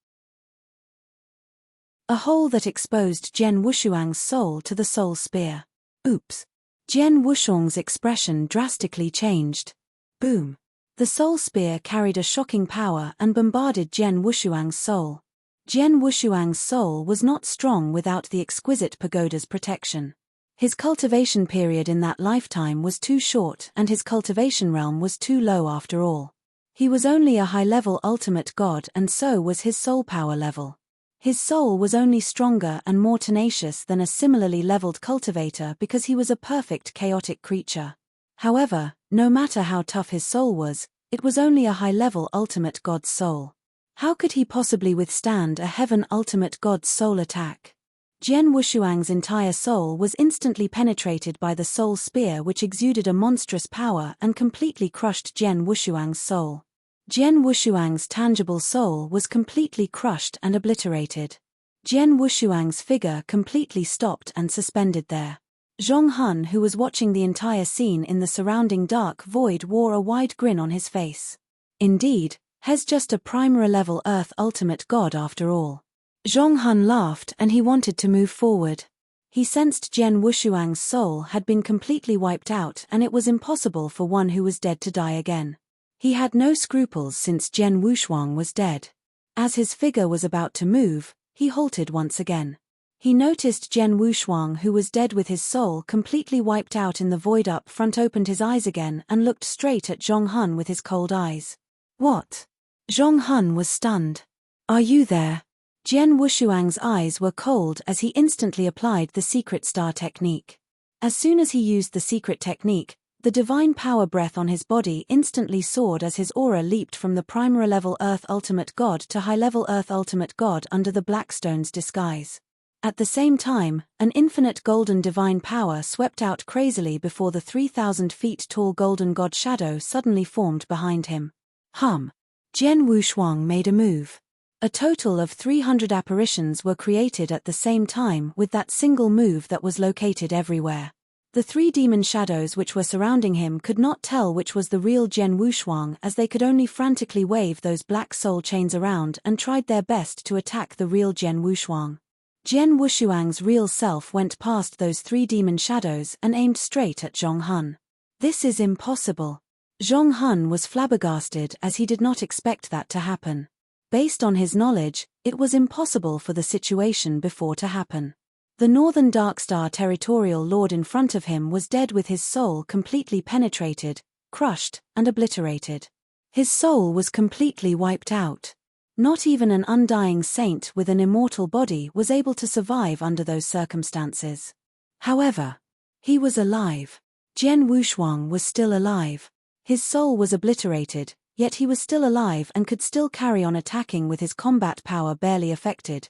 A hole that exposed Jian Wushuang's soul to the soul spear. Oops! Jian Wushuang's expression drastically changed. Boom! The soul spear carried a shocking power and bombarded Jian Wushuang's soul. Jian Wushuang's soul was not strong without the exquisite pagoda's protection. His cultivation period in that lifetime was too short, and his cultivation realm was too low after all. He was only a high-level ultimate god, and so was his soul power level. His soul was only stronger and more tenacious than a similarly leveled cultivator because he was a perfect chaotic creature. However, no matter how tough his soul was, it was only a high-level ultimate god's soul. How could he possibly withstand a heaven ultimate god's soul attack? Jian Wushuang's entire soul was instantly penetrated by the soul spear, which exuded a monstrous power and completely crushed Jian Wushuang's soul. Jian Wushuang's tangible soul was completely crushed and obliterated. Jian Wushuang's figure completely stopped and suspended there. Zhong Hun, who was watching the entire scene in the surrounding dark void, wore a wide grin on his face. Indeed, he's just a Primera-level Earth ultimate god after all. Zhong Hun laughed and he wanted to move forward. He sensed Jian Wushuang's soul had been completely wiped out and it was impossible for one who was dead to die again. He had no scruples since Jian Wushuang was dead. As his figure was about to move, he halted once again. He noticed Jian Wushuang, who was dead with his soul completely wiped out in the void up front, opened his eyes again and looked straight at Zhong Hun with his cold eyes. "What?" Zhong Hun was stunned. "Are you there?" Jian Wushuang's eyes were cold as he instantly applied the secret star technique. As soon as he used the secret technique, the divine power breath on his body instantly soared as his aura leaped from the Primera-level Earth Ultimate God to high-level Earth Ultimate God under the Blackstone's disguise. At the same time, an infinite golden divine power swept out crazily before the 3,000 feet tall golden god shadow suddenly formed behind him. Jian Wushuang made a move. A total of 300 apparitions were created at the same time with that single move that was located everywhere. The 3 demon shadows which were surrounding him could not tell which was the real Jian Wushuang, as they could only frantically wave those black soul chains around and tried their best to attack the real Jian Wushuang. Jian Wushuang's real self went past those 3 demon shadows and aimed straight at Zhong Hun. "This is impossible." Zhong Hun was flabbergasted as he did not expect that to happen. Based on his knowledge, it was impossible for the situation before to happen. The Northern Darkstar territorial lord in front of him was dead with his soul completely penetrated, crushed, and obliterated. His soul was completely wiped out. Not even an undying saint with an immortal body was able to survive under those circumstances. However, he was alive. Jian Wushuang was still alive. His soul was obliterated, yet he was still alive and could still carry on attacking with his combat power barely affected.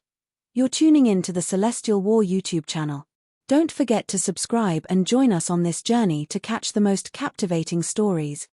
You're tuning in to the Celestial War YouTube channel. Don't forget to subscribe and join us on this journey to catch the most captivating stories.